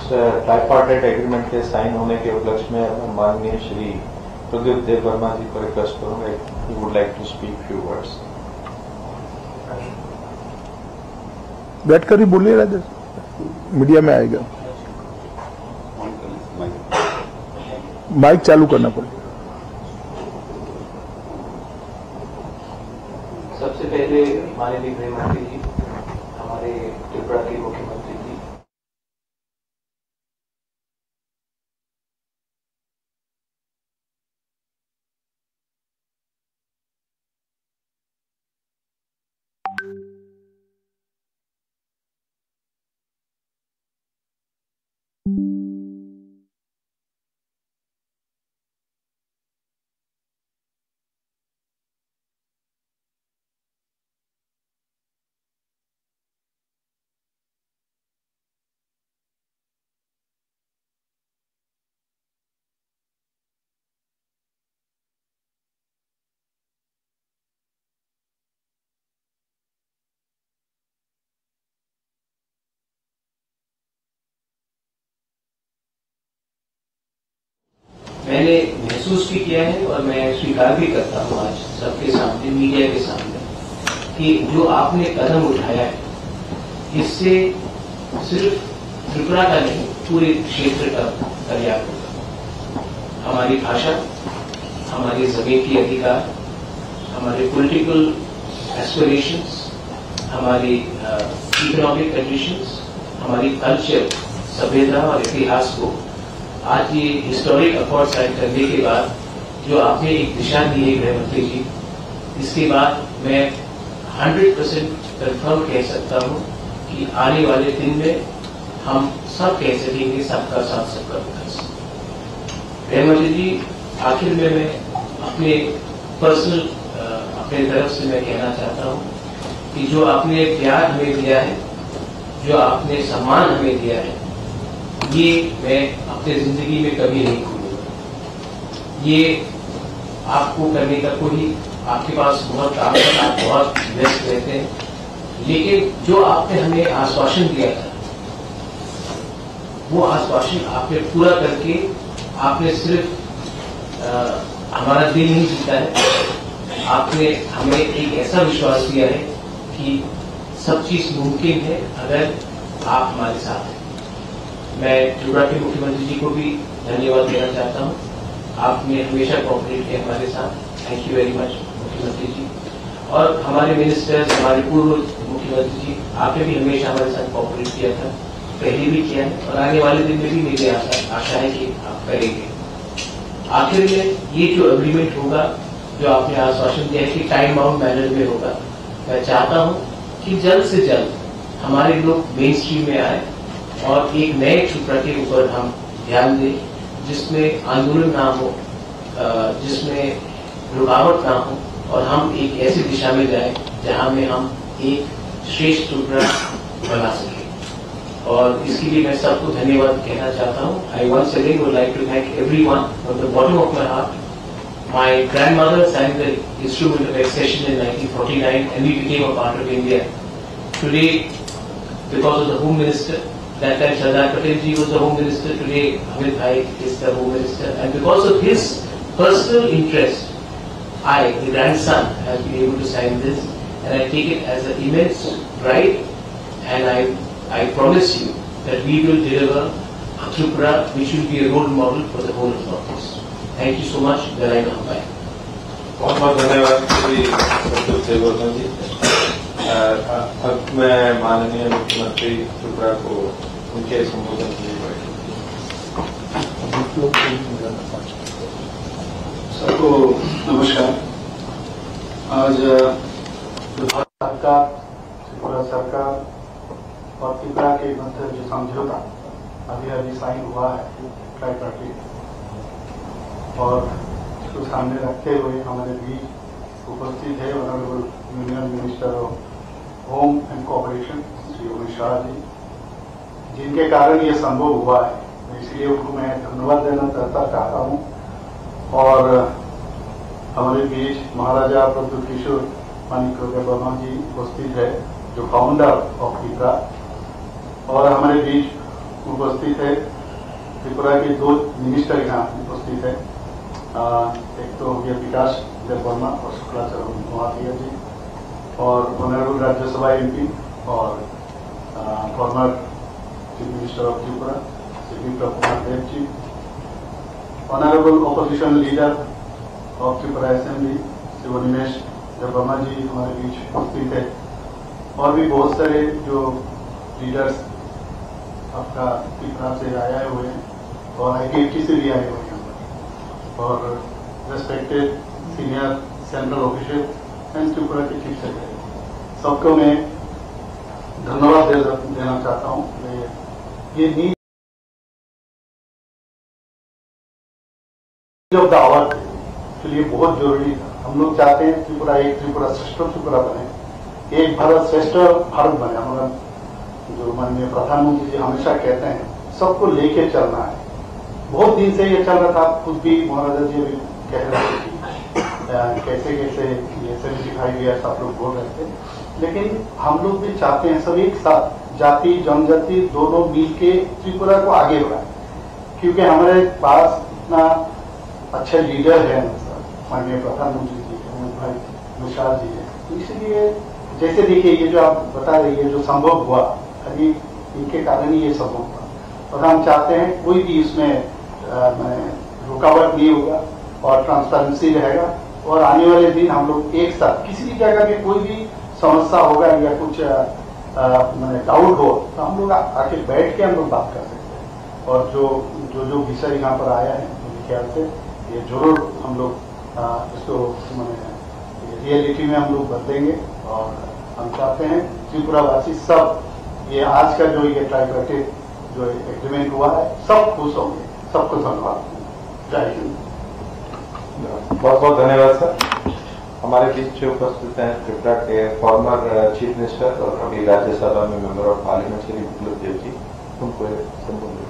Tripartite agreement के sign होने के उपलक्ष्य में माननीय श्री प्रदीप देव वर्मा जी को रिक्वेस्ट करूंगा, he would like to speak few words. बैठकर ही बोलिए राजा, मीडिया में आएगा, माइक चालू करना पड़ेगा। सबसे पहले माननीय गृह मंत्री जी, हमारे त्रिपुरा के मुख्यमंत्री जी, मैंने महसूस भी किया है और मैं स्वीकार भी करता हूं आज सबके सामने, मीडिया के सामने, कि जो आपने कदम उठाया है इससे सिर्फ त्रिपुरा का नहीं पूरे क्षेत्र का कल्याण होगा। हमारी भाषा, हमारे जमीन की अधिकार, हमारे पॉलिटिकल एस्पिरेशंस, हमारी इकोनॉमिक कंडीशंस, हमारी कल्चर, सभ्यता और इतिहास को आज ये हिस्टोरिक अकॉर्ड साइन करने के बाद जो आपने एक दिशा दी है गृह मंत्री जी, इसके बाद मैं 100% कंफर्म कह सकता हूं कि आने वाले दिन में हम सब कह सकेंगे सबका साथ सबका विकास। गृह मंत्री जी, आखिर में मैं अपने पर्सनल अपने तरफ से मैं कहना चाहता हूं कि जो आपने प्यार हमें दिया है, जो आपने सम्मान हमें दिया है, ये मैं अपने जिंदगी में कभी नहीं भूलूंगा। ये आपको करने का कोई, आपके पास बहुत काम है, आप बहुत व्यस्त रहते हैं, लेकिन जो आपने हमें आश्वासन दिया था वो आश्वासन आपने पूरा करके आपने सिर्फ हमारा दिल नहीं जीता है, आपने हमें एक ऐसा विश्वास दिया है कि सब चीज मुमकिन है अगर आप हमारे साथ हैं। मैं त्रिपुरा के मुख्यमंत्री जी को भी धन्यवाद देना चाहता हूं, आपने हमेशा कोऑपरेट किया हमारे साथ, थैंक यू वेरी मच मुख्यमंत्री जी। और हमारे मिनिस्टर्स, हमारे पूर्व मुख्यमंत्री जी, आपने भी हमेशा हमारे साथ कोऑपरेट किया था, पहले भी किया है और आने वाले दिन में भी मेरी आशा है कि आप करेंगे। आखिर में ये जो एग्रीमेंट होगा, जो आपने आश्वासन दिया है कि टाइम बाउंड मैनर में होगा, मैं चाहता हूं कि जल्द से जल्द हमारे लोग मेन स्ट्रीम में आए और एक नए त्रिपुरा के ऊपर हम ध्यान दें, जिसमें आंदोलन ना हो, जिसमें रुकावट ना हो और हम एक ऐसी दिशा में जाएं जहां में हम एक श्रेष्ठ त्रिपुरा बना सकें। और इसके लिए मैं सबको धन्यवाद कहना चाहता हूं। I once again would like to thank everyone from the bottom of my heart. My grandmother signed the Instrument of Accession in 1949 and we became a part of India. Today, because of the Home Minister, that time Sardar Patel ji was the Home Minister, today Amit Bhai is the Home Minister, and because of his personal interest, I, the grandson, have been able to sign this, and I take it as an immense pride, and I promise you that we will deliver a Tripura which will be a role model for the whole of Northeast. Thank you so much. Verai Nahambai. बहुत बहुत धन्यवाद श्री प्रदीप देव वर्मा जी। अब मैं माननीय मुख्यमंत्री त्रिपुरा को उनके संबोधन के लिए सबको नमस्कार। आज भारत सरकार, त्रिपुरा सरकार और त्रिपुरा के मध्य जो समझौता अभी साइन हुआ है ट्राइपार्टाइट, और इसको सामने रखते हुए हमारे बीच उपस्थित है honourable union minister of home and cooperation Shri Amit Shah ji, जिनके कारण ये संभव हुआ है, इसलिए उनको मैं धन्यवाद देना चाहता हूँ। और हमारे बीच महाराजा प्रद्युत किशोर मानिक वर्मा जी उपस्थित है, जो फाउंडर ऑफ त्रिपुरा, और हमारे बीच उपस्थित है। त्रिपुरा के 2 मिनिस्टर यहाँ उपस्थित है। एक तो हो गया विकास देववर्मा और शुक्लाचरण मोहातिया जी, और ऑनरेबल राज्यसभा MP और former chief minister of Tripura Shri Biplab Kumar Deb ji, honourable opposition leader of Tripura assembly Shri Nimesh Debbarma ji हमारे बीच उपस्थित है, और भी बहुत सारे जो लीडर्स आपका त्रिपुरा से आए हुए हैं और ITFT से भी आए हुए हैं, और respected senior central official and Tripura के चीफ सेक्रेटरी, सबको मैं धन्यवाद देना चाहता हूँ। ये नीड ऑफ द आवर के लिए बहुत जरूरी था। हम लोग चाहते हैं त्रिपुरा एक त्रिपुरा श्रेष्ठ त्रिपुरा बने, एक भारत श्रेष्ठ भारत बने। हमारा जो माननीय प्रधानमंत्री जी हमेशा कहते हैं सबको लेके चलना है। बहुत दिन से ये चल रहा था, खुद भी महाराजा जी भी कह रहे थे कि कैसे कैसे ये 75 ईयर्स आप लोग बोल रहे थे, लेकिन हम लोग भी चाहते हैं सब एक साथ जाति जनजाति दोनों मिल के त्रिपुरा को आगे बढ़ाएं, क्योंकि हमारे पास इतना अच्छे लीडर है माननीय प्रधानमंत्री जी है, भाई विशाल जी है। तो इसलिए जैसे देखिए ये जो आप बता रही है जो संभव हुआ, अभी इनके कारण ही ये संभव हुआ, और हम चाहते हैं कोई भी इसमें रुकावट नहीं होगा और ट्रांसपेरेंसी रहेगा, और आने वाले दिन हम लोग एक साथ किसी भी जगह में कोई भी समस्या होगा या कुछ डाउट हो तो हम लोग आके बैठ के हम लोग बात कर सकते हैं। और जो विषय यहाँ पर आया है मेरे ख्याल से ये जरूर हम लोग इसको रियलिटी में हम लोग बदलेंगे, और हम चाहते हैं त्रिपुरावासी सब ये आज का जो ये ट्राइपार्टिट जो एग्रीमेंट हुआ है सब खुश होंगे। सबको धन्यवाद। जय हिंद। बहुत बहुत धन्यवाद सर। हमारे बीच जो उपस्थित हैं त्रिपुरा के फॉर्मर चीफ मिनिस्टर और अभी राज्यसभा में मेंबर ऑफ पार्लियामेंट श्री विप्लव देव जी, उनको संबोधित।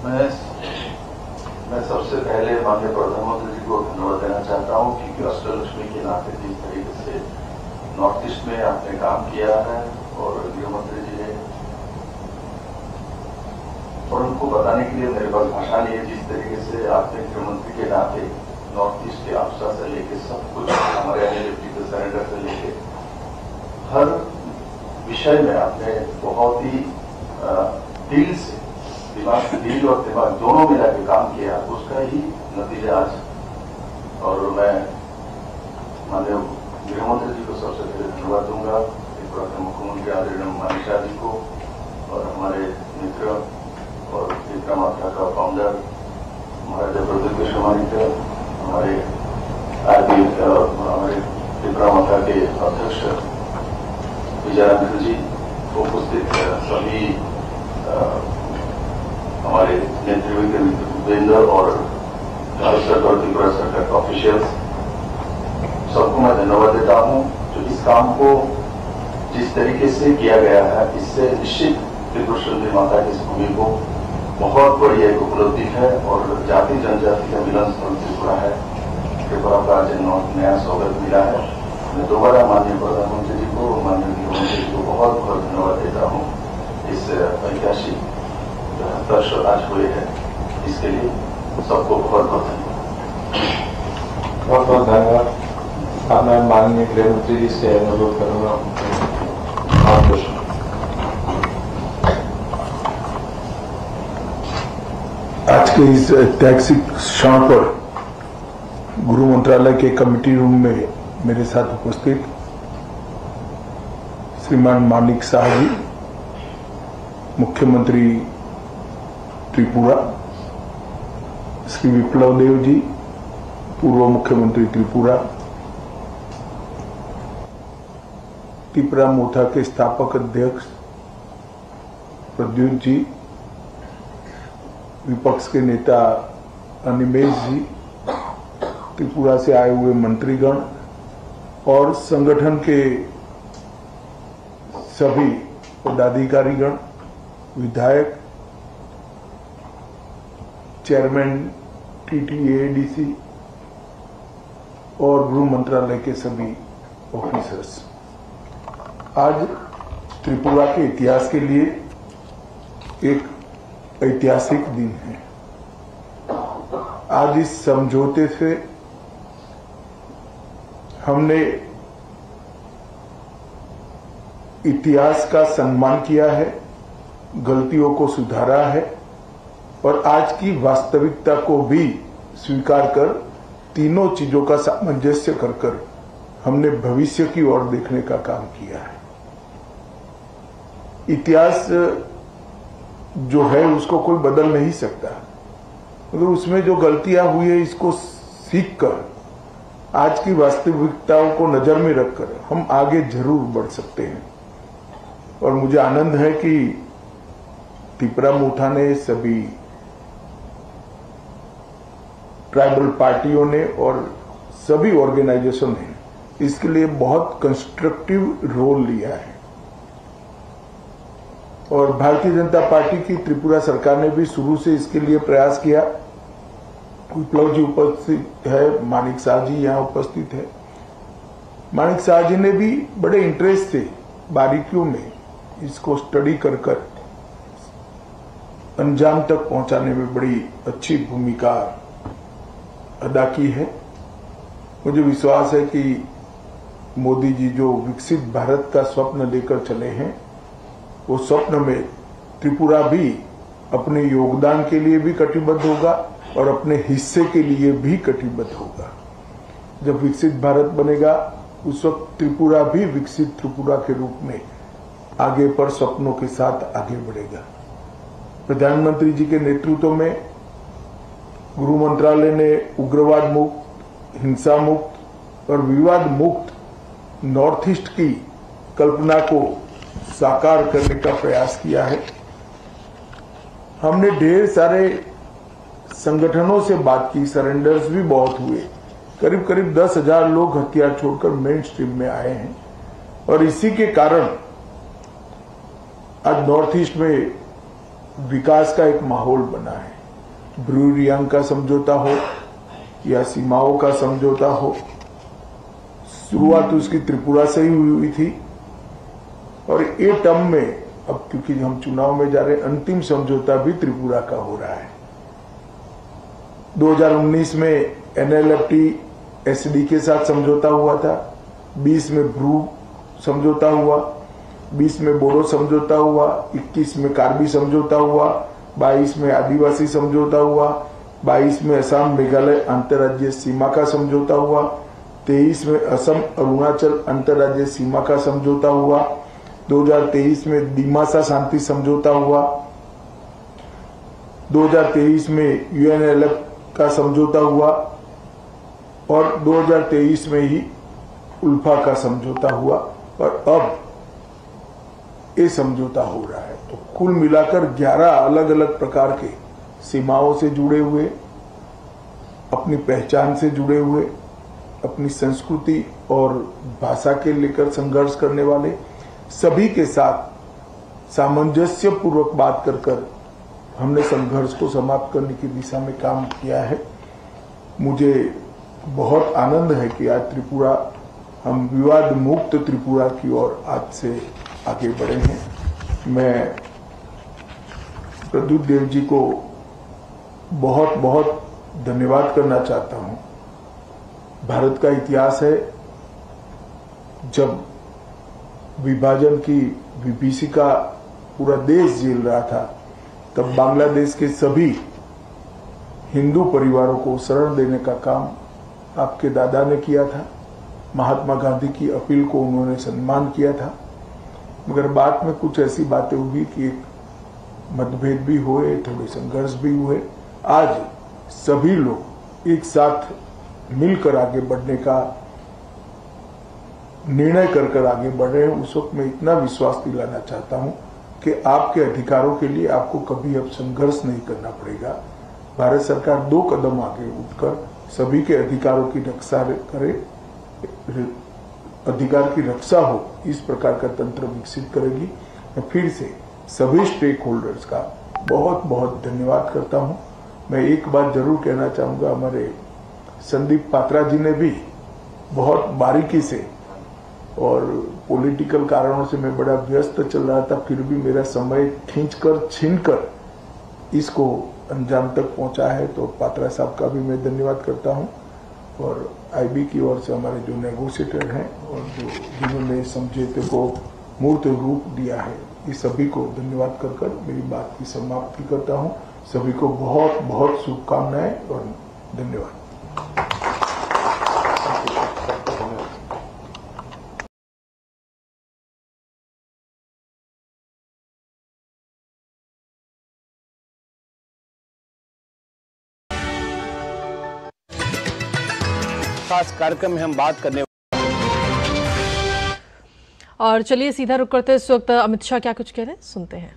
मैं सबसे पहले माननीय प्रधानमंत्री जी को धन्यवाद देना चाहता हूं, क्योंकि अष्टलक्ष्मी के नाते जिस तरीके से नॉर्थ ईस्ट में आपने काम किया है और गृह मंत्री जी ने, और उनको बताने के लिए मेरे पास भाषा नहीं है, जिस तरीके से आपने गृह मंत्री के नाते नॉर्थ ईस्ट के अफसर से लेके सब कुछ हमारे यहाँ लेफ्टिनेंट सेनेटर से लेके हर विषय में आपने बहुत ही दिल से दिल और दिमाग दोनों मिला के काम किया, उसका ही नतीजा आज। और मैं माननीय गृहमंत्री जी को सबसे पहले धन्यवाद दूंगा, त्रिपुरा के मुख्यमंत्री आदरणीय मानिशा जी को, और हमारे मित्र और त्रिपुरा माता का फाउंडर महाराजा प्रदीप विश्वमानिक, हमारे त्रिपुरा माता के अध्यक्ष विजयानंद जी, उपस्थित सभी हमारे नेतृत्ववृंद और भारत सरकार और त्रिपुरा सरकार के ऑफिशियल्स, सबको मैं धन्यवाद देता हूं। जो इस काम को जिस तरीके से किया गया है, इससे निश्चित त्रिपुरा सुंदरी माता की इस भूमि को बहुत बड़ी एक उपलब्धि है, और जाति जनजाति का मिलन स्थल त्रिपुरा है। त्रिपुरा का आज नया स्वागत मिला है। मैं दोबारा माननीय प्रधानमंत्री जी को, माननीय गृहमंत्री जी को बहुत बहुत धन्यवाद देता हूँ इस ऐतिहासिक 70 वर्ष आज हुए हैं, इसके लिए सबको बहुत बहुत धन्यवाद। बहुत बहुत धन्यवाद। अब मैं माननीय गृह मंत्री जी से अनुरोध करूंगा आज के इस ऐतिहासिक क्षण पर गृह मंत्रालय के कमेटी रूम में मेरे साथ उपस्थित श्रीमान मानिक शाह जी, मुख्यमंत्री त्रिपुरा, श्री विप्लव देव जी, पूर्व मुख्यमंत्री त्रिपुरा, त्रिपुरा मोर्चा के स्थापक अध्यक्ष प्रद्युत जी, विपक्ष के नेता अनिमेश जी, त्रिपुरा से आए हुए मंत्रीगण और संगठन के सभी पदाधिकारीगण, विधायक, चेयरमैन TTADC और गृह मंत्रालय के सभी ऑफिसर्स, आज त्रिपुरा के इतिहास के लिए एक ऐतिहासिक दिन है। आज इस समझौते से हमने इतिहास का सम्मान किया है, गलतियों को सुधारा है और आज की वास्तविकता को भी स्वीकार कर तीनों चीजों का सामंजस्य कर हमने भविष्य की ओर देखने का काम किया है। इतिहास जो है उसको कोई बदल नहीं सकता, मगर उसमें जो गलतियां हुई है इसको सीखकर आज की वास्तविकताओं को नजर में रखकर हम आगे जरूर बढ़ सकते हैं। और मुझे आनंद है कि त्रिपुरा मोठा ने, सभी ट्राइबल पार्टियों ने और सभी ऑर्गेनाइजेशन ने इसके लिए बहुत कंस्ट्रक्टिव रोल लिया है। और भारतीय जनता पार्टी की त्रिपुरा सरकार ने भी शुरू से इसके लिए प्रयास किया। विप्लव जी उपस्थित है, मानिक शाह जी यहाँ उपस्थित है। मानिक शाह जी ने भी बड़े इंटरेस्ट से बारीकियों में इसको स्टडी कर अंजाम तक पहुंचाने में बड़ी अच्छी भूमिका अदा की है। मुझे विश्वास है कि मोदी जी जो विकसित भारत का स्वप्न लेकर चले हैं, वो स्वप्न में त्रिपुरा भी अपने योगदान के लिए भी कटिबद्ध होगा और अपने हिस्से के लिए भी कटिबद्ध होगा। जब विकसित भारत बनेगा उस वक्त त्रिपुरा भी विकसित त्रिपुरा के रूप में आगे पर सपनों के साथ आगे बढ़ेगा। प्रधानमंत्री जी के नेतृत्व में गृह मंत्रालय ने उग्रवाद मुक्त, हिंसा मुक्त और विवाद मुक्त नॉर्थ ईस्ट की कल्पना को साकार करने का प्रयास किया है। हमने ढेर सारे संगठनों से बात की, सरेंडर्स भी बहुत हुए। करीब करीब 10,000 लोग हथियार छोड़कर मेन स्ट्रीम में आए हैं और इसी के कारण आज नॉर्थ ईस्ट में विकास का एक माहौल बना है। ब्रू रियांग का समझौता हो या सीमाओं का समझौता हो, शुरुआत उसकी त्रिपुरा से ही हुई थी और ये टर्म में अब क्योंकि हम चुनाव में जा रहे हैं, अंतिम समझौता भी त्रिपुरा का हो रहा है। 2019 में एनएलएफटी एसडी के साथ समझौता हुआ था, 20 में ब्रू समझौता हुआ, 20 में बोडो समझौता हुआ, 21 में कार्बी समझौता हुआ, 22 में आदिवासी समझौता हुआ, 22 में असम मेघालय अंतर्राज्यीय सीमा का समझौता हुआ, 23 में असम अरुणाचल अंतर्राज्यीय सीमा का समझौता हुआ, 2023 में दिमासा शांति समझौता हुआ, 2023 में यूएनएलएफ का समझौता हुआ और 2023 में ही उल्फा का समझौता हुआ और अब ये समझौता हो रहा है। तो कुल मिलाकर 11 अलग अलग प्रकार के सीमाओं से जुड़े हुए, अपनी पहचान से जुड़े हुए, अपनी संस्कृति और भाषा के लेकर संघर्ष करने वाले सभी के साथ सामंजस्य पूर्वक बात कर हमने संघर्ष को समाप्त करने की दिशा में काम किया है। मुझे बहुत आनंद है कि आज त्रिपुरा, हम विवाद मुक्त त्रिपुरा की ओर आज से आगे बढ़े हैं। मैं प्रद्युत देव जी को बहुत बहुत धन्यवाद करना चाहता हूं। भारत का इतिहास है, जब विभाजन की विभीषिका पूरा देश झेल रहा था, तब बांग्लादेश के सभी हिंदू परिवारों को शरण देने का काम आपके दादा ने किया था। महात्मा गांधी की अपील को उन्होंने सम्मान किया था, मगर बाद में कुछ ऐसी बातें हुई कि एक मतभेद भी हुए, थोड़े संघर्ष भी हुए। आज सभी लोग एक साथ मिलकर आगे बढ़ने का निर्णय कर आगे बढ़ रहे हैं। उस वक्त मैं इतना विश्वास दिलाना चाहता हूं कि आपके अधिकारों के लिए आपको कभी अब संघर्ष नहीं करना पड़ेगा। भारत सरकार 2 कदम आगे उठकर सभी के अधिकारों की रक्षा करे, अधिकार की रक्षा हो, इस प्रकार का तंत्र विकसित करेगी। मैं फिर से सभी स्टेक होल्डर्स का बहुत बहुत धन्यवाद करता हूं। मैं एक बात जरूर कहना चाहूंगा, हमारे संदीप पात्रा जी ने भी बहुत बारीकी से और पॉलिटिकल कारणों से मैं बड़ा व्यस्त चल रहा था, फिर भी मेरा समय खींचकर छीनकर इसको अंजाम तक पहुंचा है। तो पात्रा साहब का भी मैं धन्यवाद करता हूं और आईबी की ओर से हमारे जो नेगोशिएटर हैं और जिन्होंने समझौते को मूर्त रूप दिया है, इस सभी को धन्यवाद कर मेरी बात की समाप्ति करता हूं। सभी को बहुत बहुत शुभकामनाएं और धन्यवाद। खास कार्यक्रम में हम बात करने और चलिए सीधा रुक करते हैं। इस वक्त अमित शाह क्या कुछ कह रहे हैं, सुनते हैं।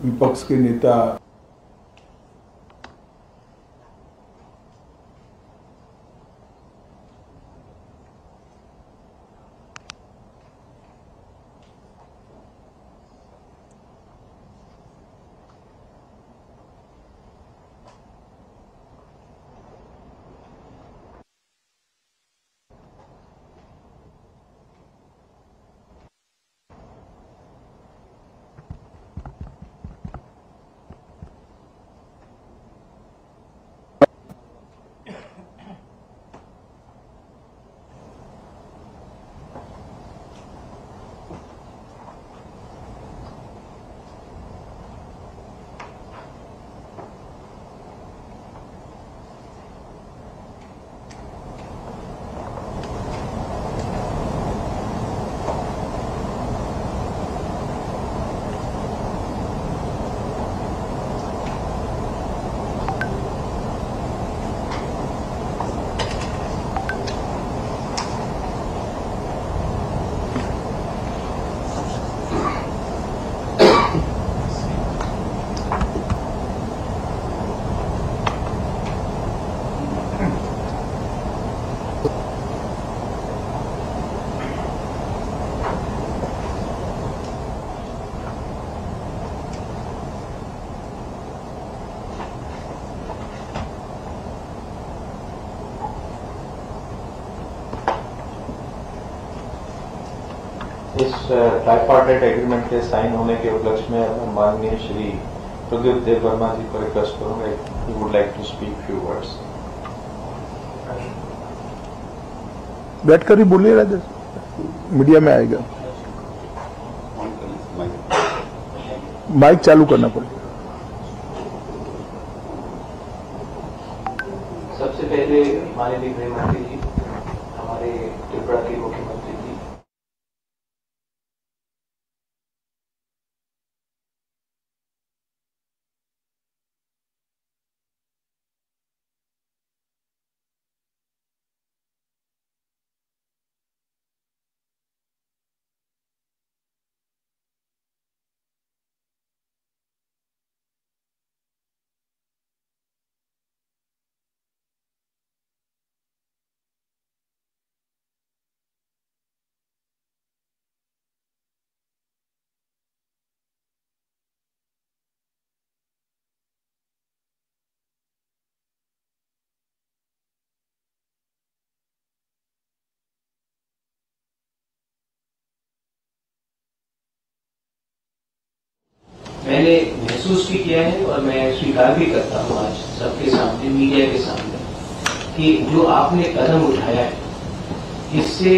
विपक्ष के नेता इस ट्राइपार्टाइट एग्रीमेंट के साइन होने के उपलक्ष्य में माननीय श्री प्रदीप देव वर्मा जी को रिक्वेस्ट करूंगा, he would like to speak few words. बैठकर ही बोलिए राजा, मीडिया में आएगा। माइक चालू करना पड़ेगा। सबसे पहले माननीय गृह मंत्री जी, हमारे त्रिपुरा के मुख्यमंत्री जी, मैंने महसूस भी किया है और मैं स्वीकार भी करता हूं आज सबके सामने, मीडिया के सामने, कि जो आपने कदम उठाया है इससे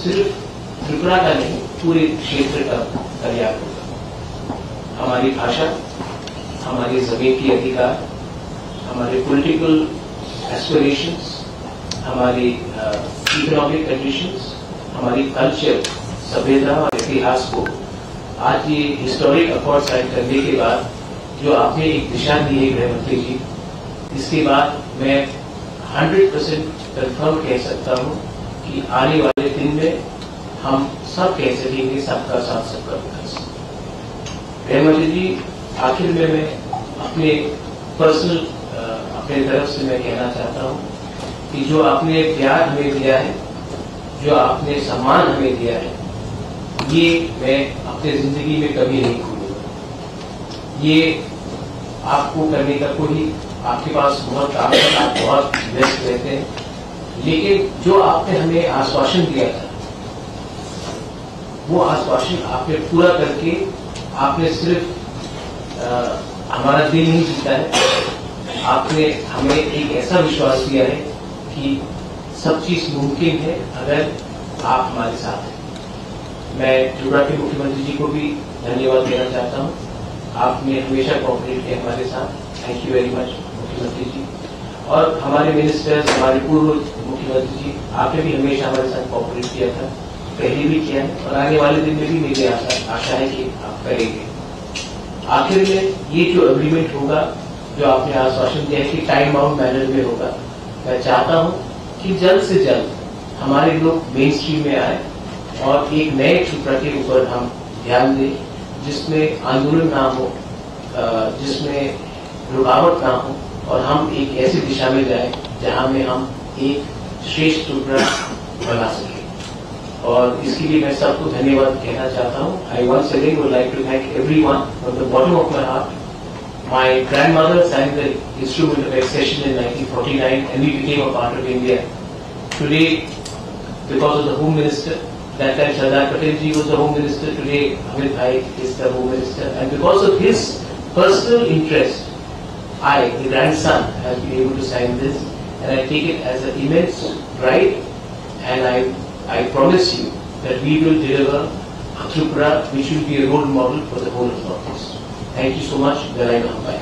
सिर्फ त्रिपुरा का नहीं पूरे क्षेत्र का कल्याण होगा। हमारी भाषा, हमारे जमीन के अधिकार, हमारे पॉलिटिकल एस्पिरेशंस, हमारी इकोनॉमिक कंडीशंस, हमारी कल्चर, सभ्यता और इतिहास को आज ये हिस्टोरिक अकॉर्ड साइन करने के बाद जो आपने एक दिशा दी है गृह मंत्री जी, इसके बाद मैं 100% कंफर्म कह सकता हूं कि आने वाले दिन में हम सब कह सकेंगे सबका साथ सबका विकास। गृह मंत्री जी, आखिर में मैं अपने पर्सनल अपने तरफ से मैं कहना चाहता हूं कि जो आपने प्यार हमें दिया है, जो आपने सम्मान हमें दिया है, ये मैं अपने जिंदगी में कभी नहीं भूलूंगा। ये आपको करने का कोई, आपके पास बहुत काम है, आप बहुत व्यस्त रहते हैं, लेकिन जो आपने हमें आश्वासन दिया था, वो आश्वासन आपने पूरा करके आपने सिर्फ हमारा दिल नहीं जीता है, आपने हमें एक ऐसा विश्वास दिया है कि सब चीज मुमकिन है अगर आप हमारे साथ हैं। मैं त्रिपुरा के मुख्यमंत्री जी को भी धन्यवाद देना चाहता हूं। आपने हमेशा कोऑपरेट किया हमारे साथ, थैंक यू वेरी मच मुख्यमंत्री जी। और हमारे मिनिस्टर्स, हमारे पूर्व मुख्यमंत्री जी, आपने भी हमेशा हमारे साथ कोऑपरेट किया था, पहले भी किया है और आने वाले दिन में भी मेरी आशा है कि आप करेंगे। आखिर में ये जो एग्रीमेंट होगा, जो आपने आश्वासन दिया है कि टाइम बाउंड मैनर में होगा, मैं चाहता हूं कि जल्द से जल्द हमारे लोग मेन स्ट्रीम में आए और एक नए त्रिपुरा के ऊपर हम ध्यान दें, जिसमें आंदोलन ना हो, जिसमें रुकावट ना हो और हम एक ऐसी दिशा में जाए जहां में हम एक श्रेष्ठ त्रिपुरा बना सकें। और इसके लिए मैं सबको धन्यवाद कहना चाहता हूं। I once again would like to thank everyone from the bottom of my heart. My grandmother signed the instrument of accession in 1949 and we became a part of India. Today, because of the Home Minister, that time Sardar Patel ji was the Home Minister, today Amit Bhai is the Home Minister, and because of his personal interest, I, the grandson, have been able to sign this, and I take it as an immense pride, and I promise you that we will deliver a Tripura which will be a role model for the whole of Northeast. Thank you so much. Jai Hind.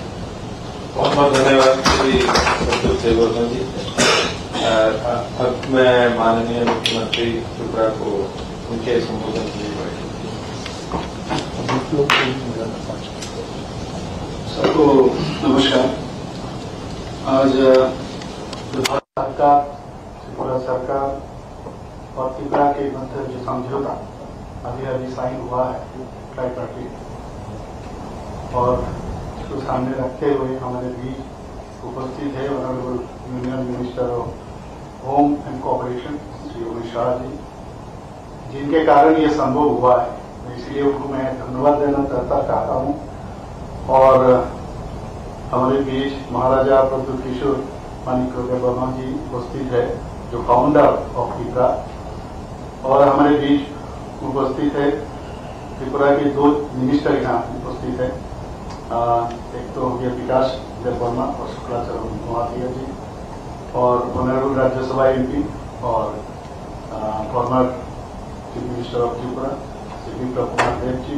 बहुत बहुत धन्यवाद श्री संतोष देववर्धन जी। अब मैं माननीय मुख्यमंत्री त्रिपुरा को उनके संबोधन के लिए सबको नमस्कार। आज भारत सरकार, त्रिपुरा सरकार और त्रिपुरा के मध्य जो समझौता अभी साइन हुआ है ट्राइपार्टीट, और उसको सामने रखते हुए हमारे बीच उपस्थित है honourable union minister of home and cooperation Shri Amit Shah ji, जिनके कारण ये संभव हुआ है, इसलिए उनको मैं धन्यवाद देना चाहता हूँ। और हमारे बीच महाराजा प्रद्युत किशोर मानिक वर्मा जी उपस्थित है, जो फाउंडर ऑफ त्रिपुरा, और हमारे बीच उपस्थित है त्रिपुरा के 2 मिनिस्टर यहाँ उपस्थित है। एक तो ये विकास वर्मा और शुक्लाचरण महातिया जी, और ऑनरेबल राज्यसभा एमपी और former chief minister of Tripura Shri Biplab Kumar Deb ji,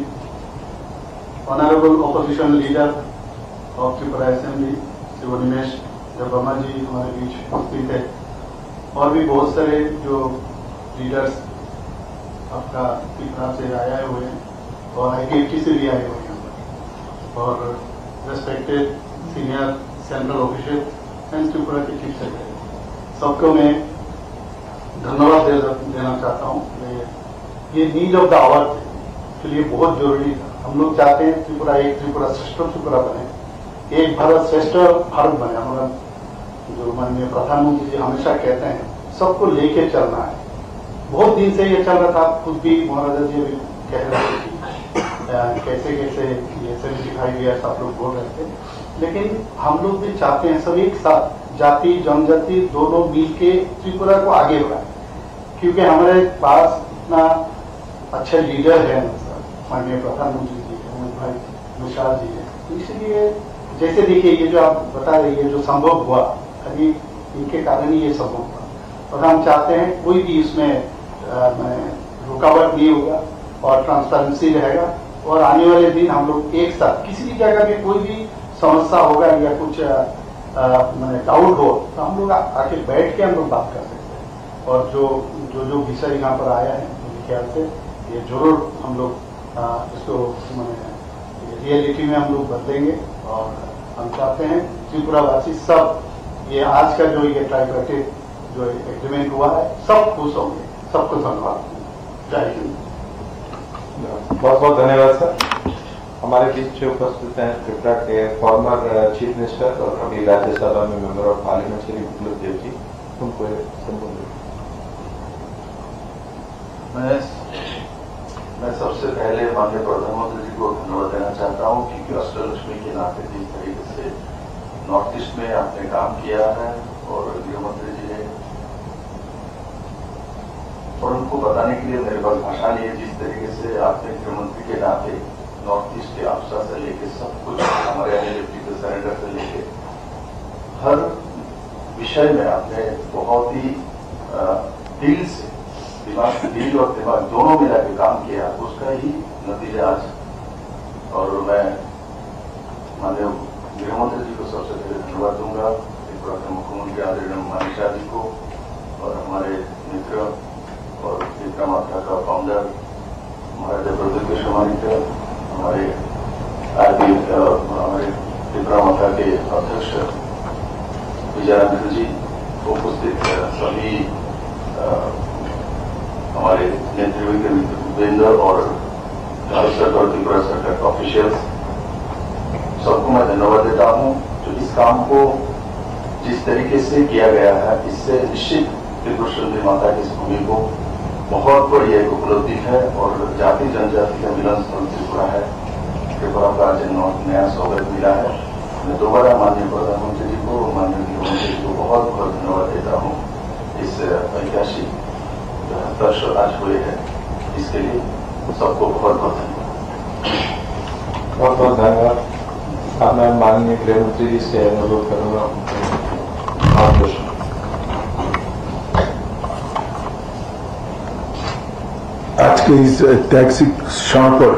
honourable opposition leader of Tripura assembly Shri Nimesh Verma ji हमारे बीच उपस्थित है, और भी बहुत सारे जो लीडर्स आपका त्रिपुरा से आए हुए हैं और ITFT से भी आए हुए हैं, और respected senior central official and Tripura के चीफ सेक्रेटरी, सबको मैं धन्यवाद देना चाहता हूँ। ये नीड ऑफ द आवर के लिए बहुत जरूरी था। हम लोग चाहते हैं त्रिपुरा एक त्रिपुरा श्रेष्ठ त्रिपुरा बने, एक भारत श्रेष्ठ भारत बने। हमारा जो माननीय प्रधानमंत्री जी हमेशा कहते हैं सबको लेके चलना है। बहुत दिन से ये चल रहा था, खुद भी महाराजा जी भी कह रहे थे कैसे कैसे ये 75 ईयर्स आप लोग बोल रहे थे, लेकिन हम लोग भी चाहते हैं सब एक साथ जाति जनजाति दोनों मिल के त्रिपुरा को आगे बढ़ाए, क्योंकि हमारे पास इतना अच्छे लीडर है, माननीय प्रधानमंत्री जी अमित भाई शाह जी है। तो इसलिए जैसे देखिए ये जो आप बता रही है जो संभव हुआ, अभी इनके कारण ही ये संभव हुआ, और हम चाहते हैं कोई भी इसमें रुकावट नहीं होगा और ट्रांसपेरेंसी रहेगा, और आने वाले दिन हम लोग एक साथ किसी भी जगह में कोई भी समस्या होगा या कुछ मैंने डाउट हो तो हम लोग आके बैठ के हम लोग बात कर सकते हैं। और जो विषय यहाँ पर आया है मेरे ख्याल से ये जरूर हम लोग इसको मैंने रियलिटी में हम लोग बदलेंगे। और हम चाहते हैं त्रिपुरावासी सब ये आज का जो ये ट्राइपार्टिट जो एग्रीमेंट हुआ है सब खुश होंगे। सबको धन्यवाद। जय हिंद। बहुत बहुत धन्यवाद सर। हमारे बीच जो उपस्थित हैं त्रिपुरा के फॉर्मर चीफ मिनिस्टर और अभी राज्यसभा में मेंबर ऑफ पार्लियामेंट श्री विप्लव देव जी, उनको संबोधित। मैं सबसे पहले माननीय प्रधानमंत्री जी को धन्यवाद देना चाहता हूं क्योंकि अष्टलक्ष्मी के नाते जिस तरीके से नॉर्थ ईस्ट में आपने काम किया है और गृहमंत्री जी ने, और उनको बताने के लिए मेरे पास भाषा नहीं है, जिस तरीके से आपने गृहमंत्री के नाते नॉर्थ ईस्ट के अफसर से लेके सब कुछ हमारे इलेक्ट्रिकल सरेंडर से लेके हर विषय में आपने बहुत ही दिल से दिल और दिमाग दोनों मिला के काम किया, उसका ही नतीजा आज। और मैं माननीय गृहमंत्री जी को सबसे पहले धन्यवाद दूंगा, त्रिपुरा के मुख्यमंत्री आदरणीय मानिक शाह जी को और हमारे मित्र और त्रिपुरा माता का फाउंडर महाराजा प्रद्युत मानिक, हमारे त्रिपुरा माता के अध्यक्ष विजयानंद जी, उपस्थित सभी हमारे नेतृत्ववृंद और भारत सरकार त्रिपुरा सरकार के ऑफिशियल्स, सबको मैं धन्यवाद देता हूं। जो इस काम को जिस तरीके से किया गया है, इससे निश्चित त्रिपुरा सुंदरी माता की इस भूमि को बहुत बड़ी एक उपलब्धि है और जाति जनजाति का मिलन स्थल त्रिपुरा है। त्रिपुरा का आज नया स्वागत मिला है। मैं दोबारा माननीय प्रधानमंत्री जी को, माननीय गृहमंत्री जी को बहुत बहुत धन्यवाद देता हूँ। इस ऐतिहासिक हस्ताक्षर आज हुए हैं, इसके लिए सबको बहुत बहुत धन्यवाद। बहुत बहुत धन्यवाद। अब मैं माननीय गृहमंत्री जी से अनुरोध करूंगा मार्गदर्शन। आज के इस ऐतिहासिक क्षण पर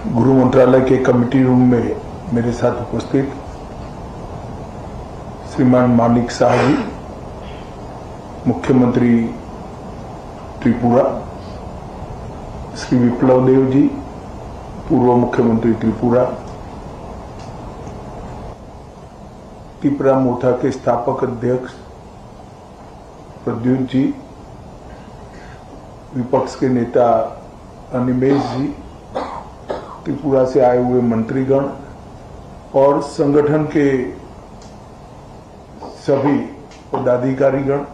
गृह मंत्रालय के कमेटी रूम में मेरे साथ उपस्थित श्रीमान मानिक शाह जी, मुख्यमंत्री त्रिपुरा, श्री विप्लव देव जी, पूर्व मुख्यमंत्री त्रिपुरा, त्रिपुरा मोर्चा के स्थापक अध्यक्ष प्रद्युत जी, विपक्ष के नेता अनिमेश जी, त्रिपुरा से आए हुए मंत्रीगण और संगठन के सभी पदाधिकारीगण,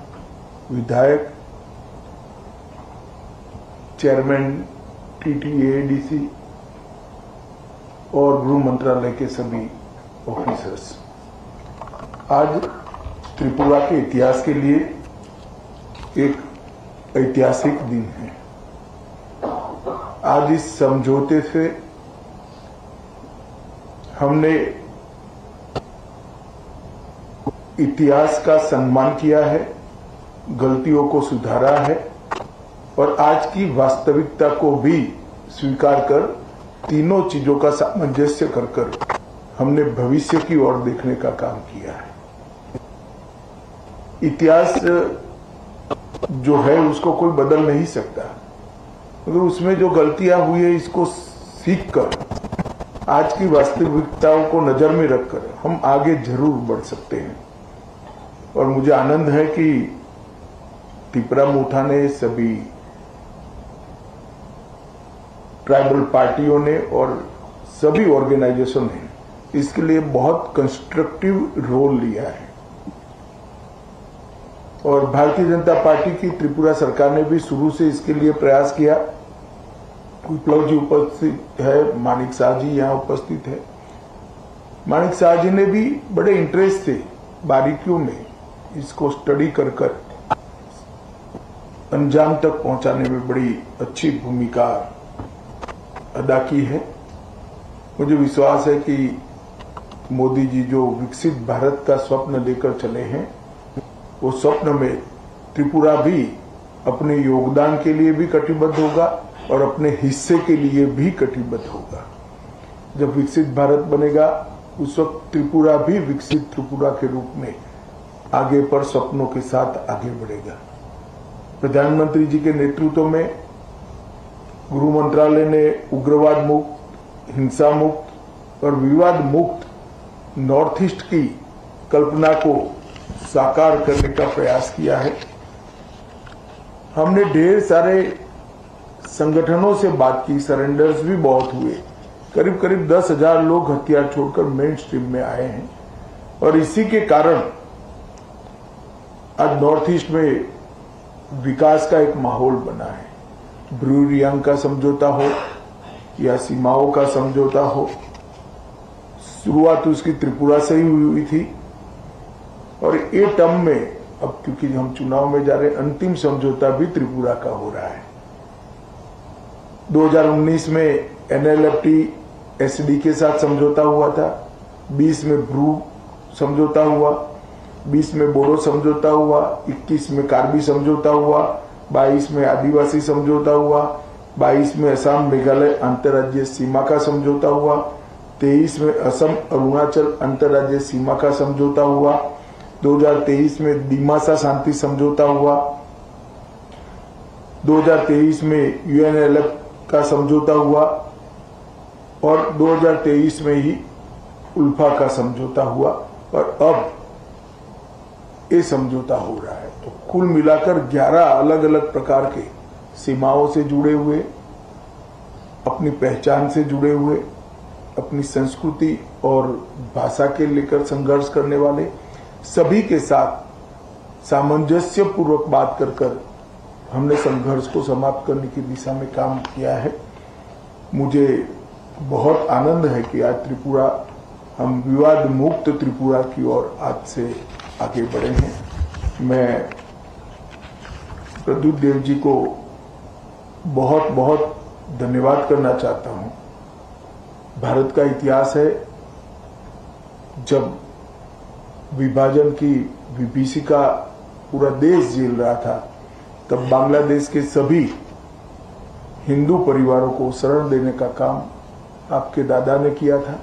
विधायक, चेयरमैन TTADC और गृह मंत्रालय के सभी ऑफिसर्स। आज त्रिपुरा के इतिहास के लिए एक ऐतिहासिक दिन है। आज इस समझौते से हमने इतिहास का सम्मान किया है, गलतियों को सुधारा है और आज की वास्तविकता को भी स्वीकार कर तीनों चीजों का सामंजस्य कर हमने भविष्य की ओर देखने का काम किया है। इतिहास जो है उसको कोई बदल नहीं सकता, मगर उसमें जो गलतियां हुई है इसको सीखकर आज की वास्तविकताओं को नजर में रखकर हम आगे जरूर बढ़ सकते हैं। और मुझे आनंद है कि त्रिपुरा मोर्चा ने, सभी ट्राइबल पार्टियों ने और सभी ऑर्गेनाइजेशन ने इसके लिए बहुत कंस्ट्रक्टिव रोल लिया है। और भारतीय जनता पार्टी की त्रिपुरा सरकार ने भी शुरू से इसके लिए प्रयास किया। विप्लव जी उपस्थित है, मानिक शाह जी यहाँ उपस्थित है। मानिक शाह जी ने भी बड़े इंटरेस्ट से बारीकियों में इसको स्टडी कर अंजाम तक पहुंचाने में बड़ी अच्छी भूमिका अदा की है। मुझे विश्वास है कि मोदी जी जो विकसित भारत का स्वप्न लेकर चले हैं, वो स्वप्न में त्रिपुरा भी अपने योगदान के लिए भी कटिबद्ध होगा और अपने हिस्से के लिए भी कटिबद्ध होगा। जब विकसित भारत बनेगा उस वक्त त्रिपुरा भी विकसित त्रिपुरा के रूप में आगे पर सपनों के साथ आगे बढ़ेगा। प्रधानमंत्री जी के नेतृत्व में गृह मंत्रालय ने उग्रवाद मुक्त, हिंसा मुक्त और विवाद मुक्त नॉर्थ ईस्ट की कल्पना को साकार करने का प्रयास किया है। हमने ढेर सारे संगठनों से बात की, सरेंडर्स भी बहुत हुए। करीब करीब 10,000 लोग हथियार छोड़कर मेन स्ट्रीम में आए हैं और इसी के कारण आज नॉर्थ ईस्ट में विकास का एक माहौल बना है। ब्रू रियांग का समझौता हो या सीमाओं का समझौता हो, शुरुआत उसकी त्रिपुरा से ही हुई थी और ये टर्म में अब क्योंकि हम चुनाव में जा रहे हैं, अंतिम समझौता भी त्रिपुरा का हो रहा है। 2019 में NLFT SD के साथ समझौता हुआ था, 20 में ब्रू समझौता हुआ, 20 में बोडो समझौता हुआ, 21 में कार्बी समझौता हुआ, 22 में आदिवासी समझौता हुआ, 22 में असम मेघालय अंतर्राज्यीय सीमा का समझौता हुआ, 23 में असम अरुणाचल अंतर्राज्यीय सीमा का समझौता हुआ, 2023 में दिमासा शांति समझौता हुआ, 2023 में UNLF का समझौता हुआ और 2023 में ही उल्फा का समझौता हुआ और अब ये समझौता हो रहा है। तो कुल मिलाकर 11 अलग अलग प्रकार के सीमाओं से जुड़े हुए, अपनी पहचान से जुड़े हुए, अपनी संस्कृति और भाषा के लेकर संघर्ष करने वाले सभी के साथ सामंजस्य पूर्वक बात कर हमने संघर्ष को समाप्त करने की दिशा में काम किया है। मुझे बहुत आनंद है कि आज त्रिपुरा, हम विवाद मुक्त त्रिपुरा की ओर आज से आगे बढ़े हैं। मैं प्रद्युत देव जी को बहुत बहुत धन्यवाद करना चाहता हूं। भारत का इतिहास है, जब विभाजन की विभीषिका पूरा देश झेल रहा था, तब बांग्लादेश के सभी हिंदू परिवारों को शरण देने का काम आपके दादा ने किया था।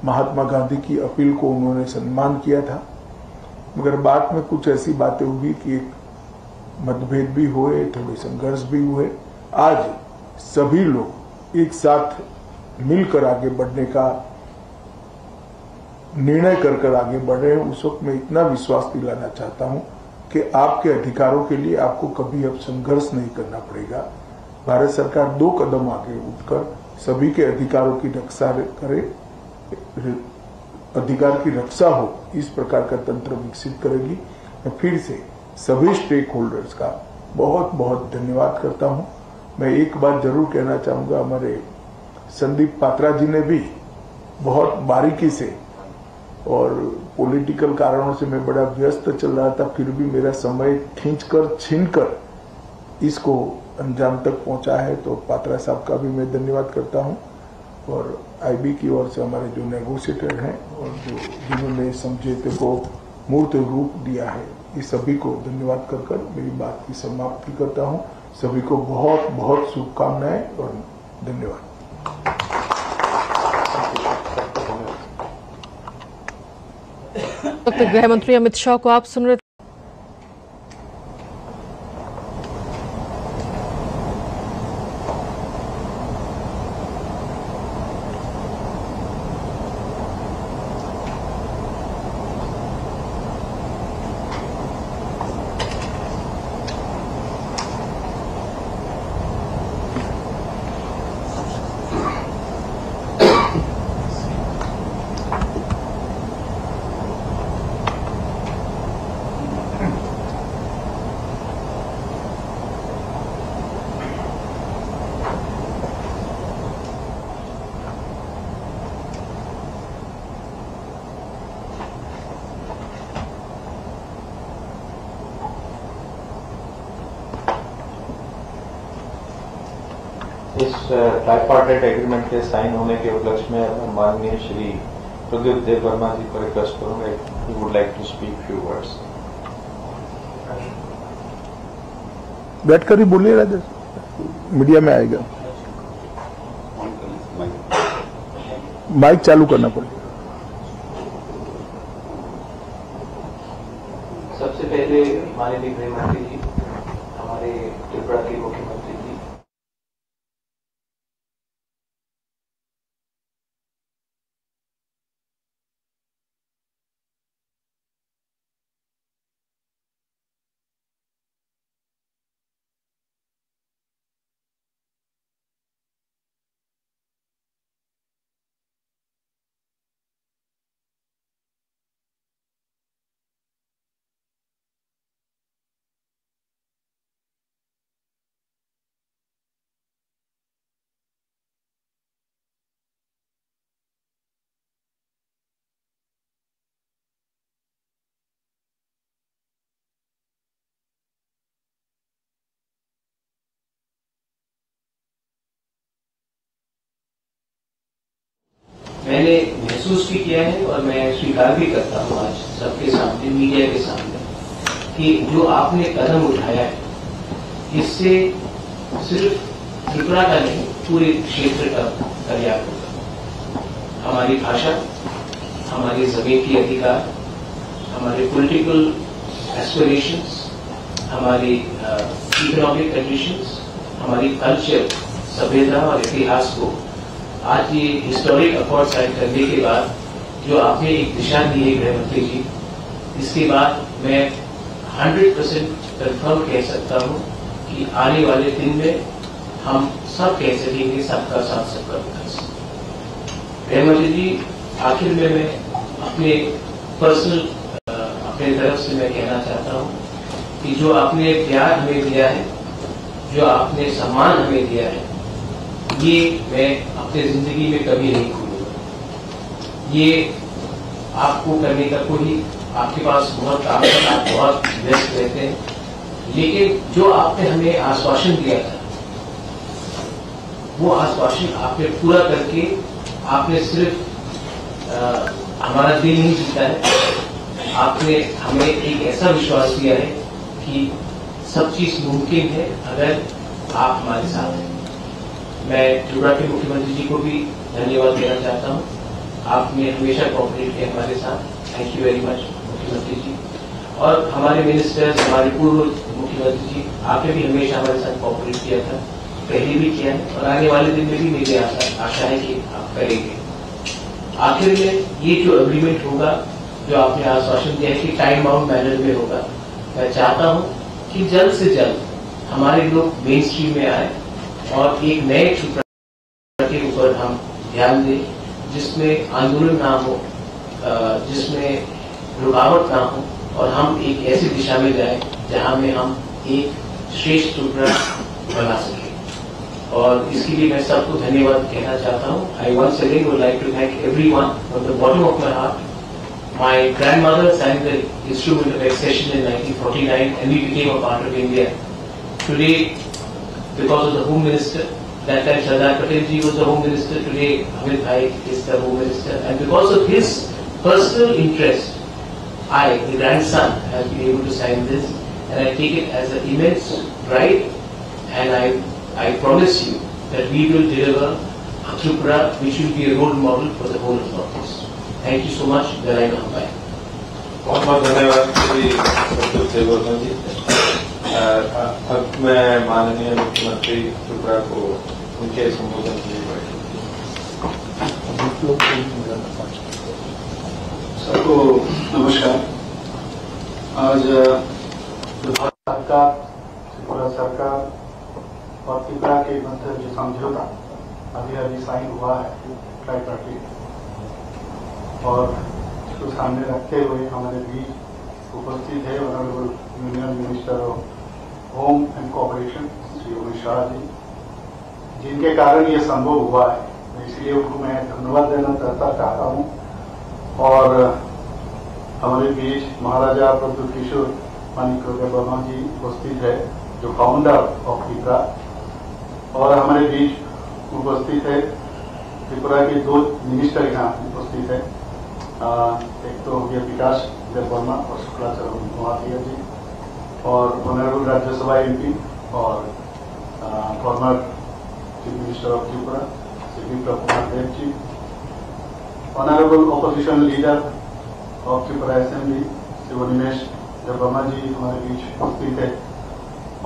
महात्मा गांधी की अपील को उन्होंने सम्मान किया था, मगर बाद में कुछ ऐसी बातें हुई कि एक मतभेद भी हुए, थोड़े संघर्ष भी हुए। आज सभी लोग एक साथ मिलकर आगे बढ़ने का निर्णय कर आगे बढ़ रहे हैं। उस वक्त मैं इतना विश्वास दिलाना चाहता हूं कि आपके अधिकारों के लिए आपको कभी अब संघर्ष नहीं करना पड़ेगा। भारत सरकार 2 कदम आगे उठकर सभी के अधिकारों की रक्षा करे, अधिकार की रक्षा हो, इस प्रकार का तंत्र विकसित करेगी। मैं फिर से सभी स्टेक होल्डर्स का बहुत बहुत धन्यवाद करता हूं। मैं एक बात जरूर कहना चाहूंगा, हमारे संदीप पात्रा जी ने भी बहुत बारीकी से, और पॉलिटिकल कारणों से मैं बड़ा व्यस्त चल रहा था, फिर भी मेरा समय खींचकर छीनकर इसको अंजाम तक पहुंचा है, तो पात्रा साहब का भी मैं धन्यवाद करता हूं। और IB की ओर से हमारे जो नेगोशिएटर हैं और जिन्होंने समझौते को मूर्त रूप दिया है, ये सभी को धन्यवाद कर मेरी बात की समाप्ति करता हूं। सभी को बहुत बहुत शुभकामनाएं और धन्यवाद। गृह मंत्री अमित शाह को आप सुन रहे थे। इस ट्राइपार्टाइट एग्रीमेंट के साइन होने के उपलक्ष्य में माननीय श्री प्रद्युत देव वर्मा जी को रिक्वेस्ट करूंगा, he would like to speak few words. बैठकर ही बोलिए राजा, मीडिया में आएगा, माइक चालू करना पड़ेगा। माननीय गृह मंत्री जी, हमारे त्रिपुरा के मुख्यमंत्री जी, मैंने महसूस भी किया है और मैं स्वीकार भी करता हूं आज सबके सामने, मीडिया के सामने, कि जो आपने कदम उठाया है इससे सिर्फ त्रिपुरा का नहीं पूरे क्षेत्र का कल्याण होगा। हमारी भाषा, हमारी जमीन की अधिकार, हमारे पॉलिटिकल एस्पिरेशंस, हमारी इकोनॉमिक कंडीशंस, हमारी कल्चर, सभ्यता और इतिहास को आज ये हिस्टोरिक अकॉर्ड साइन करने के बाद जो आपने एक दिशा दी है गृह मंत्री जी, इसके बाद मैं 100% कंफर्म कह सकता हूं कि आने वाले दिन में हम सब कह सकेंगे सबका साथ सबका विकास। गृह मंत्री जी, आखिर में मैं अपने पर्सनल अपने तरफ से मैं कहना चाहता हूं कि जो आपने प्यार हमें दिया है, जो आपने सम्मान हमें दिया है, ये मैं अपने जिंदगी में कभी नहीं भूलूंगा। ये आपको करने का कोई, आपके पास बहुत काम है, आप बहुत व्यस्त रहते हैं, लेकिन जो आपने हमें आश्वासन दिया था वो आश्वासन आपने पूरा करके आपने सिर्फ हमारा दिल नहीं जीता है, आपने हमें एक ऐसा विश्वास दिया है कि सब चीज मुमकिन है अगर आप हमारे साथ हैं। मैं त्रिपुरा के मुख्यमंत्री जी को भी धन्यवाद देना चाहता हूं। आपने हमेशा कोऑपरेट किया हमारे साथ, थैंक यू वेरी मच मुख्यमंत्री जी। और हमारे मिनिस्टर्स, हमारे पूर्व मुख्यमंत्री जी, आपने भी हमेशा हमारे साथ कोऑपरेट किया था, पहले भी किया है और आने वाले दिन में भी मेरी आशा है कि आप करेंगे। आखिर में ये जो एग्रीमेंट होगा, जो आपने आश्वासन दिया है कि टाइम बाउंड मैनर में होगा, मैं चाहता हूं कि जल्द से जल्द हमारे लोग मेन स्ट्रीम में आए और एक नए त्रिपुरा के ऊपर हम ध्यान दें, जिसमें आंदोलन ना हो, जिसमें रुकावट ना हो और हम एक ऐसी दिशा में जाए जहां में हम एक श्रेष्ठ त्रिपुरा बना सके। और इसके लिए मैं सबको धन्यवाद कहना चाहता हूं। I once again would like to thank everyone from the bottom of my heart. My grandmother signed the Instrument of Accession in 1949 and we became a part of India. Today, because of the Home Minister, that time Sardar Patel ji was the Home Minister, today Amit Bhai is the Home Minister, and because of his personal interest, I, the grandson, have been able to sign this, and I take it as an immense pride, and I promise you that we will deliver a Tripura which will be a role model for the whole of Northeast. Thank you so much. Jai Hind. बहुत बहुत धन्यवाद श्री संतोष देववर्धन जी। अब मैं माननीय मुख्यमंत्री त्रिपुरा को उनके संबोधन के लिए सबको नमस्कार। आज भारत सरकार, त्रिपुरा सरकार और त्रिपुरा के मध्य जो समझौता अभी साइन हुआ है ट्राइपार्टीट, और उसको सामने रखते हुए हमारे बीच उपस्थित है honourable union minister of home and cooperation Shri Amit Shah ji, जिनके कारण ये संभव हुआ है, इसलिए उनको मैं धन्यवाद देना चाहता हूँ। और हमारे बीच महाराजा प्रद्युत किशोर मानिक वर्मा जी उपस्थित है, जो फाउंडर ऑफ त्रिपुरा, और हमारे बीच उपस्थित है त्रिपुरा के 2 मिनिस्टर यहाँ उपस्थित है। एक तो हो गया विकास वर्मा और शुक्लाचरण महातिया जी, और ऑनरेबल राज्यसभा एमपी और former chief minister of Tripura Shri Biplab Kumar Deb ji, honourable opposition leader of Tripura assembly Shri Nimesh जब वर्मा जी हमारे बीच उपस्थित थे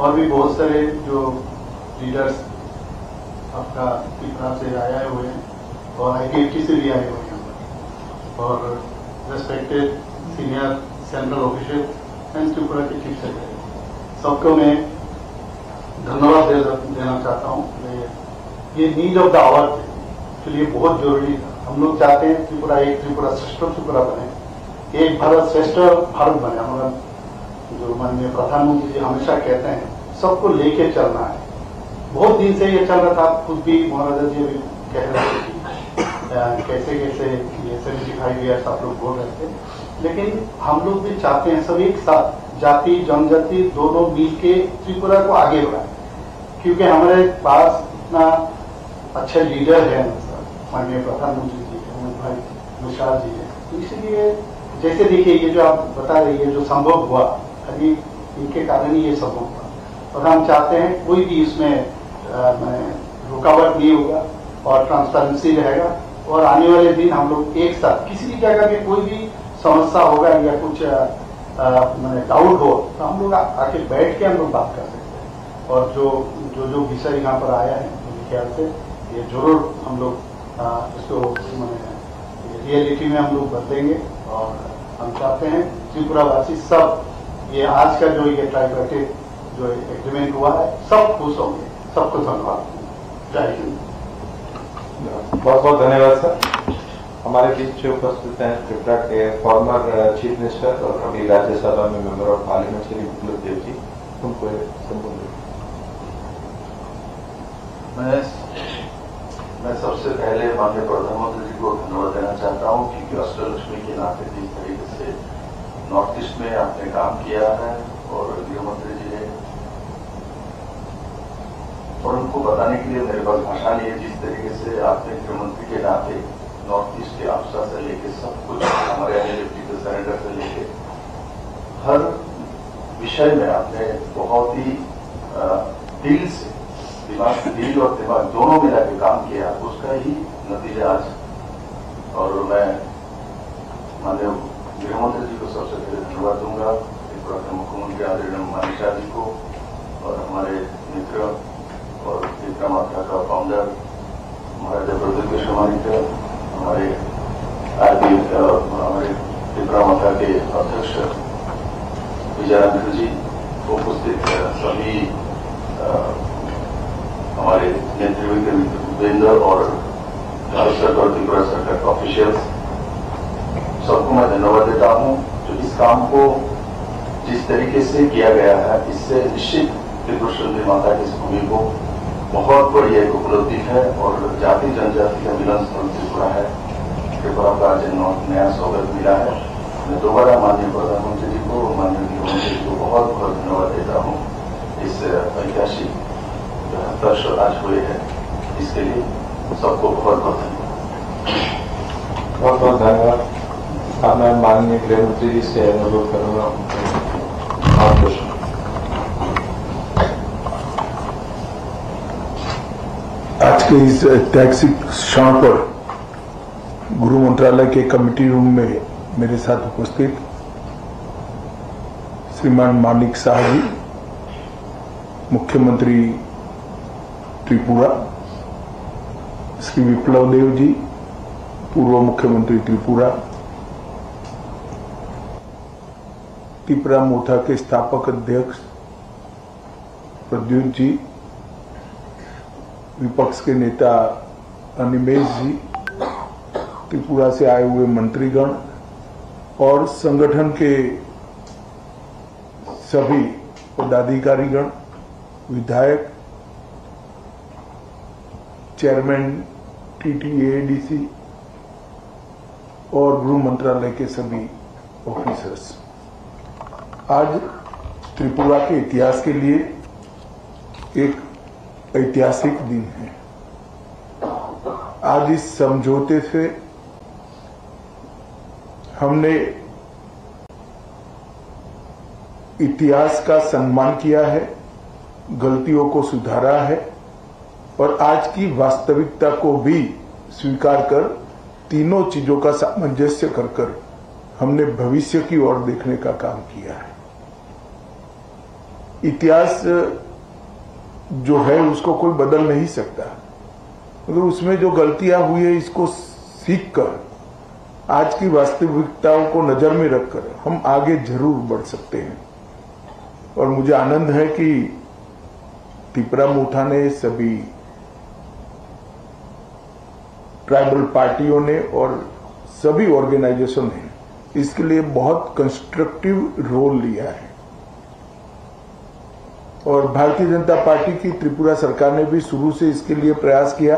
और भी बहुत सारे जो लीडर्स आपका त्रिपुरा से आए हुए हैं और ITFT से भी आए हुए हैं और respected senior central official and Tripura के चीफ सेक्रेटरी, सबको मैं धन्यवाद देना चाहता हूँ। ये नीड ऑफ द आवर के लिए बहुत जरूरी था। हम लोग चाहते हैं त्रिपुरा एक त्रिपुरा श्रेष्ठ त्रिपुरा बने, एक भारत श्रेष्ठ भारत बने। हमारा जो माननीय प्रधानमंत्री जी हमेशा कहते हैं सबको लेके चलना है। बहुत दिन से ये चल रहा था, खुद भी महाराजा जी अभी कह रहे थे कि कैसे कैसे ये 75 ईयर्स आप लोग बोल रहे थे, लेकिन हम लोग भी चाहते हैं सब एक साथ जाति जनजाति दोनों मिल के त्रिपुरा को आगे बढ़ाए, क्योंकि हमारे पास इतना अच्छे लीडर है, माननीय प्रधानमंत्री जी है, भाई विशाल जी है। तो इसलिए जैसे देखिए ये जो आप बता रही है जो संभव हुआ, अभी इनके कारण ही ये संभव हुआ और हम चाहते हैं कोई भी इसमें रुकावट नहीं होगा और ट्रांसपेरेंसी रहेगा और आने वाले दिन हम लोग एक साथ किसी भी जगह में कोई भी समस्या होगा या कुछ डाउट हो तो हम लोग आके बैठ के हम लोग बात कर सकते हैं। और जो विषय यहाँ पर आया है मेरे ख्याल से ये जरूर हम लोग इसको रियलिटी में हम लोग बदलेंगे और हम चाहते हैं त्रिपुरावासी सब ये आज का जो ये ट्राइपार्टिट जो एग्रीमेंट हुआ है सब खुश होंगे। सबको धन्यवाद। जय हिंद। बहुत बहुत धन्यवाद सर। हमारे बीच उपस्थित हैं त्रिपुरा के फॉर्मर चीफ मिनिस्टर और अभी राज्यसभा में मेंबर ऑफ पार्लियामेंट श्री विप्लव देव जी, उनको संबोधित। मैं सबसे पहले माननीय प्रधानमंत्री जी को धन्यवाद देना चाहता हूं क्योंकि अष्टलक्ष्मी के नाते जिस तरीके से नॉर्थ ईस्ट में आपने काम किया है और गृहमंत्री जी ने, और उनको बताने के लिए मेरे पास भाषा नहीं है, जिस तरीके से आपने गृहमंत्री के नाते नॉर्थ ईस्ट के अफसर से लेके सब कुछ हमारे एनएलएफटी सरेंडर से लेके हर विषय में आपने बहुत ही दिल से दिल और दिमाग दोनों मिला के काम किया, उसका ही नतीजा आज। और मैं माननीय गृहमंत्री जी को सबसे पहले धन्यवाद दूंगा, त्रिपुरा के मुख्यमंत्री आदरणीय मानिक शाह जी को और हमारे मित्र और त्रिपुरा माता का फाउंडर महाराजा प्रद्युत मानिक, हमारे त्रिपुरा माता के अध्यक्ष विजयानंद जी, उपस्थित सभी हमारे नेतृत्व और भारत सरकार त्रिपुरा सरकार के ऑफिशियल्स, सबको मैं धन्यवाद देता हूं जो इस काम को जिस तरीके से किया गया है, इससे निश्चित त्रिपुरा सुंदरी माता की इस भूमि को बहुत बड़ी एक उपलब्धि है और जाति जनजाति का मिलन स्थल त्रिपुरा है। त्रिपुरा का आज नया स्वागत मिला है। मैं दोबारा माननीय प्रधानमंत्री जी को, माननीय गृहमंत्री जी को बहुत बहुत धन्यवाद देता हूँ इस ऐतिहासिक दर्श आज हुए हैं, इसके लिए सबको बहुत बहुत धन्यवाद। बहुत बहुत धन्यवाद। अब मैं माननीय गृहमंत्री जी से अनुरोध करूंगा आप प्रश्न। आज के इस ऐतिहासिक क्षण पर गृह मंत्रालय के कमेटी रूम में मेरे साथ उपस्थित श्रीमान मानिक शाह जी, मुख्यमंत्री त्रिपुरा, श्री विप्लव देव जी, पूर्व मुख्यमंत्री त्रिपुरा, त्रिपुरा मोर्चा के स्थापक अध्यक्ष प्रद्युत जी, विपक्ष के नेता अनिमेश जी, त्रिपुरा से आए हुए मंत्रीगण और संगठन के सभी पदाधिकारीगण, विधायक, चेयरमैन TTADC और गृह मंत्रालय के सभी ऑफिसर्स। आज त्रिपुरा के इतिहास के लिए एक ऐतिहासिक दिन है। आज इस समझौते से हमने इतिहास का सम्मान किया है, गलतियों को सुधारा है और आज की वास्तविकता को भी स्वीकार कर तीनों चीजों का सामंजस्य कर हमने भविष्य की ओर देखने का काम किया है। इतिहास जो है उसको कोई बदल नहीं सकता, मगर उसमें जो गलतियां हुई है इसको सीखकर आज की वास्तविकताओं को नजर में रखकर हम आगे जरूर बढ़ सकते हैं। और मुझे आनंद है कि त्रिपुरा मोठा ने, सभी ट्राइबल पार्टियों ने और सभी ऑर्गेनाइजेशन ने इसके लिए बहुत कंस्ट्रक्टिव रोल लिया है। और भारतीय जनता पार्टी की त्रिपुरा सरकार ने भी शुरू से इसके लिए प्रयास किया।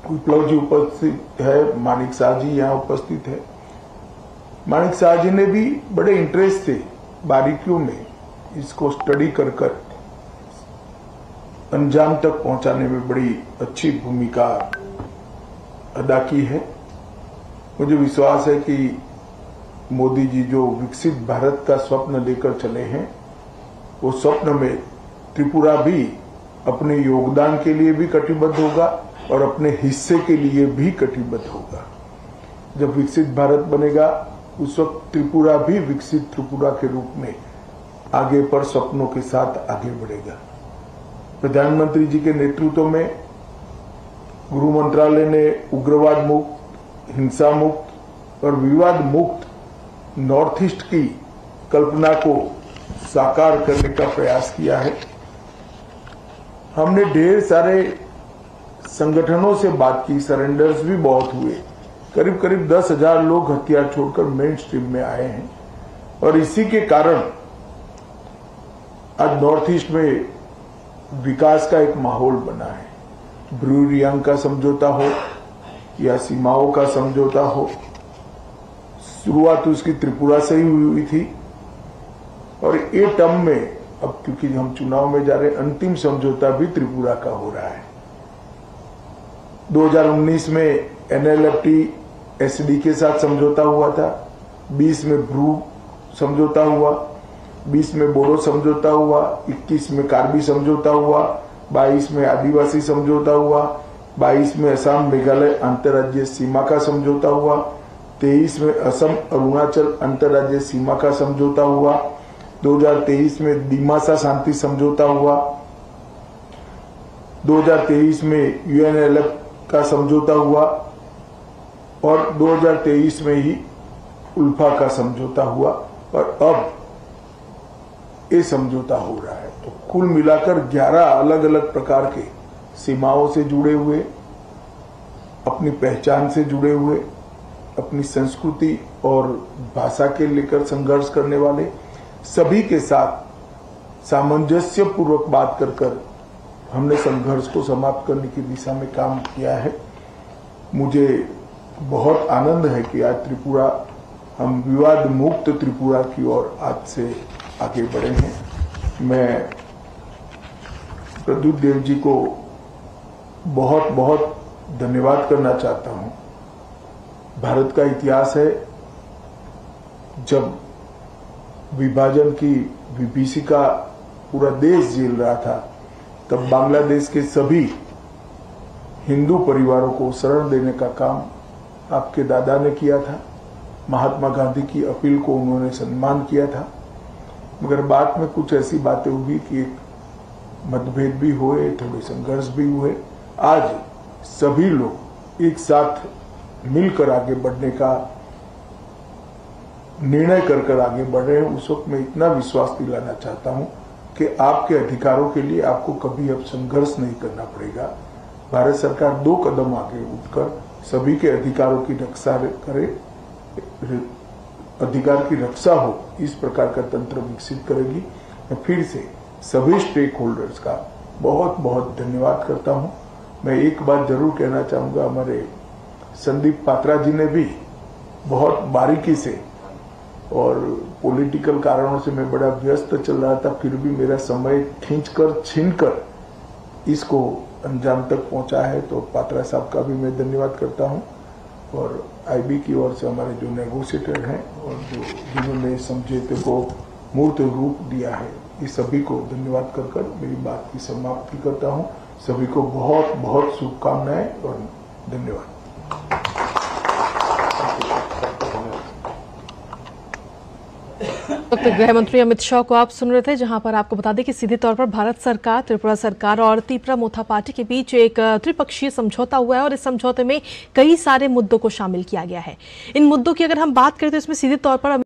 विप्लव जी उपस्थित है, मानिक शाह जी यहाँ उपस्थित है। मानिक शाह जी ने भी बड़े इंटरेस्ट से बारीकियों में इसको स्टडी कर अंजाम तक पहुंचाने में बड़ी अच्छी भूमिका अदा की है। मुझे विश्वास है कि मोदी जी जो विकसित भारत का स्वप्न लेकर चले हैं, वो स्वप्न में त्रिपुरा भी अपने योगदान के लिए भी कटिबद्ध होगा और अपने हिस्से के लिए भी कटिबद्ध होगा। जब विकसित भारत बनेगा उस वक्त त्रिपुरा भी विकसित त्रिपुरा के रूप में आगे पर सपनों के साथ आगे बढ़ेगा। प्रधानमंत्री जी के नेतृत्व में गृह मंत्रालय ने उग्रवाद मुक्त, हिंसा मुक्त और विवाद मुक्त नॉर्थ ईस्ट की कल्पना को साकार करने का प्रयास किया है। हमने ढेर सारे संगठनों से बात की, सरेंडर्स भी बहुत हुए। करीब करीब 10,000 लोग हथियार छोड़कर मेन स्ट्रीम में आए हैं और इसी के कारण आज नॉर्थ ईस्ट में विकास का एक माहौल बना है। ब्रू रियांग का समझौता हो या सीमाओं का समझौता हो, शुरुआत उसकी त्रिपुरा से ही हुई थी और ये टर्म में अब क्योंकि हम चुनाव में जा रहे हैं, अंतिम समझौता भी त्रिपुरा का हो रहा है। 2019 में NLFT SD के साथ समझौता हुआ था, 20 में ब्रू समझौता हुआ, 20 में बोडो समझौता हुआ, 21 में कार्बी समझौता हुआ, 22 में आदिवासी समझौता हुआ, 22 में असम मेघालय अंतर्राज्यीय सीमा का समझौता हुआ, 23 में असम अरुणाचल अंतर्राज्यीय सीमा का समझौता हुआ, 2023 में दिमासा शांति समझौता हुआ, 2023 में UNLF का समझौता हुआ और 2023 में ही उल्फा का समझौता हुआ और अब ये समझौता हो रहा है। तो कुल मिलाकर 11 अलग अलग प्रकार के सीमाओं से जुड़े हुए, अपनी पहचान से जुड़े हुए, अपनी संस्कृति और भाषा के लेकर संघर्ष करने वाले सभी के साथ सामंजस्य पूर्वक बात कर हमने संघर्ष को समाप्त करने की दिशा में काम किया है। मुझे बहुत आनंद है कि आज त्रिपुरा, हम विवाद मुक्त त्रिपुरा की ओर आज से आगे बढ़े हैं। मैं प्रद्युत देव जी को बहुत बहुत धन्यवाद करना चाहता हूं। भारत का इतिहास है, जब विभाजन की विभीषिका पूरा देश झेल रहा था, तब बांग्लादेश के सभी हिंदू परिवारों को शरण देने का काम आपके दादा ने किया था। महात्मा गांधी की अपील को उन्होंने सम्मान किया था, मगर बाद में कुछ ऐसी बातें हुई कि एक मतभेद भी हुए, थोड़े संघर्ष भी हुए। आज सभी लोग एक साथ मिलकर आगे बढ़ने का निर्णय कर आगे बढ़ रहे हैं। उस वक्त मैं इतना विश्वास दिलाना चाहता हूं कि आपके अधिकारों के लिए आपको कभी अब संघर्ष नहीं करना पड़ेगा। भारत सरकार 2 कदम आगे उठकर सभी के अधिकारों की रक्षा करे, अधिकार की रक्षा हो, इस प्रकार का तंत्र विकसित करेगी। मैं फिर से सभी स्टेक होल्डर्स का बहुत बहुत धन्यवाद करता हूं। मैं एक बात जरूर कहना चाहूंगा, हमारे संदीप पात्रा जी ने भी बहुत बारीकी से, और पॉलिटिकल कारणों से मैं बड़ा व्यस्त चल रहा था, फिर भी मेरा समय खींचकर छीनकर इसको अंजाम तक पहुंचा है, तो पात्रा साहब का भी मैं धन्यवाद करता हूं। और IB की ओर से हमारे जो नेगोशिएटर हैं और जिन्होंने समझौते को मूर्त रूप दिया है, ये सभी को धन्यवाद कर मेरी बात की समाप्ति करता हूं। सभी को बहुत बहुत शुभकामनाएं और धन्यवाद। वक्त गृह मंत्री अमित शाह को आप सुन रहे थे, जहां पर आपको बता दें कि सीधे तौर पर भारत सरकार, त्रिपुरा सरकार और तीपरा मोथा पार्टी के बीच एक त्रिपक्षीय समझौता हुआ है और इस समझौते में कई सारे मुद्दों को शामिल किया गया है। इन मुद्दों की अगर हम बात करें तो इसमें सीधे तौर पर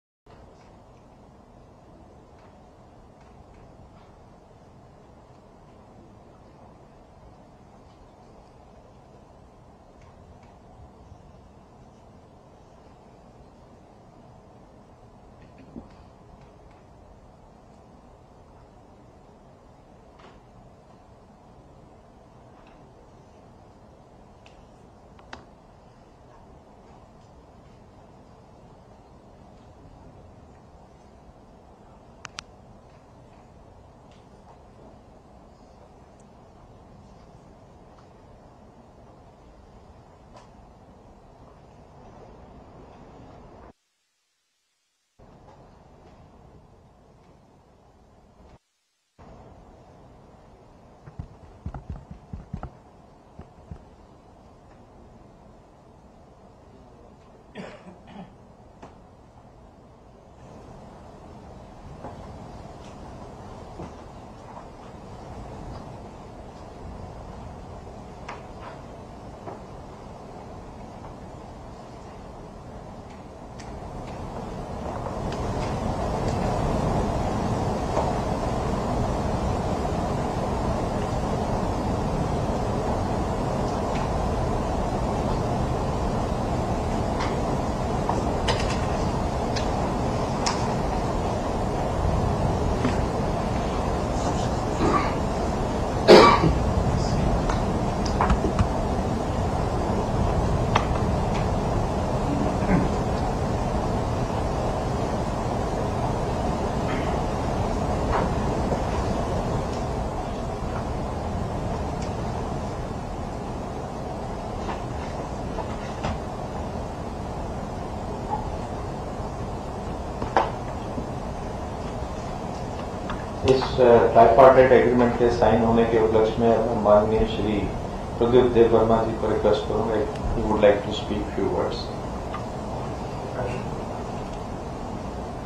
इस ट्राइपार्टाइट एग्रीमेंट के साइन होने के उपलक्ष्य में माननीय श्री प्रदीप देव वर्मा जी को रिक्वेस्ट करूंगा, he would like to speak few words.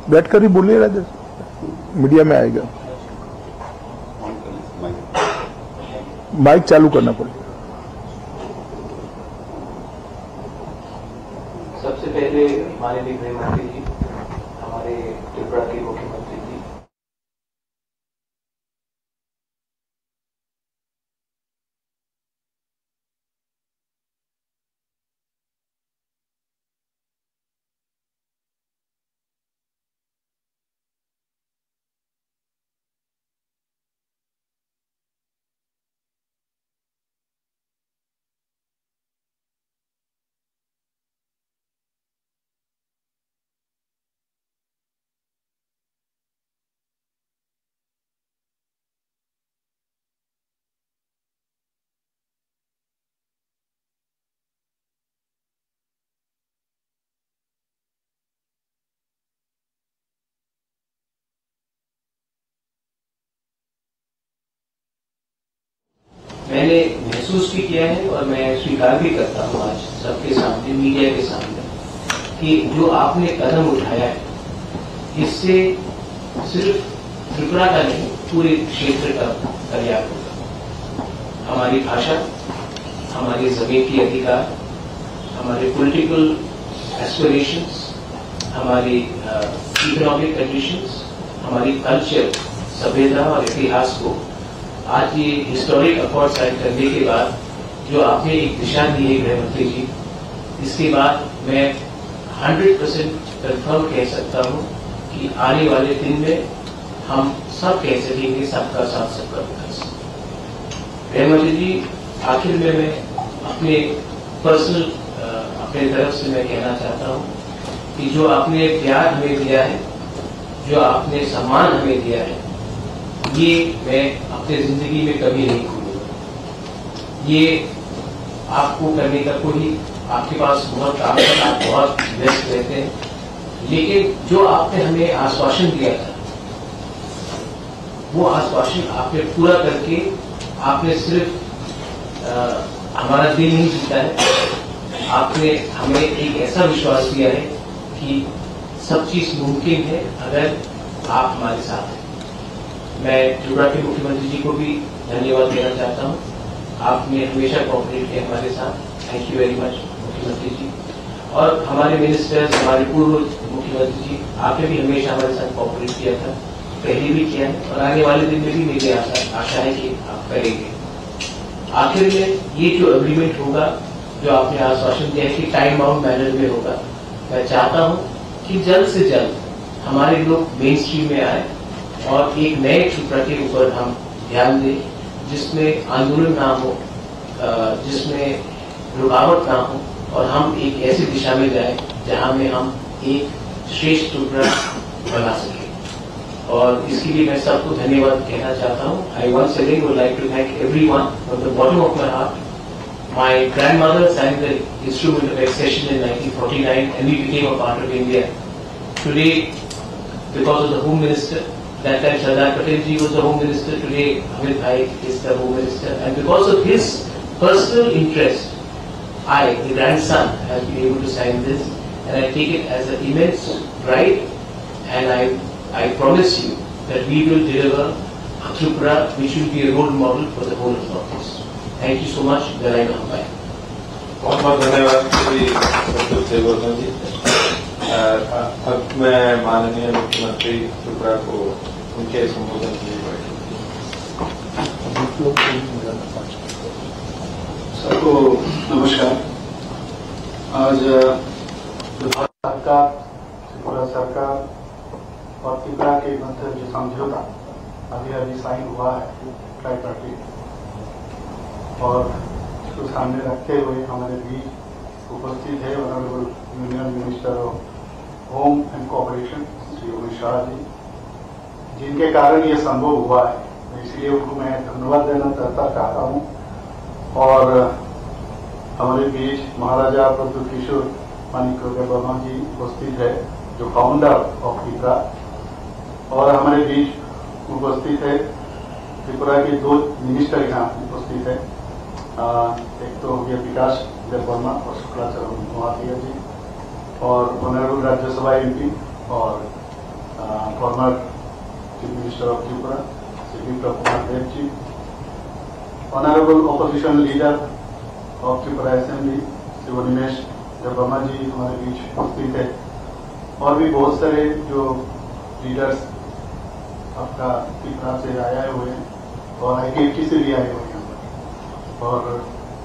बैठकर ही बोलिए राजा, मीडिया में आएगा, माइक चालू करना पड़ेगा। सबसे पहले माननीय गृह मंत्री जी, हमारे त्रिपुरा के मुख्यमंत्री जी, मैंने महसूस भी किया है और मैं स्वीकार भी करता हूं आज सबके सामने, मीडिया के सामने, कि जो आपने कदम उठाया है इससे सिर्फ त्रिपुरा का नहीं पूरे क्षेत्र का कल्याण होगा। हमारी भाषा, हमारे जमीन की अधिकार, हमारे पॉलिटिकल एस्पिरेशंस, हमारी इकोनॉमिक कंडीशंस, हमारी कल्चर, सभ्यता और इतिहास को आज ये हिस्टोरिक अकॉर्ड साइन करने के बाद जो आपने एक दिशा दी है गृह मंत्री जी, इसके बाद मैं 100% कंफर्म कह सकता हूं कि आने वाले दिन में हम सब कह सकेंगे सबका साथ सबका विकास। गृह मंत्री जी, आखिर में मैं अपने पर्सनल अपने तरफ से मैं कहना चाहता हूं कि जो आपने प्यार हमें दिया है, जो आपने सम्मान हमें दिया है, ये मैं अपने जिंदगी में कभी नहीं भूलूंगा। ये आपको करने का कोई, आपके पास बहुत काम है, आप बहुत व्यस्त रहते हैं, लेकिन जो आपने हमें आश्वासन दिया था वो आश्वासन आपने पूरा करके आपने सिर्फ हमारा दिल नहीं जीता है, आपने हमें एक ऐसा विश्वास दिया है कि सब चीज मुमकिन है अगर आप हमारे साथ हैं। मैं त्रिपुरा के मुख्यमंत्री जी को भी धन्यवाद देना चाहता हूँ। आपने हमेशा कोऑपरेट किया हमारे साथ, थैंक यू वेरी मच मुख्यमंत्री जी। और हमारे मिनिस्टर्स, हमारे पूर्व मुख्यमंत्री जी, आपने भी हमेशा हमारे साथ कोऑपरेट किया था, पहले भी किया है और आने वाले दिन में भी मेरी आशा है कि आप करेंगे। आखिर में ये जो एग्रीमेंट होगा, जो आपने आश्वासन दिया है कि टाइम बाउंड मैनर में होगा, मैं चाहता हूं कि जल्द से जल्द हमारे लोग मेन स्ट्रीम में आए और एक नए त्रिपुरा के ऊपर हम ध्यान दें, जिसमें आंदोलन ना हो, जिसमें रुकावट ना हो और हम एक ऐसी दिशा में जाए जहां में हम एक श्रेष्ठ त्रिपुरा बना सकें। और इसके लिए मैं सबको धन्यवाद कहना चाहता हूँ। I once again would like to thank everyone from the bottom of my heart. My grandmother sang the instrument of accession in 1949 and we became a part of India. Today, because of the Home Minister, that time Sardar Patel ji was the Home Minister, today Amit Bhai is the Home Minister, and because of his personal interest, I, the grandson, have been able to sign this, and I take it as an immense pride, and I promise you that we will deliver a Tripura which will be a role model for the whole of Northeast. Thank you so much. Very much. बहुत बहुत धन्यवाद श्री संतोष देववर्धन जी। अब मैं माननीय मुख्यमंत्री त्रिपुरा को उनके संबोधन के लिए सबको नमस्कार। आज भारत सरकार, त्रिपुरा सरकार और त्रिपुरा के मध्य जो समझौता अभी साइन हुआ है ट्राइपार्टीट, और इसको सामने रखते हुए हमारे बीच उपस्थित है honourable union minister of home and cooperation Shri Amit Shah ji, जिनके कारण ये संभव हुआ है। इसलिए उनको मैं धन्यवाद देना चाहता हूँ। और हमारे बीच महाराजा प्रद्युत मानिक वर्मा जी उपस्थित है, जो फाउंडर ऑफ त्रिपुरा, और हमारे बीच उपस्थित है त्रिपुरा के 2 मिनिस्टर यहाँ उपस्थित है। एक तो ये विकास देव वर्मा और शुक्लाचरण महातिया जी, और ऑनरेबल राज्यसभा MP और former chief minister of Tripura Shri Biplab Kumar Deb ji, honourable opposition leader of Tripura assembly Shri Nimesh Debbarma ji हमारे बीच उपस्थित है, और भी बहुत सारे जो लीडर्स आपका त्रिपुरा से आए हुए हैं और IKFT से भी आए हुए हैं, और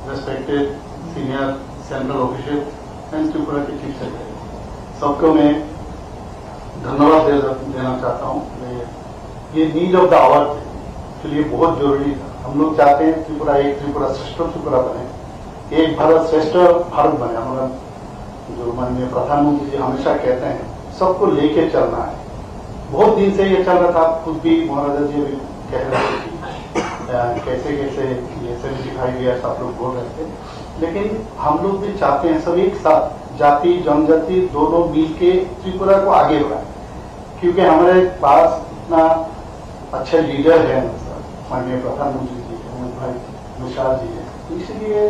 respected senior central official and Tripura के चीफ सेक्रेटरी, सबको मैं धन्यवाद देना चाहता हूँ। ये नीड ऑफ द आवर थे, इसलिए बहुत जरूरी था। हम लोग चाहते हैं त्रिपुरा एक त्रिपुरा श्रेष्ठ त्रिपुरा बने, एक भारत श्रेष्ठ भारत बने। हमारा जो माननीय प्रधानमंत्री जी हमेशा कहते हैं सबको लेके चलना है। बहुत दिन से ये चल रहा था, खुद भी महाराजा जी भी कह रहे थे कैसे कैसे ये 75 ईयर्स आप लोग बोल रहे थे, लेकिन हम लोग भी चाहते हैं सब एक साथ जाति जनजाति दोनों मिल के त्रिपुरा को आगे बढ़ाए, क्योंकि हमारे पास इतना अच्छे लीडर है माननीय प्रधानमंत्री जी अमित भाई शाह जी है। इसलिए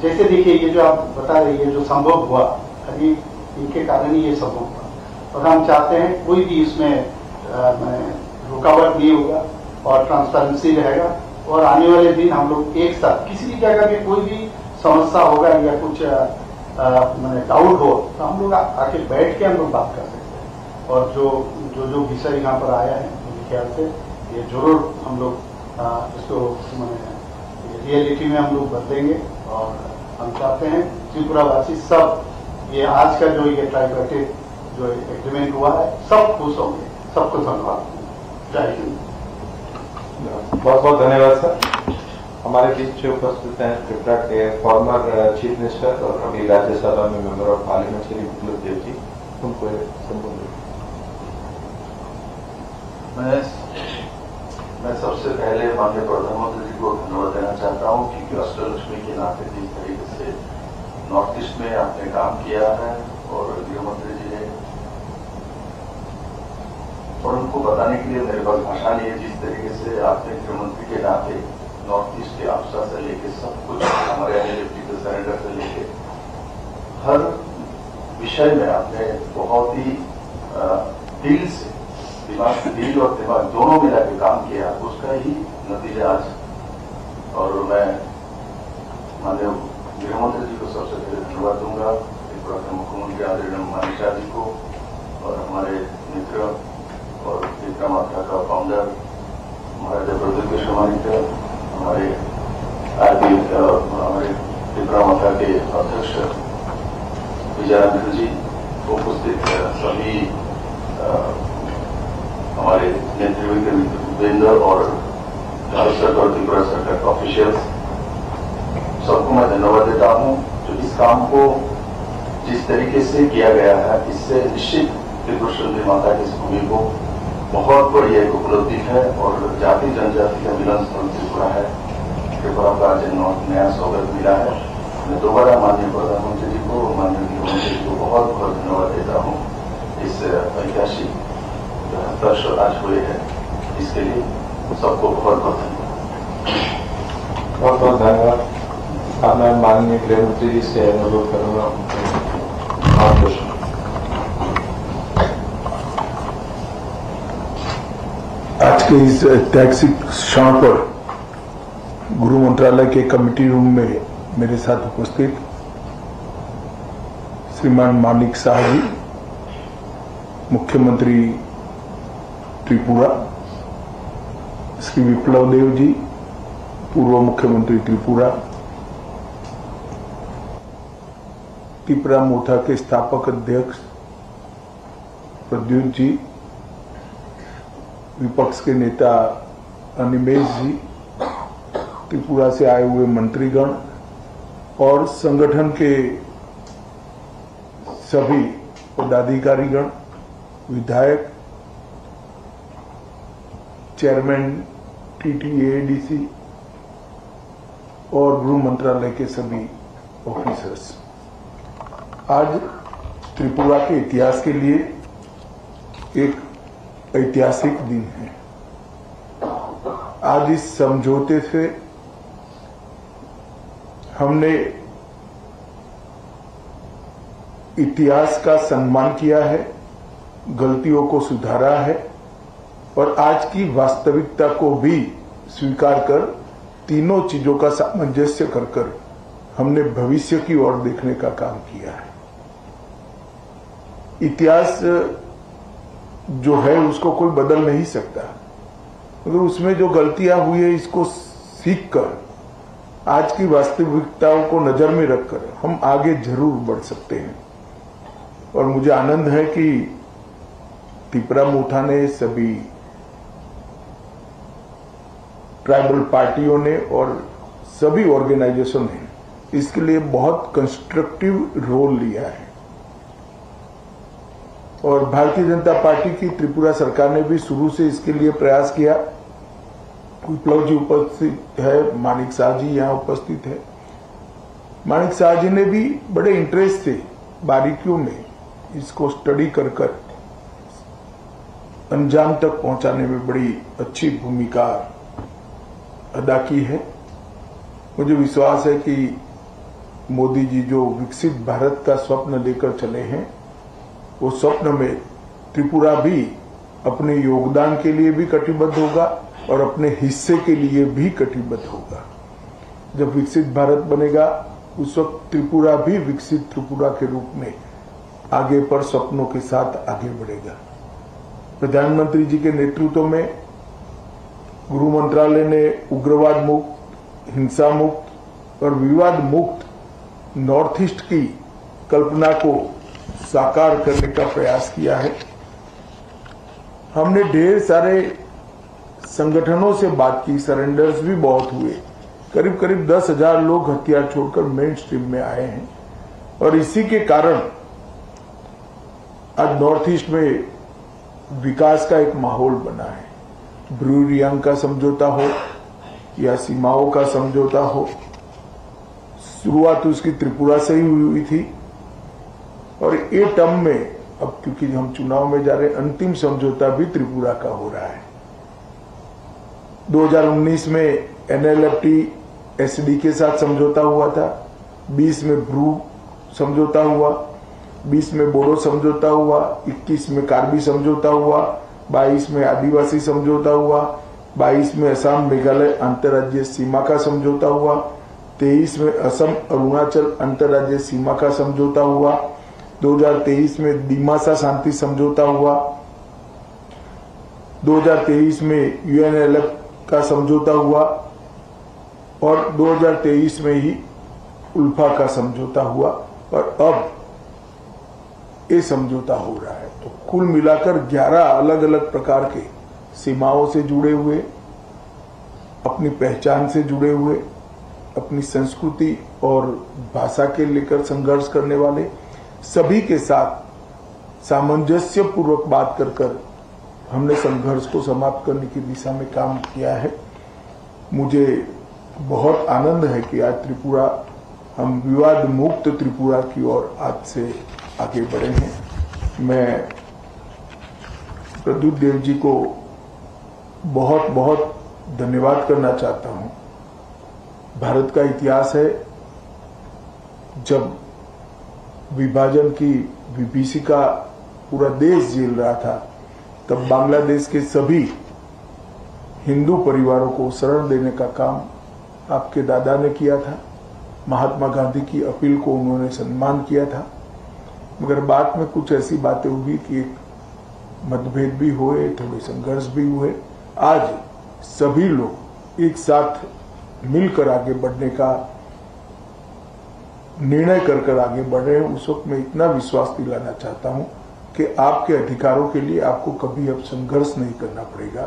जैसे देखिए ये जो आप बता रही है जो संभव हुआ, अभी इनके कारण ही ये संभव हुआ, और हम चाहते हैं कोई भी इसमें रुकावट नहीं होगा और ट्रांसपेरेंसी रहेगा, और आने वाले दिन हम लोग एक साथ किसी भी जगह में कोई भी समस्या होगा या कुछ डाउट हो तो हम लोग आके बैठ के हम लोग बात कर सकते हैं। और जो विषय यहाँ पर आया है मेरे ख्याल से ये जरूर हम लोग इसको रियलिटी में हम लोग बदलेंगे, और हम चाहते हैं त्रिपुरा वासी सब ये आज का जो ये ट्राइपार्टीट जो एग्रीमेंट हुआ है सब खुश होंगे। सबको धन्यवाद। जय हिंद। बहुत बहुत धन्यवाद सर। हमारे बीच जो उपस्थित हैं त्रिपुरा के फॉर्मर चीफ मिनिस्टर और अभी राज्यसभा में मेंबर ऑफ पार्लियामेंट श्री विप्लव देव जी, उनको संबोधित। मैं सबसे पहले माननीय प्रधानमंत्री जी को धन्यवाद देना चाहता हूं, क्योंकि अष्टलक्ष्मी के नाते जिस तरीके से नॉर्थ ईस्ट में आपने काम किया है और गृह मंत्री जी ने, और उनको बताने के लिए मेरे पास भाषा नहीं है, जिस तरीके से आपने गृहमंत्री के नाते नॉर्थ ईस्ट के अफसर से लेके सब कुछ हमारे एनएलएफटी सरेंडर से लेके हर विषय में आपने बहुत ही दिल से दिल और दिमाग दोनों मिला के काम किया, उसका ही नतीजा आज। और मैं माननीय गृहमंत्री जी को सबसे पहले धन्यवाद दूंगा, त्रिपुरा के मुख्यमंत्री आदरणीय मानिक शाह जी को, और हमारे मित्र और त्रिपुरा माता का फाउंडर महाराजा प्रद्युत मानिक, हमारे त्रिपुरा माता के अध्यक्ष विजयानंद जी, उपस्थित सभी हमारे नेतृत्ववृंद और भारत सरकार और त्रिपुरा सरकार के ऑफिशियल्स, सबको मैं धन्यवाद देता हूं। जो इस काम को जिस तरीके से किया गया है, इससे निश्चित त्रिपुरा सुंदरी माता की इस भूमि को बहुत बड़ी एक उपलब्धि है और जाति जनजाति का मिलन स्थल त्रिपुरा है। त्रिपुरा का आज नया स्वागत मिला है। मैं दोबारा माननीय प्रधानमंत्री जी को, माननीय गृहमंत्री जी को बहुत बहुत धन्यवाद देता हूँ। इस ऐतिहासिक हस्ताक्षर आज हुए हैं, इसके लिए सबको बहुत बहुत धन्यवाद। बहुत बहुत धन्यवाद। अब मैं माननीय गृहमंत्री जी से अनुरोध करूंगा। आज के इस ऐतिहासिक क्षण पर गृह मंत्रालय के कमेटी रूम में मेरे साथ उपस्थित श्रीमान मानिक शाह जी, मुख्यमंत्री त्रिपुरा, श्री विप्लव देव जी, पूर्व मुख्यमंत्री त्रिपुरा, त्रिपुरा मोथा के स्थापक अध्यक्ष प्रद्युत जी, विपक्ष के नेता अनिमेश जी, त्रिपुरा से आए हुए मंत्रीगण और संगठन के सभी पदाधिकारीगण, विधायक, चेयरमैन TTADC और गृह मंत्रालय के सभी ऑफिसर्स, आज त्रिपुरा के इतिहास के लिए एक ऐतिहासिक दिन है। आज इस समझौते से हमने इतिहास का सम्मान किया है, गलतियों को सुधारा है और आज की वास्तविकता को भी स्वीकार कर तीनों चीजों का सामंजस्य कर हमने भविष्य की ओर देखने का काम किया है। इतिहास जो है उसको कोई बदल नहीं सकता, मगर उसमें जो गलतियां हुई है इसको सीखकर आज की वास्तविकताओं को नजर में रखकर हम आगे जरूर बढ़ सकते हैं। और मुझे आनंद है कि त्रिपुरा मोथा ने, सभी ट्राइबल पार्टियों ने और सभी ऑर्गेनाइजेशन ने इसके लिए बहुत कंस्ट्रक्टिव रोल लिया है। और भारतीय जनता पार्टी की त्रिपुरा सरकार ने भी शुरू से इसके लिए प्रयास किया। विप्लव जी उपस्थित है, मानिक शाह जी यहाँ उपस्थित है। मानिक शाह जी ने भी बड़े इंटरेस्ट से बारीकियों में इसको स्टडी कर अंजाम तक पहुंचाने में बड़ी अच्छी भूमिका अदा की है। मुझे विश्वास है कि मोदी जी जो विकसित भारत का स्वप्न लेकर चले हैं, वो स्वप्न में त्रिपुरा भी अपने योगदान के लिए भी कटिबद्ध होगा और अपने हिस्से के लिए भी कटिबद्ध होगा। जब विकसित भारत बनेगा उस वक्त त्रिपुरा भी विकसित त्रिपुरा के रूप में आगे पर सपनों के साथ आगे बढ़ेगा। प्रधानमंत्री जी के नेतृत्व में गृह मंत्रालय ने उग्रवाद मुक्त, हिंसा मुक्त और विवाद मुक्त नॉर्थ ईस्ट की कल्पना को साकार करने का प्रयास किया है। हमने ढेर सारे संगठनों से बात की, सरेंडर्स भी बहुत हुए। करीब करीब 10,000 लोग हथियार छोड़कर मेन स्ट्रीम में आए हैं और इसी के कारण आज नॉर्थ ईस्ट में विकास का एक माहौल बना है। ब्रू रियांग का समझौता हो या सीमाओं का समझौता हो, शुरुआत उसकी त्रिपुरा से ही हुई थी और ये टर्म में अब क्योंकि हम चुनाव में जा रहे हैं, अंतिम समझौता भी त्रिपुरा का हो रहा है। 2019 में NLFT SD के साथ समझौता हुआ था, 20 में ब्रू समझौता हुआ, 20 में बोडो समझौता हुआ, 21 में कार्बी समझौता हुआ 22 में आदिवासी समझौता हुआ, 22 में असम मेघालय अंतर्राज्यीय सीमा का समझौता हुआ, 23 में असम अरुणाचल अंतर्राज्यीय सीमा का समझौता हुआ, 2023 में दीमासा शांति समझौता हुआ, 2023 में यूएनएलएफ का समझौता हुआ और 2023 में ही उल्फा का समझौता हुआ और अब ये समझौता हो रहा है। तो कुल मिलाकर 11 अलग अलग प्रकार के सीमाओं से जुड़े हुए, अपनी पहचान से जुड़े हुए, अपनी संस्कृति और भाषा के लेकर संघर्ष करने वाले सभी के साथ सामंजस्य पूर्वक बात कर हमने संघर्ष को समाप्त करने की दिशा में काम किया है। मुझे बहुत आनंद है कि आज त्रिपुरा, हम विवाद मुक्त त्रिपुरा की ओर आज से आगे बढ़े हैं। मैं प्रद्युत देव जी को बहुत बहुत धन्यवाद करना चाहता हूं। भारत का इतिहास है, जब विभाजन की विभीषिका पूरा देश झेल रहा था, तब बांग्लादेश के सभी हिंदू परिवारों को शरण देने का काम आपके दादा ने किया था। महात्मा गांधी की अपील को उन्होंने सम्मान किया था, मगर बाद में कुछ ऐसी बातें हुई कि एक मतभेद भी हुए, थोड़े संघर्ष भी हुए। आज सभी लोग एक साथ मिलकर आगे बढ़ने का निर्णय कर आगे बढ़ रहे हैं। उस वक्त मैं इतना विश्वास दिलाना चाहता हूं कि आपके अधिकारों के लिए आपको कभी अब संघर्ष नहीं करना पड़ेगा।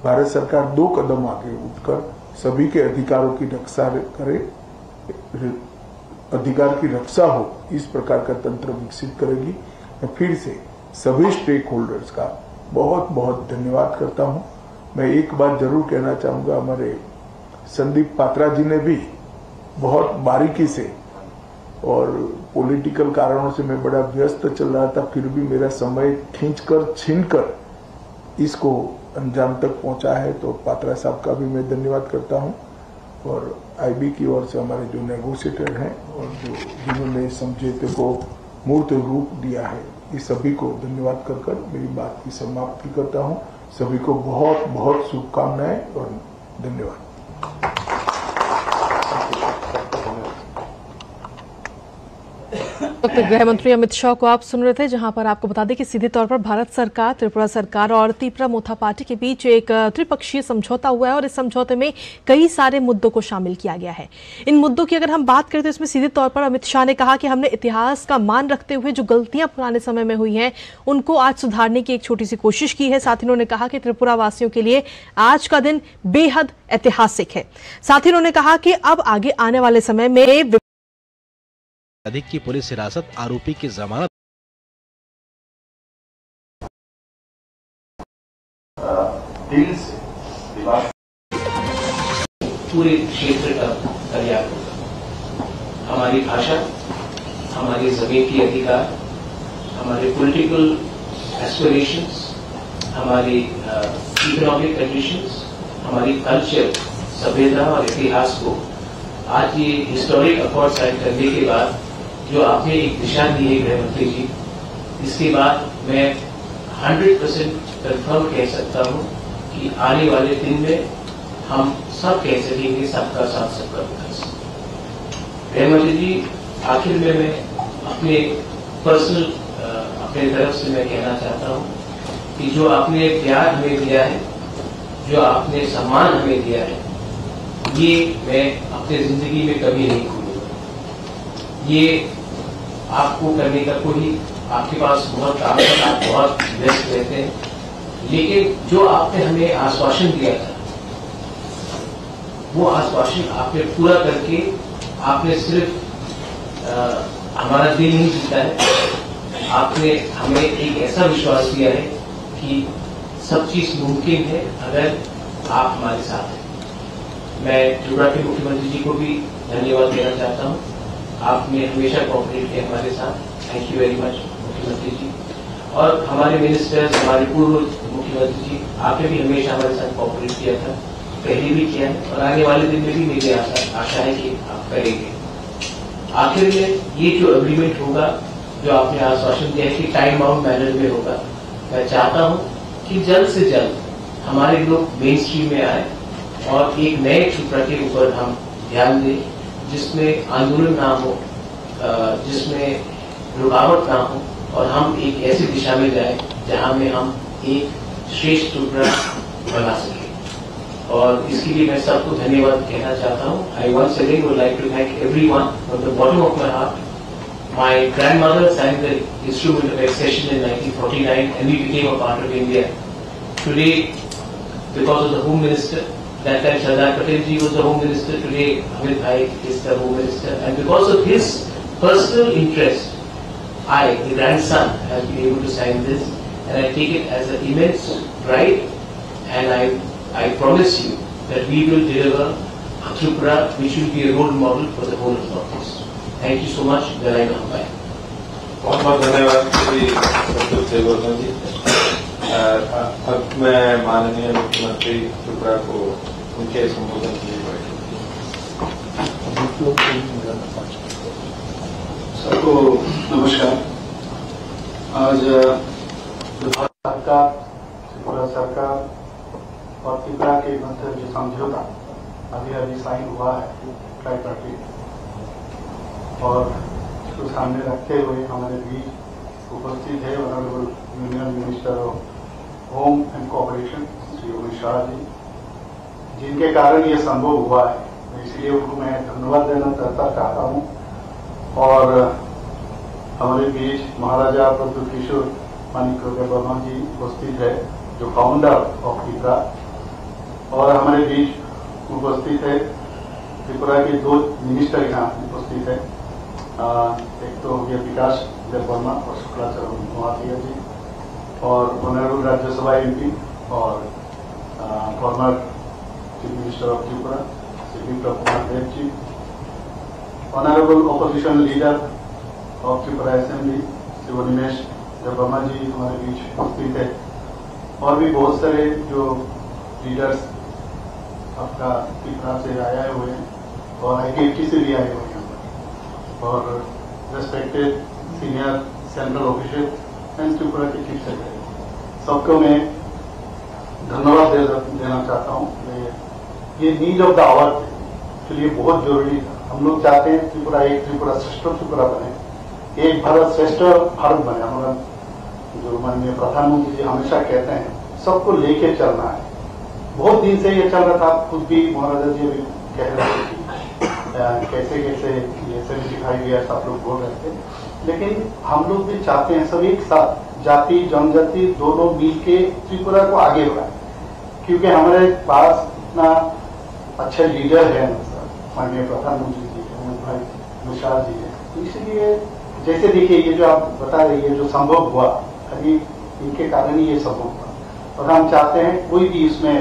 भारत सरकार 2 कदम आगे उठकर सभी के अधिकारों की रक्षा करे, अधिकार की रक्षा हो, इस प्रकार का तंत्र विकसित करेगी। मैं फिर से सभी स्टेक होल्डर्स का बहुत बहुत धन्यवाद करता हूं। मैं एक बात जरूर कहना चाहूंगा, हमारे संदीप पात्रा जी ने भी बहुत बारीकी से, और पॉलिटिकल कारणों से मैं बड़ा व्यस्त चल रहा था, फिर भी मेरा समय खींचकर छीनकर इसको अंजाम तक पहुंचा है, तो पात्रा साहब का भी मैं धन्यवाद करता हूं। और आईबी की ओर से हमारे जो नेगोशिएटर हैं और जिन्होंने समझौते को मूर्त रूप दिया है, इस सभी को धन्यवाद कर मेरी बात की समाप्ति करता हूं। सभी को बहुत बहुत शुभकामनाएं और धन्यवाद। वक्त गृह मंत्री अमित शाह को आप सुन रहे थे, जहां पर आपको बता दें कि सीधे तौर पर भारत सरकार, त्रिपुरा सरकार और तीपरा मोथा पार्टी के बीच एक त्रिपक्षीय समझौता हुआ है और इस समझौते में कई सारे मुद्दों को शामिल किया गया है। इन मुद्दों की अगर हम बात करें तो इसमें सीधे तौर पर अमित शाह ने कहा कि हमने इतिहास का मान रखते हुए जो गलतियां पुराने समय में हुई हैं उनको आज सुधारने की एक छोटी सी कोशिश की है। साथ ही उन्होंने कहा कि त्रिपुरा वासियों के लिए आज का दिन बेहद ऐतिहासिक है। साथ ही उन्होंने कहा कि अब आगे आने वाले समय में अधिक की पुलिस हिरासत, आरोपी की जमानत। पूरे क्षेत्र का कल्याण होगा। हमारी भाषा, हमारे जमीन के अधिकार, हमारे पॉलिटिकल एस्पिरेशंस, हमारी इकोनॉमिक कंडीशंस, हमारी कल्चर, सभ्यता और इतिहास को आज ये हिस्टोरिक अकॉर्ड साइन करने के बाद जो आपने एक दिशा दी है गृह मंत्री जी, इसके बाद मैं 100% कंफर्म कह सकता हूं कि आने वाले दिन में हम सब कह सकेंगे सबका साथ सबका विकास। गृह मंत्री जी, आखिर में मैं अपने पर्सनल अपने तरफ से मैं कहना चाहता हूं कि जो आपने प्यार हमें दिया है, जो आपने सम्मान हमें दिया है, ये मैं अपने जिंदगी में कभी नहीं भूलूंगा। ये आपको करने का कोई, आपके पास बहुत काम है, आप बहुत व्यस्त रहते हैं, लेकिन जो आपने हमें आश्वासन दिया था वो आश्वासन आपने पूरा करके आपने सिर्फ हमारा दिल नहीं जीता है, आपने हमें एक ऐसा विश्वास दिया है कि सब चीज मुमकिन है अगर आप हमारे साथ हैं। मैं त्रिपुरा के मुख्यमंत्री जी को भी धन्यवाद देना चाहता हूं। आपने हमेशा कोऑपरेट किया हमारे साथ, थैंक यू वेरी मच मुख्यमंत्री जी। और हमारे मिनिस्टर्स, हमारे पूर्व मुख्यमंत्री जी, आपने भी हमेशा हमारे साथ कोऑपरेट किया था, पहले भी किया है और आने वाले दिन में भी मेरी आशा है कि आप करेंगे। आखिर में ये जो एग्रीमेंट होगा, जो आपने आश्वासन दिया है कि टाइम बाउंड मैनर में होगा, मैं चाहता हूं कि जल्द से जल्द हमारे लोग मेन स्ट्रीम में आए और एक नए त्रिपुरा के ऊपर हम ध्यान दें, जिसमें आंदोलन ना हो, जिसमें रुकावट ना हो, और हम एक ऐसी दिशा में जाए जहां में हम एक श्रेष्ठ त्रिपुरा बना सके। और इसके लिए मैं सबको धन्यवाद कहना चाहता हूँ। I once again would like to thank everyone from the bottom of my heart. My grandmother sang the instrument of accession in 1949 and we became a part of India. Today, because of the Home Minister, that time Sardar Patel ji was the Home Minister, today Amit Bhai is the Home Minister, and because of his personal interest, I, the grandson, have been able to sign this, and I take it as an immense pride, and I promise you that we will deliver a Tripura which will be a role model for the whole of Northeast. Thank you so much. Very much. बहुत बहुत धन्यवाद श्री संतोष देववर्धन जी। अब मैं माननीय मुख्यमंत्री त्रिपुरा को उनके संबोधन के लिए सबको नमस्कार। आज भारत सरकार, त्रिपुरा सरकार और त्रिपुरा के मध्य जो समझौता अभी साइन हुआ है ट्राइपार्टीट, और उसको सामने रखते हुए हमारे बीच उपस्थित है honourable union minister of home and cooperation Shri Amit Shah ji, जिनके कारण ये संभव हुआ है। इसलिए उनको मैं धन्यवाद देना चाहता हूँ। और हमारे बीच महाराजा प्रद्युत किशोर मानिक वर्मा जी उपस्थित है, जो फाउंडर ऑफ त्रिपुरा, और हमारे बीच उपस्थित है त्रिपुरा के 2 मिनिस्टर यहाँ उपस्थित है। एक तो हो गया विकास देव वर्मा और शुक्लाचरण मोहातिया जी, और ऑनरेबल राज्यसभा एमपी और former chief minister of Tripura Shri Biplab Kumar Deb ji, honourable opposition leader of Tripura assembly Shri Nimesh Debbarma ji हमारे बीच उपस्थित है, और भी बहुत सारे जो लीडर्स आपका त्रिपुरा से आए हुए हैं और आईकेटी से भी आए हुए हैं, और respected senior central official and Tripura के चीफ सेक्रेटरी, सबको मैं धन्यवाद देना चाहता हूँ। ये नीड ऑफ द आवर के लिए बहुत जरूरी था। हम लोग चाहते हैं त्रिपुरा एक त्रिपुरा श्रेष्ठ त्रिपुरा बने, एक भारत श्रेष्ठ भारत बने। हमारा जो माननीय प्रधानमंत्री जी हमेशा कहते हैं सबको लेके चलना है। बहुत दिन से ये चल रहा था, खुद भी महाराजा जी भी कह रहे थे कैसे कैसे ये 75 ईयर्स आप लोग बोल रहे थे, लेकिन हम लोग भी चाहते हैं सब एक साथ जाति जनजाति दोनों मिल के त्रिपुरा को आगे बढ़ाएं, क्योंकि हमारे पास इतना अच्छे लीडर है, माननीय प्रधानमंत्री जी अमित भाई शाह जी है। तो इसलिए जैसे देखिए ये जो आप बता रही है जो संभव हुआ, अभी इनके कारण ही ये संभव हुआ, और हम चाहते हैं कोई भी इसमें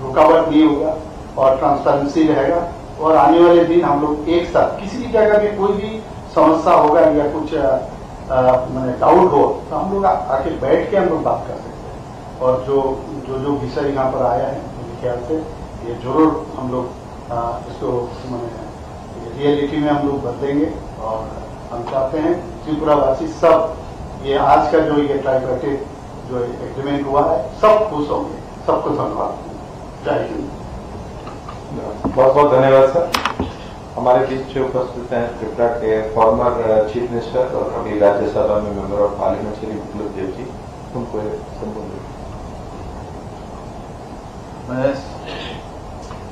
रुकावट नहीं होगा और ट्रांसपेरेंसी रहेगा, और आने वाले दिन हम लोग एक साथ किसी भी जगह पे कोई भी समस्या होगा या कुछ डाउट हो तो हम लोग आके बैठ के हम लोग बात कर सकते हैं। और जो विषय यहाँ पर आया है मेरे ख्याल से ये जरूर हम लोग इसको रियलिटी में हम लोग बदलेंगे, और हम चाहते हैं त्रिपुरावासी सब ये आज का जो ये ट्राइपार्टीट जो एग्रीमेंट हुआ है सब खुश होंगे। सबको धन्यवाद। जय हिंद। बहुत बहुत धन्यवाद सर। हमारे बीच जो उपस्थित हैं त्रिपुरा के फॉर्मर चीफ मिनिस्टर और अभी राज्यसभा में मेंबर ऑफ पार्लियामेंट श्री विप्लव देव जी, उनको संबोधित।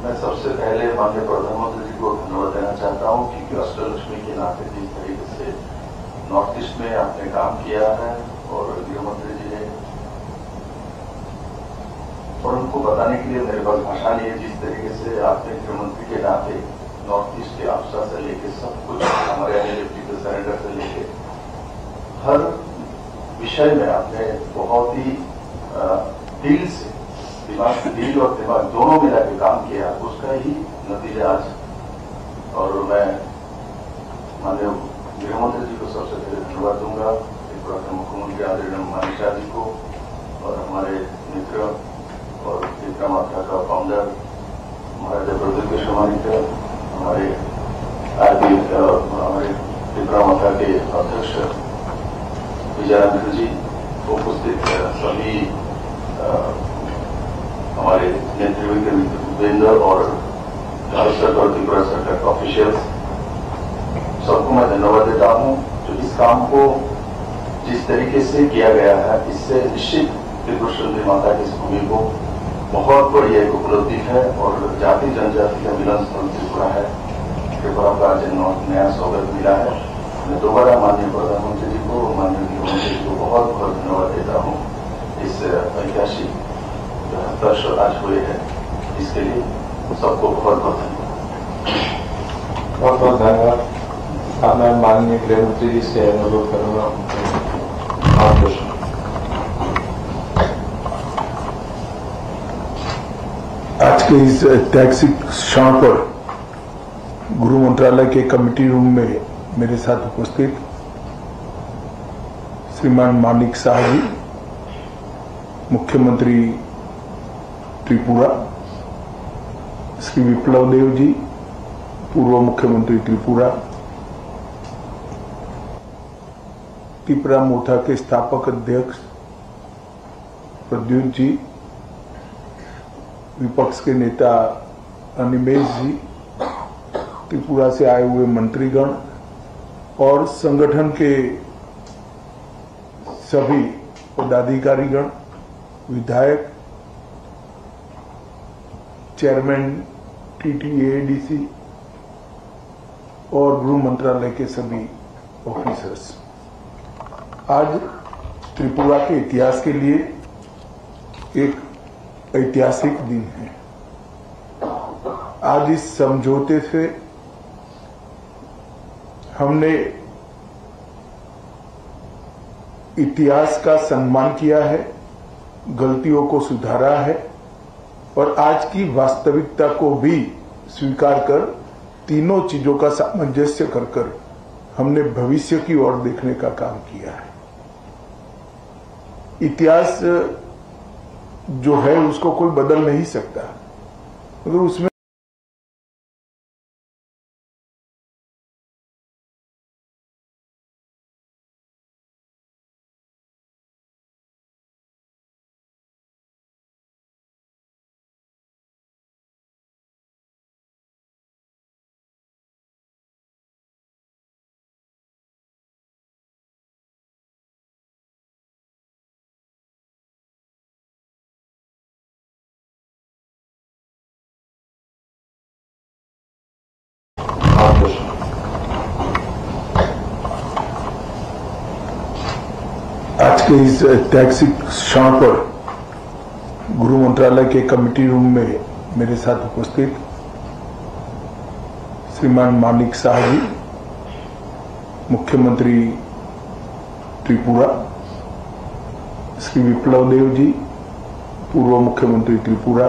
मैं सबसे पहले माननीय प्रधानमंत्री जी को धन्यवाद देना चाहता हूं, क्योंकि अष्टलक्ष्मी के नाते जिस तरीके से नॉर्थ ईस्ट में आपने काम किया है, और गृह मंत्री जी ने, और उनको बताने के लिए मेरे पास भाषा नहीं है, जिस तरीके से आपने गृहमंत्री के नाते नॉर्थ ईस्ट के अफसर से लेके सब कुछ, हमारे एनएलएफटी सरेंडर से लेके हर विषय में आपने बहुत ही दिल से, दिल और दिमाग दोनों मिला के काम किया, उसका ही नतीजा आज। और मैं माननीय गृहमंत्री जी को सबसे पहले धन्यवाद दूंगा, त्रिपुरा के मुख्यमंत्री आदरणीय अमित शाह जी को, और हमारे मित्र और त्रिपुरा माता का फाउंडर महाराजा प्रद्युत किशोर मानिक, हमारे त्रिपुरा माता के अध्यक्ष विजयानंद जी, उपस्थित सभी हमारे नेतृत्व के वृंद और भारत सरकार और त्रिपुरा सरकार के ऑफिशियल्स, सबको मैं धन्यवाद देता हूं। जो इस काम को जिस तरीके से किया गया है, इससे निश्चित त्रिपुरा सुंदरी माता की इस भूमि को बहुत बड़ी एक उपलब्धि है और जाति जनजाति का मिलन स्थल त्रिपुरा है। त्रिपुरा का जिन्होंने नया स्वागत मिला है, मैं दोबारा माननीय प्रधानमंत्री जी को, माननीय गृहमंत्री जी को बहुत बहुत धन्यवाद देता हूँ। इस ऐतिहासिक हस्ताक्षर आज हुए हैं, इसके लिए सबको बहुत बहुत धन्यवाद। बहुत बहुत धन्यवाद। अब मैं माननीय गृहमंत्री जी से अनुरोध करूंगा मार्गदर्शन। आज के इस ऐतिहासिक क्षण पर गृह मंत्रालय के कमेटी रूम में मेरे साथ उपस्थित श्रीमान मानिक शाह जी, मुख्यमंत्री त्रिपुरा, श्री विप्लव देव जी, पूर्व मुख्यमंत्री त्रिपुरा, त्रिपुरा मोथा के स्थापक अध्यक्ष प्रद्युत जी, विपक्ष के नेता अनिमेश जी, त्रिपुरा से आए हुए मंत्रीगण और संगठन के सभी पदाधिकारीगण, विधायक, चेयरमैन TTADC और गृह मंत्रालय के सभी ऑफिसर्स, आज त्रिपुरा के इतिहास के लिए एक ऐतिहासिक दिन है। आज इस समझौते से हमने इतिहास का सम्मान किया है, गलतियों को सुधारा है और आज की वास्तविकता को भी स्वीकार कर तीनों चीजों का सामंजस्य कर हमने भविष्य की ओर देखने का काम किया है। इतिहास जो है उसको कोई बदल नहीं सकता, मगर उसमें आज के इस ऐतिहासिक क्षण पर गृह मंत्रालय के कमेटी रूम में मेरे साथ उपस्थित श्रीमान मानिक शाह जी, मुख्यमंत्री त्रिपुरा, श्री विप्लव देव जी, पूर्व मुख्यमंत्री त्रिपुरा,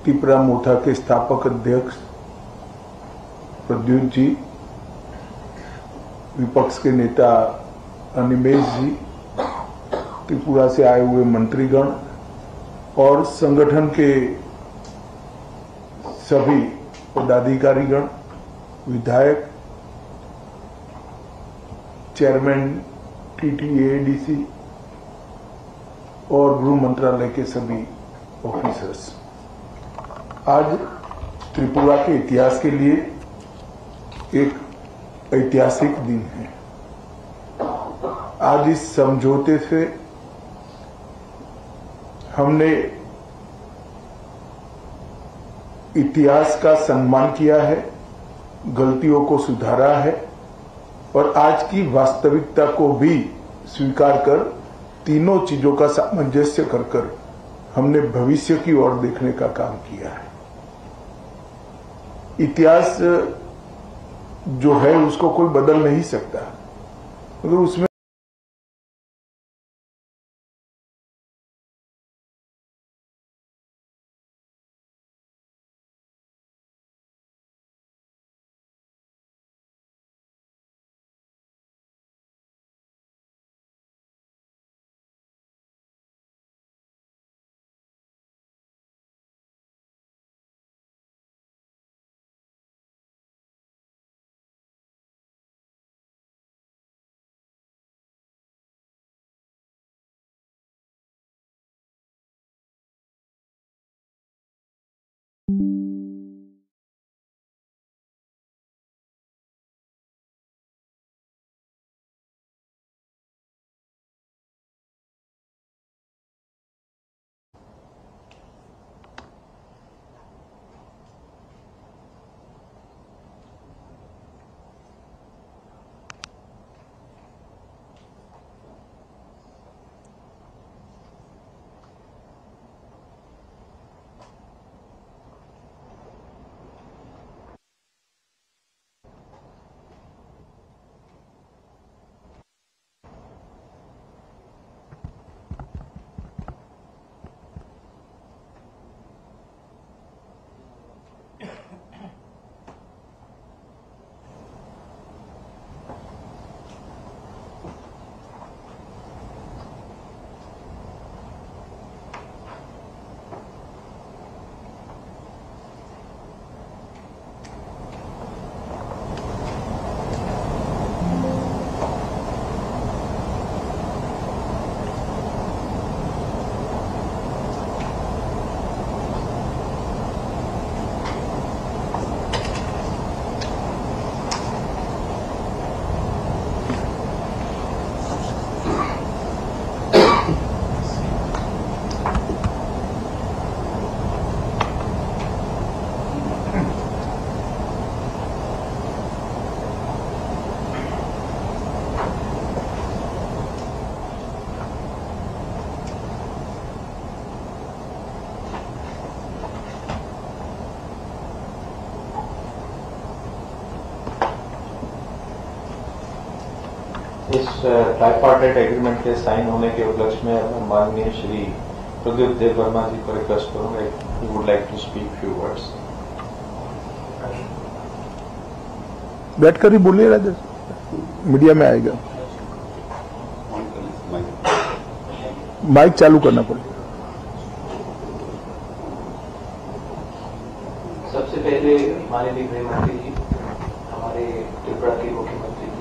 त्रिपुरा मोथा के स्थापक अध्यक्ष प्रद्युत जी, विपक्ष के नेता अनिमेश जी, त्रिपुरा से आए हुए मंत्रीगण और संगठन के सभी पदाधिकारीगण, विधायक, चेयरमैन TTADC और गृह मंत्रालय के सभी ऑफिसर्स, आज त्रिपुरा के इतिहास के लिए एक ऐतिहासिक दिन है। आज इस समझौते से हमने इतिहास का सम्मान किया है, गलतियों को सुधारा है और आज की वास्तविकता को भी स्वीकार कर तीनों चीजों का सामंजस्य कर हमने भविष्य की ओर देखने का काम किया है। इतिहास जो है उसको कोई बदल नहीं सकता, मगर उसमें इस ट्राइपार्टाइट एग्रीमेंट के साइन होने के उपलक्ष्य में मैं माननीय श्री प्रदीप देव वर्मा जी को रिक्वेस्ट करूंगा, he would like to speak few words. बैठकर ही बोलिए राजा, मीडिया में आएगा, माइक चालू करना पड़ेगा। सबसे पहले माननीय गृह मंत्री जी, हमारे त्रिपुरा के मुख्यमंत्री जी,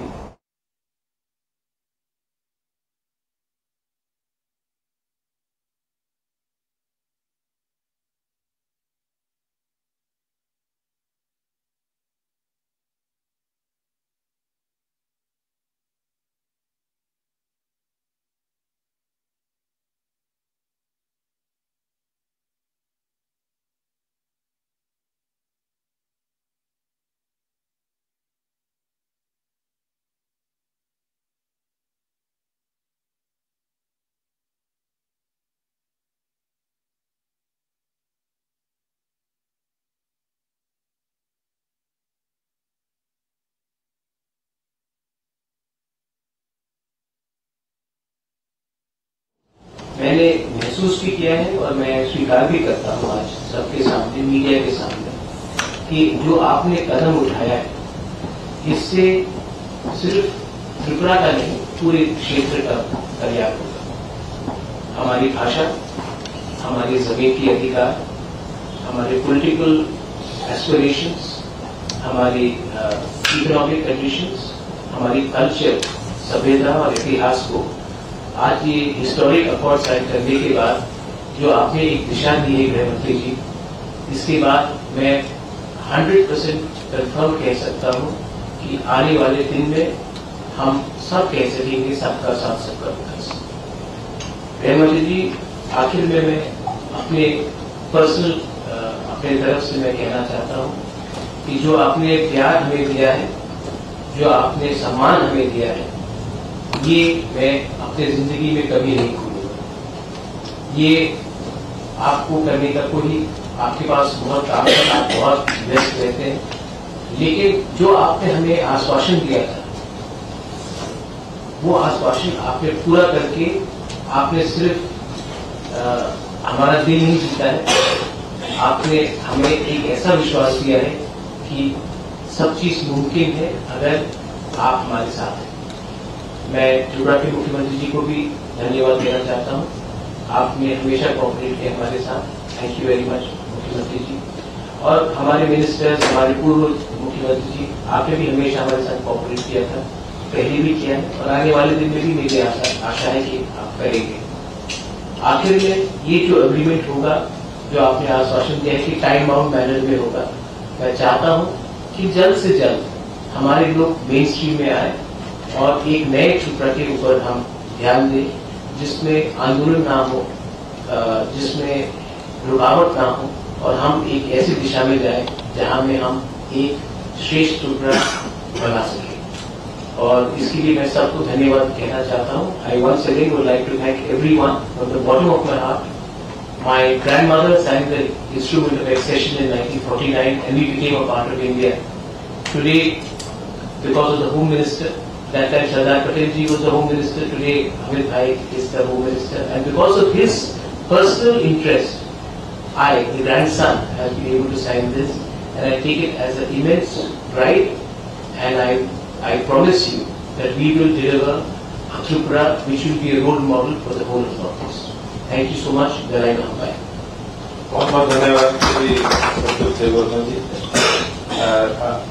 मैंने महसूस भी किया है और मैं स्वीकार भी करता हूं आज सबके सामने, मीडिया के सामने, कि जो आपने कदम उठाया है इससे सिर्फ त्रिपुरा का नहीं पूरे क्षेत्र का कल्याण होगा। हमारी भाषा, हमारी जमीन की अधिकार, हमारे पॉलिटिकल एस्पिरेशंस, हमारी इकोनॉमिक कंडीशंस, हमारी कल्चर, सभ्यता और इतिहास को आज ये हिस्टोरिक अकॉर्ड साइन करने के बाद जो आपने एक दिशा दी है गृह मंत्री जी, इसके बाद मैं 100% कंफर्म कह सकता हूं कि आने वाले दिन में हम सब कह सकेंगे सबका साथ सबका विकास। गृह मंत्री जी, आखिर में मैं अपने पर्सनल अपने तरफ से मैं कहना चाहता हूं कि जो आपने प्यार हमें दिया है, जो आपने सम्मान हमें दिया है, ये मैं अपने जिंदगी में कभी नहीं भूलूंगा। ये आपको करने का कोई, आपके पास बहुत काम है, आप बहुत व्यस्त रहते हैं, लेकिन जो आपने हमें आश्वासन दिया था वो आश्वासन आपने पूरा करके आपने सिर्फ हमारा दिल नहीं जीता है, आपने हमें एक ऐसा विश्वास दिया है कि सब चीज मुमकिन है अगर आप हमारे साथ हैं। मैं त्रिपुरा के मुख्यमंत्री जी को भी धन्यवाद देना चाहता हूं, आपने हमेशा कोऑपरेट किया हमारे साथ, थैंक यू वेरी मच मुख्यमंत्री जी। और हमारे मिनिस्टर्स, हमारे पूर्व मुख्यमंत्री जी, आपने भी हमेशा हमारे साथ कोऑपरेट किया था, पहले भी किया है और आने वाले दिन में भी मेरी आशा है कि आप करेंगे। आखिर में ये जो एग्रीमेंट होगा जो आपने आश्वासन दिया है कि टाइम बाउंड मैनर में होगा, मैं चाहता हूं कि जल्द से जल्द हमारे लोग मेन स्ट्रीम में आए और एक नए त्रिपुरा के ऊपर हम ध्यान दें, जिसमें आंदोलन ना हो, जिसमें रुकावट ना हो, और हम एक ऐसी दिशा में जाए जहां में हम एक श्रेष्ठ त्रिपुरा बना सके। और इसके लिए मैं सबको धन्यवाद कहना चाहता हूं। I once again would like to thank everyone from the bottom of my heart. My grandmother signed the instrument of accession in 1949 and we became a part of India. Today, because of the Home Minister, that time Sardar Patel ji was the Home Minister, today Amit Bhai is the Home Minister, and because of his personal interest, I, the grandson, have been able to sign this, and I take it as an immense pride, and I promise you that we will deliver a Tripura which will be a role model for the whole of Northeast. Thank you so much. Dalai Lama. बहुत बहुत धन्यवाद श्री संतोष देववर्मा जी।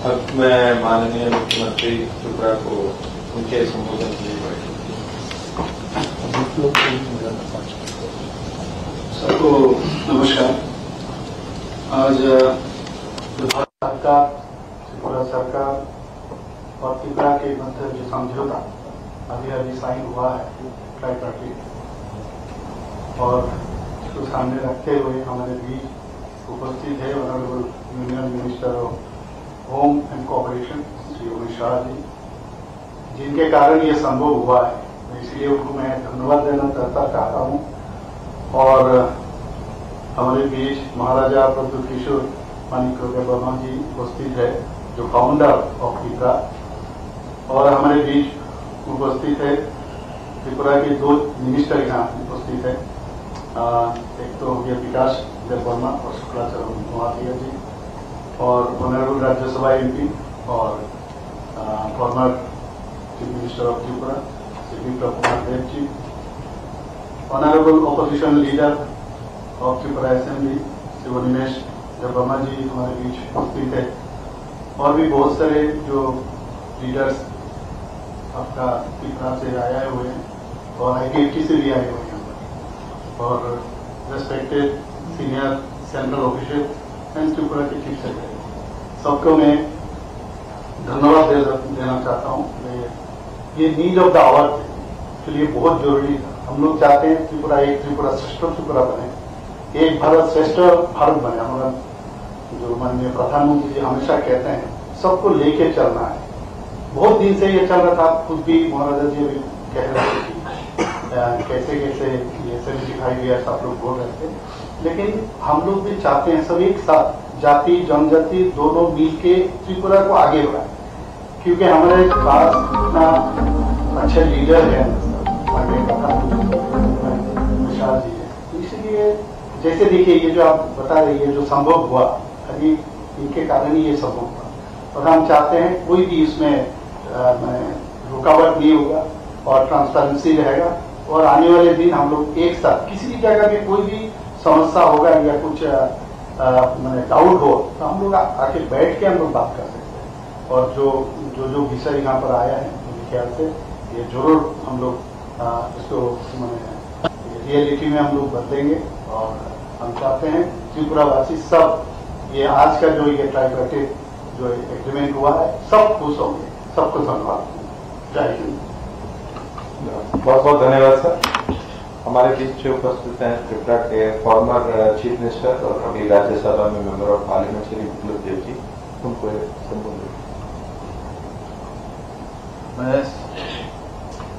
अब मैं माननीय मुख्यमंत्री त्रिपुरा को उनके संबोधन के लिए सबको नमस्कार। आज भारत सरकार, त्रिपुरा सरकार और त्रिपुरा के मध्य जो समझौता अभी साइन हुआ है ट्राइपार्टीट, और उसको सामने रखते हुए हमारे बीच उपस्थित है honourable union minister of home and cooperation Shri Amit Shah ji, जिनके कारण ये संभव हुआ है। इसलिए उनको मैं धन्यवाद देना चाहता हूँ। और हमारे बीच महाराजा प्रद्युत किशोर मानिक वर्मा जी उपस्थित है, जो फाउंडर ऑफ त्रिपुरा, और हमारे बीच उपस्थित है त्रिपुरा के 2 मिनिस्टर यहाँ उपस्थित है। एक तो ये विकास वर्मा और शुक्लाचरण महातिया जी, और ऑनरेबल राज्यसभा एमपी और former chief minister of Tripura Shri Biplab Kumar Deb ji, honourable opposition leader of Tripura assembly Shri Dinesh Verma ji हमारे बीच उपस्थित है, और भी बहुत सारे जो लीडर्स आपका त्रिपुरा से आए हुए हैं और ITFT से भी आए हुए हैं, और respected senior central official and Tripura के चीफ सेक्रेटरी, सबको मैं धन्यवाद देना चाहता हूँ। ये नीड ऑफ द आवर थे, ये बहुत जरूरी था। हम लोग चाहते हैं त्रिपुरा एक त्रिपुरा श्रेष्ठ त्रिपुरा बने, एक भारत श्रेष्ठ भारत बने। हमारा जो माननीय प्रधानमंत्री जी हमेशा कहते हैं सबको लेके चलना है। बहुत दिन से ये चल रहा था, खुद भी महाराजा जी अभी कह रहे थे कैसे कैसे ये 75 ईयर्स आप लोग बोल रहे थे, लेकिन हम लोग भी चाहते हैं सब एक साथ जाति जनजाति दोनों मिल के त्रिपुरा को आगे बढ़ाए, क्योंकि हमारे पास इतना अच्छे लीडर है आगे विशाल जी है। इसलिए जैसे देखिए ये जो आप बता रही है जो संभव हुआ, अभी इनके कारण ही ये संभव हुआ, और हम चाहते हैं कोई भी इसमें रुकावट नहीं होगा और ट्रांसपेरेंसी रहेगा, और आने वाले दिन हम लोग एक साथ किसी भी जगह में कोई भी समस्या होगा या कुछ डाउट हो तो हम लोग आके बैठ के हम लोग बात कर सकते हैं। और जो विषय यहाँ पर आया है मेरे ख्याल से ये जरूर हम लोग इसको रियलिटी में हम लोग बदलेंगे, और हम चाहते हैं त्रिपुरावासी सब ये आज का जो ये ट्राइपार्टीट जो एग्रीमेंट हुआ है सब खुश होंगे। सबको धन्यवाद। जय हिंद। बहुत बहुत धन्यवाद सर। हमारे बीच उपस्थित हैं त्रिपुरा के फॉर्मर चीफ मिनिस्टर और अभी राज्यसभा में मेंबर ऑफ पार्लियामेंट श्री विप्लव देव जी, उनको संबोधित।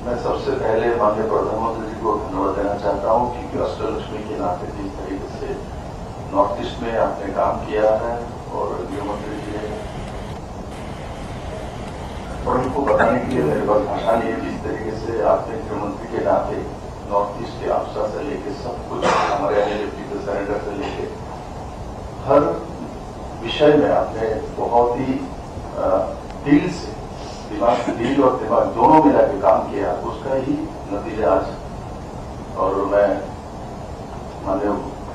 मैं सबसे पहले माननीय प्रधानमंत्री जी को धन्यवाद देना चाहता हूं, क्योंकि अष्टलक्ष्मी के नाते जिस तरीके से नॉर्थ ईस्ट में आपने काम किया है और गृहमंत्री जी ने, और उनको बताने के लिए मेरे पास भाषा नहीं है, जिस तरीके से आपने गृहमंत्री के नाते नॉर्थ ईस्ट के अफसर से लेके सब कुछ हमारे एनएलएफटी सरेंडर से लेके हर विषय में आपने बहुत ही दिल से दिल और दिमाग दोनों मिला के काम किया, उसका ही नतीजा आज। और मैं माननीय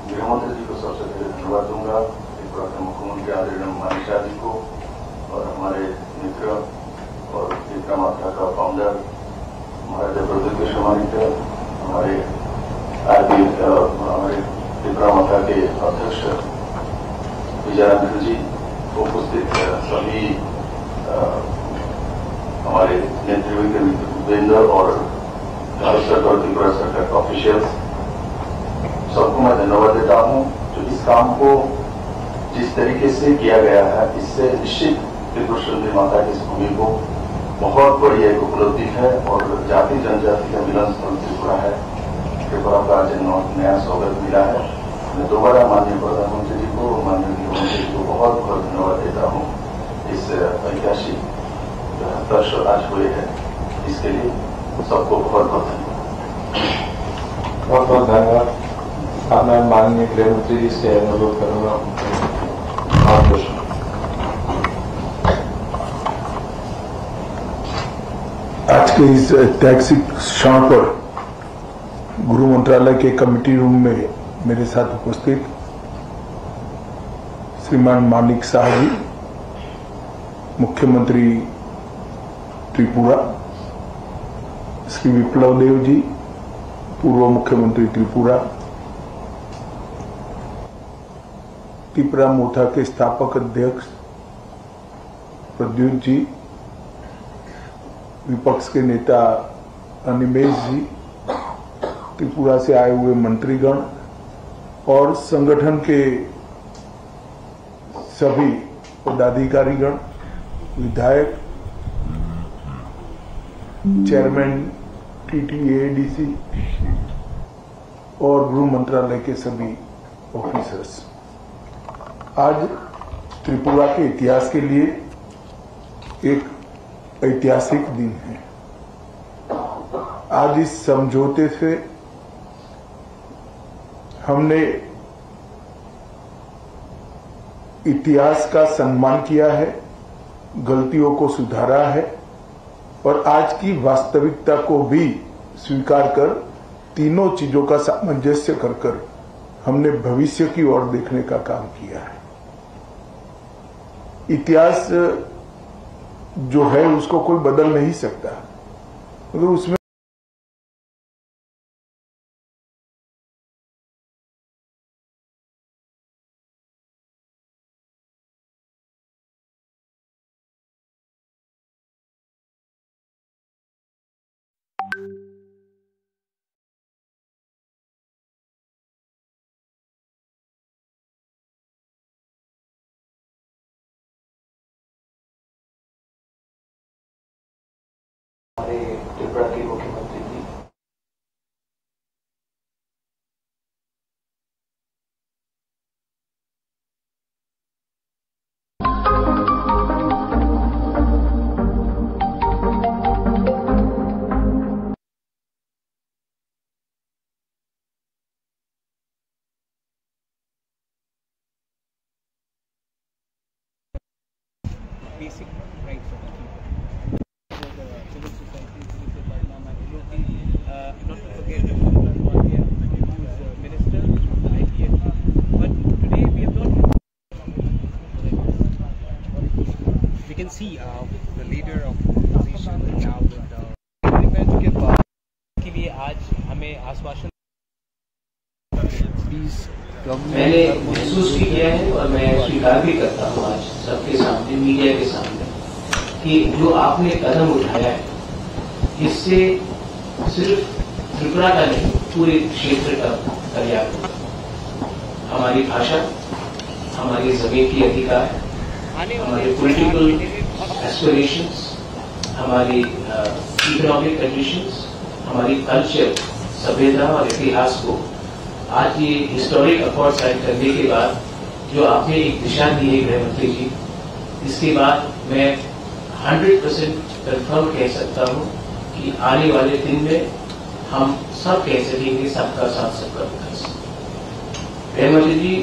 गृहमंत्री जी को सबसे पहले धन्यवाद दूंगा, त्रिपुरा के मुख्यमंत्री आदरणीय मानिक शाह जी को, और हमारे मित्र और त्रिपुरा माता का फाउंडर महाराजा प्रद्युत किशोर मानिक, हमारे त्रिपुरा माता के अध्यक्ष विजयानंद जी, उपस्थित सभी हमारे नेतृत्ववृंद और भारत सरकार और त्रिपुरा सरकार के ऑफिशियल्स, सबको मैं धन्यवाद देता हूं। जो इस काम को जिस तरीके से किया गया है, इससे निश्चित त्रिपुरा सुंदरी माता की इस भूमि को बहुत बड़ी एक उपलब्धि है और जाति जनजाति का मिलन स्थल त्रिपुरा है। त्रिपुरा का आज नया स्वागत मिला है। मैं दोबारा माननीय प्रधानमंत्री जी को, माननीय मुख्यमंत्री जी को बहुत बहुत धन्यवाद देता हूँ। इस ऐतिहासिक हस्ताक्षर आज हुए हैं, इसके लिए सबको बहुत बहुत धन्यवाद। बहुत बहुत धन्यवाद। अब मैं माननीय गृहमंत्री जी से अनुरोध करूंगा और प्रश्न। आज के इस ऐतिहासिक क्षण पर गृह मंत्रालय के कमेटी रूम में मेरे साथ उपस्थित श्रीमान मानिक शाह जी, मुख्यमंत्री त्रिपुरा, श्री विप्लव देव जी, पूर्व मुख्यमंत्री त्रिपुरा, त्रिपुरा मोथा के स्थापक अध्यक्ष प्रद्युत जी, विपक्ष के नेता अनिमेश जी, त्रिपुरा से आए हुए मंत्रीगण और संगठन के सभी पदाधिकारीगण, विधायक, चेयरमैन TTADC और गृह मंत्रालय के सभी ऑफिसर्स। आज त्रिपुरा के इतिहास के लिए एक ऐतिहासिक दिन है। आज इस समझौते से हमने इतिहास का सम्मान किया है, गलतियों को सुधारा है और आज की वास्तविकता को भी स्वीकार कर तीनों चीजों का सामंजस्य कर हमने भविष्य की ओर देखने का काम किया है। इतिहास जो है उसको कोई बदल नहीं सकता, मगर उसमें हमारे त्रिपुरा के मुख्यमंत्री जी, basic rights of the people. The civil society, civil parliament, not to forget Mohanlal Pandya, who is a minister from the IPF. But today we have not. We can see the leader of opposition now with the event के बाद के लिए आज हमें आश्वासन मैंने महसूस भी किया है और मैं स्वीकार भी करता हूँ आज सबके सामने, मीडिया के सामने, कि जो आपने कदम उठाया है इससे सिर्फ त्रिपुरा का नहीं पूरे क्षेत्र का कल्याण होगा। हमारी भाषा, हमारी जमीन की अधिकार, हमारे पॉलिटिकल एस्पिरेशंस, हमारी इकोनॉमिक कंडीशंस, हमारी कल्चर, सभ्यता और इतिहास को आज ये हिस्टोरिक अकॉर्ड साइन करने के बाद जो आपने एक दिशा दी है गृह मंत्री जी, इसके बाद मैं 100% कंफर्म कह सकता हूं कि आने वाले दिन में हम सब कह सकेंगे सबका साथ सबका विकास। गृह मंत्री जी,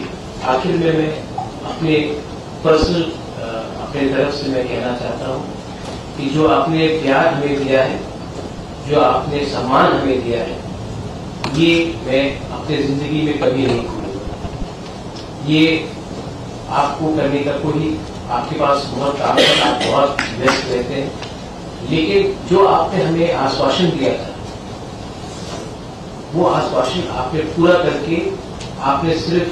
आखिर में मैं अपने पर्सनल अपने तरफ से मैं कहना चाहता हूं कि जो आपने प्यार हमें दिया है, जो आपने सम्मान हमें दिया है, ये मैं अपने जिंदगी में कभी नहीं भूलूंगा। ये आपको करने का कोई, आपके पास बहुत काम है, आप बहुत व्यस्त रहते हैं, लेकिन जो आपने हमें आश्वासन दिया था वो आश्वासन आपने पूरा करके आपने सिर्फ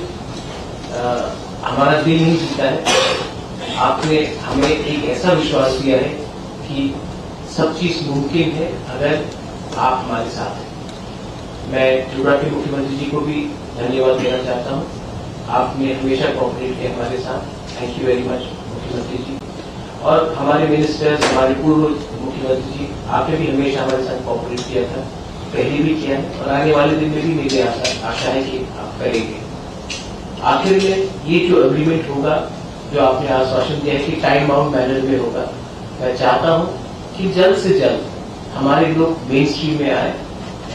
हमारा दिल नहीं जीता है, आपने हमें एक ऐसा विश्वास दिया है कि सब चीज मुमकिन है अगर आप हमारे साथ हैं। मैं त्रिपुरा के मुख्यमंत्री जी को भी धन्यवाद देना चाहता हूं। आपने हमेशा कोऑपरेट किया हमारे साथ, थैंक यू वेरी मच मुख्यमंत्री जी। और हमारे मिनिस्टर्स, हमारे पूर्व मुख्यमंत्री जी, आपने भी हमेशा हमारे साथ कोऑपरेट किया था, पहले भी किया है और आने वाले दिन में भी मेरी आशा है कि आप करेंगे। आखिर में ये जो एग्रीमेंट होगा, जो आपने आश्वासन दिया है कि टाइम बाउंड मैनर में होगा, मैं चाहता हूं कि जल्द से जल्द हमारे लोग मेन स्ट्रीम में आए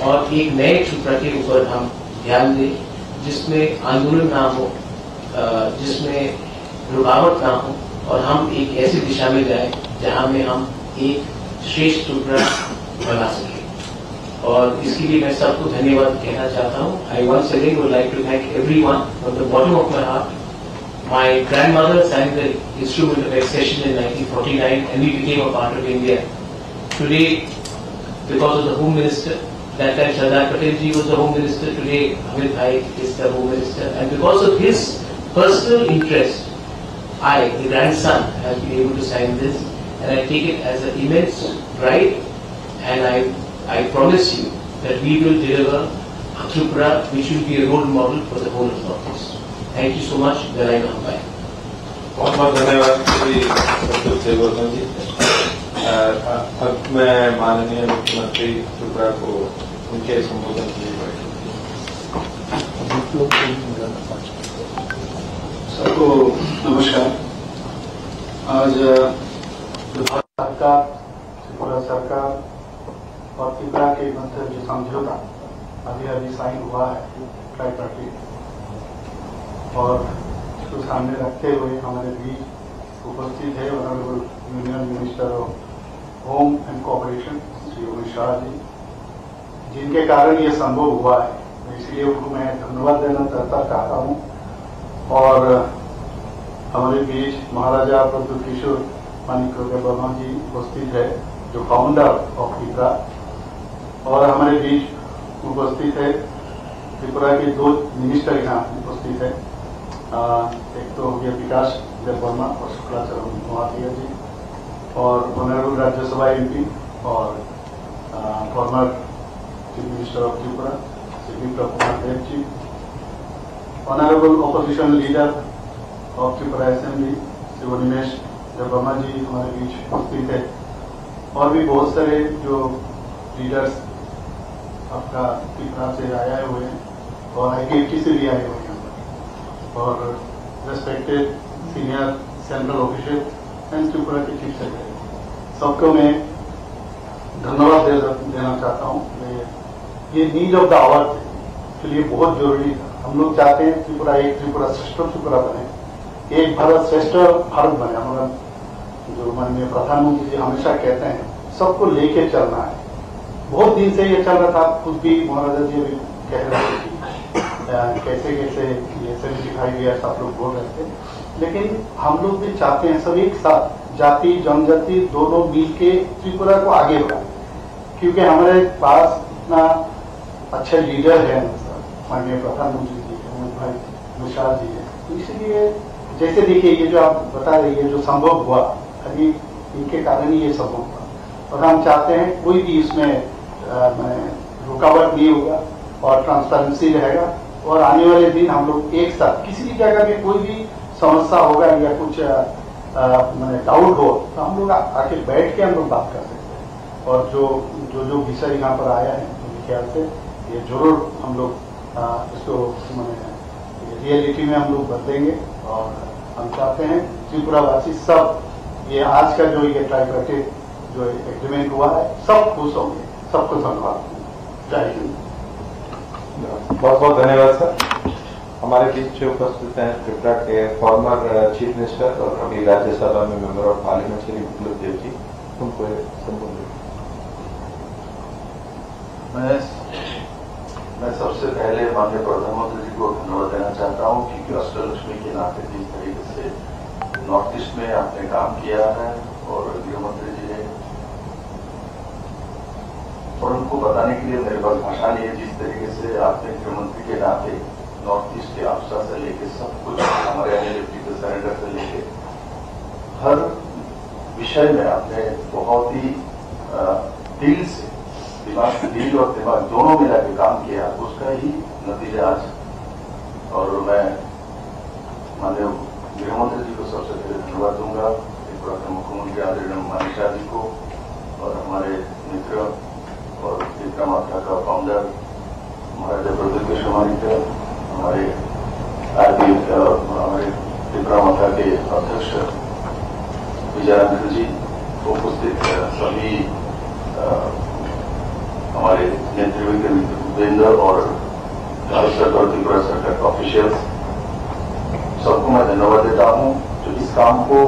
और एक नए त्रिपुरा के ऊपर हम ध्यान दें, जिसमें आंदोलन ना हो, जिसमें रुकावट ना हो और हम एक ऐसी दिशा में जाए जहां में हम एक श्रेष्ठ त्रिपुरा बना सकें। और इसके लिए मैं सबको धन्यवाद कहना चाहता हूं। I once again would like to thank everyone from the bottom of my heart. My grandmother signed the instrument of accession in 1949 and we became a part of India. Today, because of the Home Minister, that time Sardar Patel ji was the Home Minister, today Amit Bhai is the Home Minister, and because of his personal interest, I, the grandson, have been able to sign this, and I take it as an immense pride, and I promise you that we will deliver a Tripura which will be a role model for the whole of Northeast. Thank you so much. Dalaina Hambai. बहुत बहुत धन्यवाद श्री संतोष देववर्धन जी। अब मैं माननीय मुख्यमंत्री त्रिपुरा को उनके संबोधन के लिए सबको नमस्कार। आज भारत सरकार, त्रिपुरा सरकार और त्रिपुरा के मध्य जो समझौता अभी साइन हुआ है ट्राइपार्टीट, और इसको सामने रखते हुए हमारे बीच उपस्थित है honourable union minister of home and cooperation Shri Amit Shah ji, जिनके कारण ये संभव हुआ है। इसलिए उनको मैं धन्यवाद देना चाहता हूँ। और हमारे बीच महाराजा प्रद्युत मानिक वर्मा जी उपस्थित है, जो फाउंडर ऑफ त्रिपुरा, और हमारे बीच उपस्थित है त्रिपुरा के 2 मिनिस्टर यहाँ उपस्थित है। एक तो हो गया विकास वर्मा और शुक्लाचरण महातिया जी, और ऑनरेबल राज्यसभा एमपी और former chief minister of Tripura Shri Biplab Kumar Deb ji, honourable opposition leader of Tripura assembly Shri Nimesh Verma ji हमारे बीच उपस्थित है, और भी बहुत सारे जो लीडर्स आपका त्रिपुरा से आए हुए हैं और IPFT से भी आए हुए हैं, और respected senior central official and Tripura के चीफ सेक्रेटरी, सबको मैं धन्यवाद देना चाहता हूँ। ये नीड ऑफ द आवर थे, इसलिए बहुत जरूरी था। हम लोग चाहते हैं त्रिपुरा एक त्रिपुरा श्रेष्ठ त्रिपुरा बने, एक भारत श्रेष्ठ भारत बने। हमारा जो माननीय प्रधानमंत्री जी हमेशा कहते हैं सबको लेके चलना है। बहुत दिन से ये चल रहा था, खुद भी महाराजा जी अभी कह रहे थे कैसे कैसे ये 75 ईयर्स आप लोग बोल रहे थे, लेकिन हम लोग भी चाहते हैं सब एक साथ जाति जनजाति दोनों मिल के त्रिपुरा को आगे बढ़ाएं, क्योंकि हमारे पास इतना अच्छे लीडर है, माननीय प्रधानमंत्री जी अमित भाई शाह जी है। तो इसलिए जैसे देखिए ये जो आप बता रही है जो संभव हुआ, अभी इनके कारण ही ये संभव हुआ, और हम चाहते हैं कोई भी इसमें रुकावट नहीं होगा और ट्रांसपेरेंसी रहेगा, और आने वाले दिन हम लोग एक साथ किसी भी जगह में कोई भी समस्या होगा या कुछ डाउट हो तो हम लोग आके बैठ के हम लोग बात कर सकते हैं। और जो विषय यहाँ पर आया है मेरे ख्याल से ये जरूर हम लोग इसको रियलिटी में हम लोग बदलेंगे, और हम चाहते हैं त्रिपुरावासी सब ये आज का जो ये ट्राइपार्टीट जो एग्रीमेंट हुआ है सब खुश होंगे। सबको धन्यवाद। जय हिंद। बहुत बहुत धन्यवाद सर। हमारे बीच उपस्थित हैं त्रिपुरा के फॉर्मर चीफ मिनिस्टर और अभी राज्यसभा में मेंबर ऑफ पार्लियामेंट श्री विप्लव देव जी, उनको संबोधित। मैं सबसे पहले माननीय प्रधानमंत्री जी को धन्यवाद देना चाहता हूं, क्योंकि अष्टलक्ष्मी के नाते जिस तरीके से नॉर्थ ईस्ट में आपने काम किया है और गृहमंत्री जी ने, और उनको बताने के लिए मेरे पास भाषा नहीं है, जिस तरीके से आपने गृहमंत्री के नाते नॉर्थ ईस्ट के अफसर से लेके सब कुछ हमारे एनएलएफटी सरेंडर से लेके हर विषय में आपने बहुत ही दिल से दिल और दिमाग दोनों मिला के काम किया, उसका ही नतीजा आज। और मैं माननीय गृहमंत्री जी को सबसे पहले धन्यवाद दूंगा, त्रिपुरा के मुख्यमंत्री आदरणीय मानिक शाह जी को और हमारे मित्र और त्रिपुरा माता का फाउंडर महाराजा प्रद्युत शर्मा, हमारे हमारे त्रिपुरा माता के अध्यक्ष विजयानंद जी, उपस्थित सभी हमारे नेतृत्व और भारत सरकार त्रिपुरा सरकार के ऑफिशियल्स, सबको मैं धन्यवाद देता हूं। जो इस काम को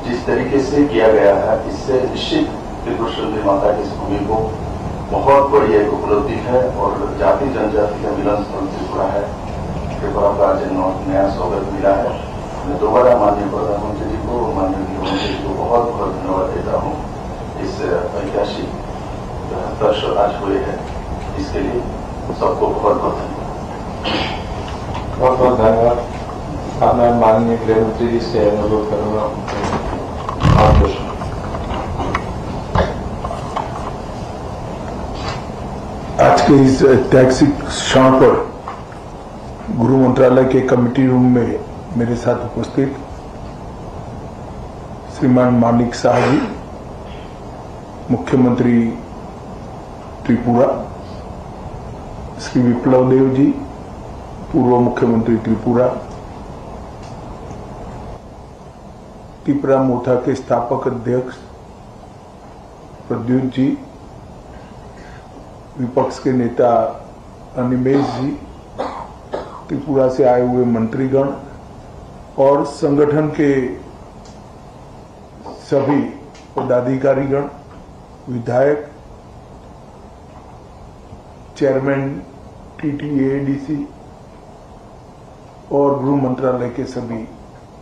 जिस तरीके से किया गया है, इससे निश्चित त्रिपुरा सुंदरी माता की इस भूमि को बहुत बड़ी एक उपलब्धि है और जाति जनजाति का मिलन स्थल त्रिपुरा है। त्रिपुरा का आज नया स्वागत मिला है। मैं दोबारा माननीय प्रधानमंत्री जी को, माननीय गृहमंत्री जी को बहुत बहुत धन्यवाद देता हूँ। इस ऐतिहासिक जो हस्ताक्षर आज हुए हैं, इसके लिए सबको बहुत बहुत धन्यवाद। बहुत बहुत धन्यवाद। अब मैं माननीय गृहमंत्री जी से अनुरोध करूंगा और प्रश्न। आज के इस ऐतिहासिक क्षण पर गृह मंत्रालय के कमेटी रूम में मेरे साथ उपस्थित श्रीमान मानिक शाह जी, मुख्यमंत्री त्रिपुरा, श्री विप्लव देव जी, पूर्व मुख्यमंत्री त्रिपुरा, त्रिपुरा मोथा के स्थापक अध्यक्ष प्रद्युत जी, विपक्ष के नेता अनिमेश जी, त्रिपुरा से आए हुए मंत्रीगण और संगठन के सभी पदाधिकारीगण, विधायक, चेयरमैन TTADC और गृह मंत्रालय के सभी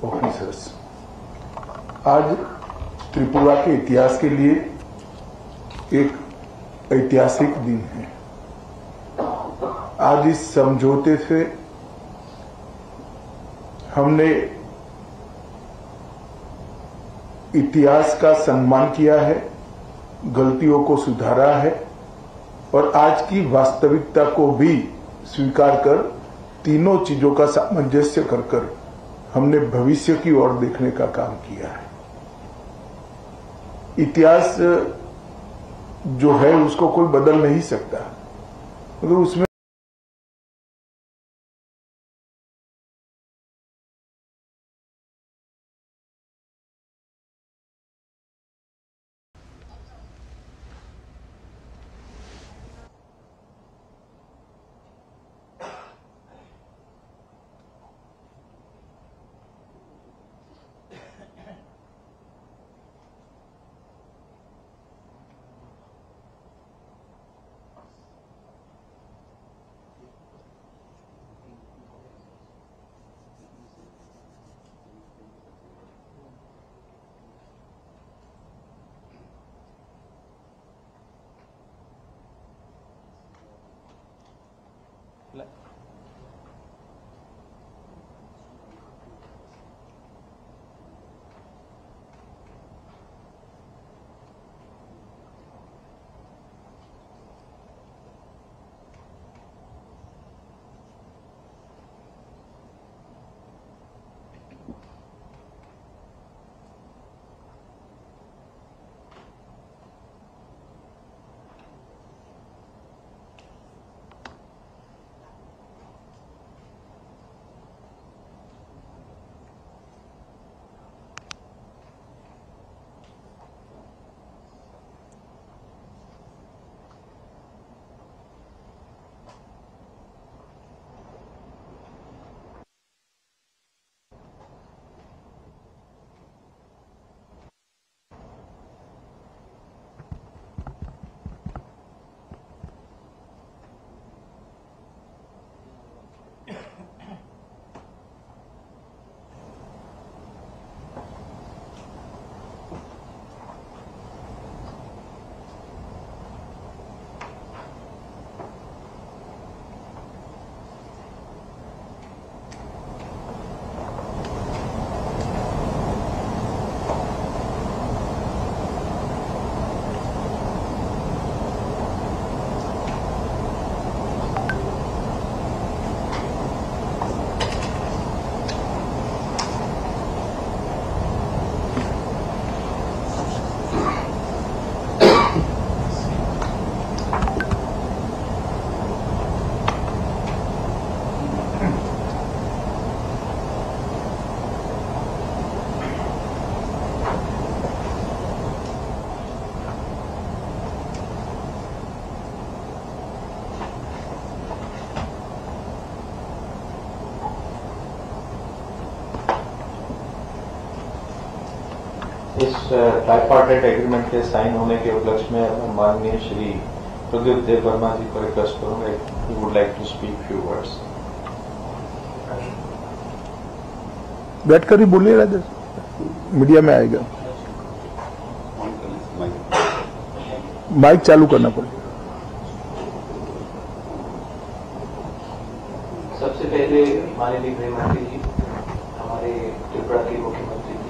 ऑफिसर्स। आज त्रिपुरा के इतिहास के लिए एक ऐतिहासिक दिन है। आज इस समझौते से हमने इतिहास का सम्मान किया है, गलतियों को सुधारा है और आज की वास्तविकता को भी स्वीकार कर तीनों चीजों का सामंजस्य कर हमने भविष्य की ओर देखने का काम किया है। इतिहास जो है उसको कोई बदल नहीं सकता, मगर उसमें इस ट्राइपार्टाइट एग्रीमेंट के साइन होने के उपलक्ष्य में माननीय श्री प्रदीप देव वर्मा जी को रिक्वेस्ट करूंगा, he would like to speak few words. बैठकर ही बोलिए राजा, मीडिया में आएगा, माइक चालू करना पड़ेगा। सबसे पहले माननीय गृह मंत्री जी, हमारे त्रिपुरा के मुख्यमंत्री जी,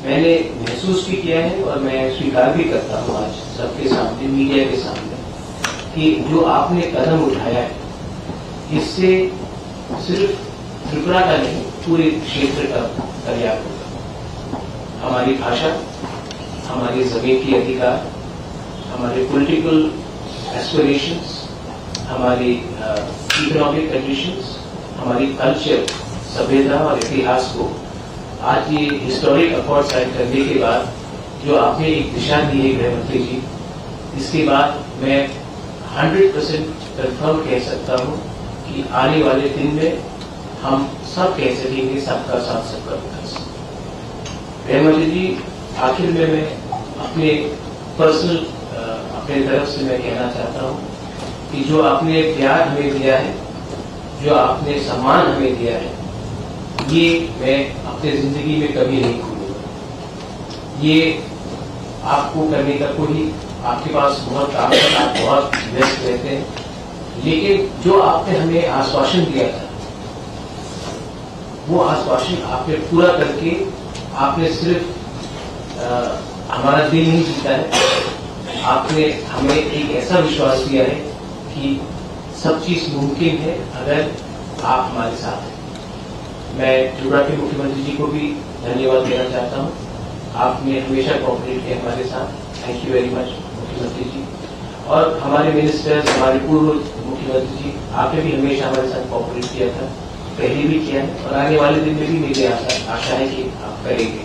मैंने महसूस भी किया है और मैं स्वीकार भी करता हूं आज सबके सामने, मीडिया के सामने, कि जो आपने कदम उठाया है इससे सिर्फ त्रिपुरा का नहीं पूरे क्षेत्र का कल्याण होगा। हमारी भाषा, हमारी जमीन की अधिकार, हमारे पॉलिटिकल एस्पिरेशंस, हमारी इकोनॉमिक कंडीशंस, हमारी कल्चर, सभ्यता और इतिहास को आज ये हिस्टोरिक अकॉर्ड साइन करने के बाद जो आपने एक दिशा दी है गृह मंत्री जी, इसके बाद मैं 100% कंफर्म कह सकता हूं कि आने वाले दिन में हम सब कह सकेंगे सबका साथ सबका विकास। गृह मंत्री जी, आखिर में मैं अपने पर्सनल अपने तरफ से मैं कहना चाहता हूं कि जो आपने प्यार हमें दिया है, जो आपने सम्मान हमें दिया है, ये मैं अपने जिंदगी में कभी नहीं भूलूंगा। ये आपको करने का कोई, आपके पास बहुत काम है, आप बहुत व्यस्त रहते हैं, लेकिन जो आपने हमें आश्वासन दिया था वो आश्वासन आपने पूरा करके आपने सिर्फ हमारा दिल नहीं जीता है, आपने हमें एक ऐसा विश्वास दिया है कि सब चीज मुमकिन है अगर आप हमारे साथ हैं। मैं त्रिपुरा के मुख्यमंत्री जी को भी धन्यवाद देना चाहता हूं, आपने हमेशा कोऑपरेट किया हमारे साथ, थैंक यू वेरी मच मुख्यमंत्री जी। और हमारे मिनिस्टर्स, हमारे पूर्व मुख्यमंत्री जी, आपने भी हमेशा हमारे साथ कोऑपरेट किया था, पहले भी किया है और आने वाले दिन में भी मेरी आशा है कि आप करेंगे।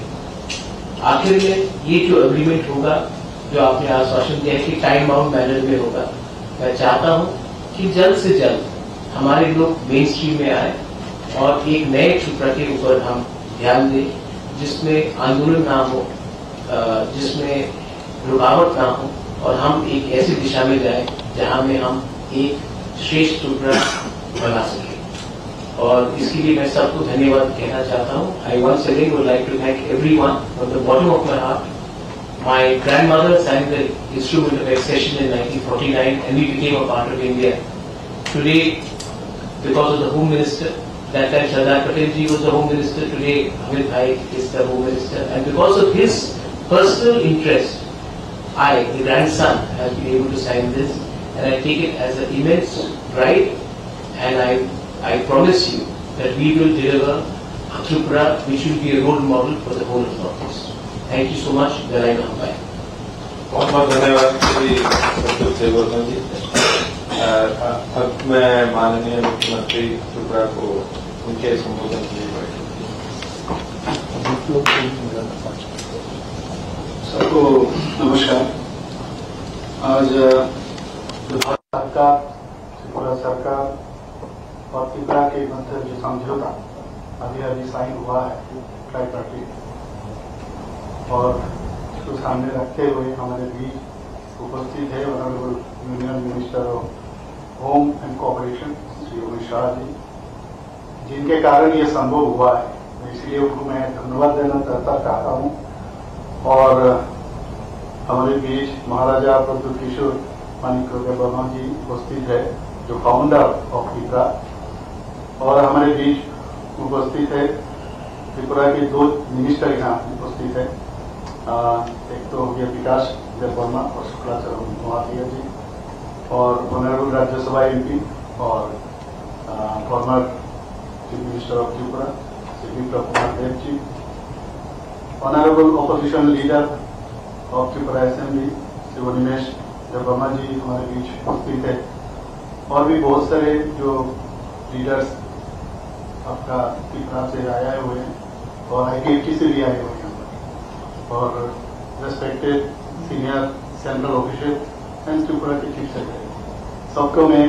आखिर में ये जो एग्रीमेंट होगा, जो आपने आश्वासन दिया है कि टाइम बाउंड मैनर में होगा, मैं चाहता हूं कि जल्द से जल्द हमारे लोग मेन स्ट्रीम में आए और एक नए त्रिपुरा के ऊपर हम ध्यान दें, जिसमें आंदोलन ना हो, जिसमें रुकावट ना हो, और हम एक ऐसी दिशा में जाएं जहां में हम एक श्रेष्ठ त्रिपुरा बना सकें। और इसके लिए मैं सबको धन्यवाद कहना चाहता हूं। I once again would like to thank everyone from the bottom of my heart. My grandmother signed the instrument of accession in 1949 and we became a part of India. Today, because of the Home Minister, that time Sardar Patel ji was the Home Minister, today Amit Bhai is the Home Minister, and because of his personal interest, I, the grandson, have been able to sign this, and I take it as an immense pride, and I promise you that we will deliver a Tripura which will be a role model for the whole of Northeast. Thank you so much. Dalai Lama. बहुत बहुत धन्यवाद श्री प्रदीप देव वर्मा जी। अब मैं माननीय मुख्यमंत्री त्रिपुरा को उनके संबोधन के लिए सबको नमस्कार। आज भारत सरकार, त्रिपुरा सरकार और त्रिपुरा के मध्य जो समझौता अभी साइन हुआ है ट्राइपार्टाइट, और इसको सामने रखते हुए हमारे बीच उपस्थित है honourable union minister of home and cooperation Shri Amit Shah ji, जिनके कारण ये संभव हुआ है, इसलिए उनको मैं धन्यवाद देना चाहता हूँ। और हमारे बीच महाराजा प्रद्युत किशोर मानिक वर्मा जी उपस्थित है, जो फाउंडर ऑफ त्रिपुरा, और हमारे बीच उपस्थित है। त्रिपुरा के 2 मिनिस्टर यहाँ उपस्थित है। एक तो ये विकास देववर्मा और शुक्लाचरण मोहातिया जी, और ऑनरेबल राज्यसभा MP और former chief minister of Tripura Shri Biplab Kumar Deb ji, honourable opposition leader of Tripura assembly Shri Nimesh Debbarma ji हमारे बीच उपस्थित है, और भी बहुत सारे जो लीडर्स आपका त्रिपुरा से आए हुए हैं और ITFT से भी आए हुए हैं, और respected senior central official and Tripura के चीफ सेक्रेटरी, सबको मैं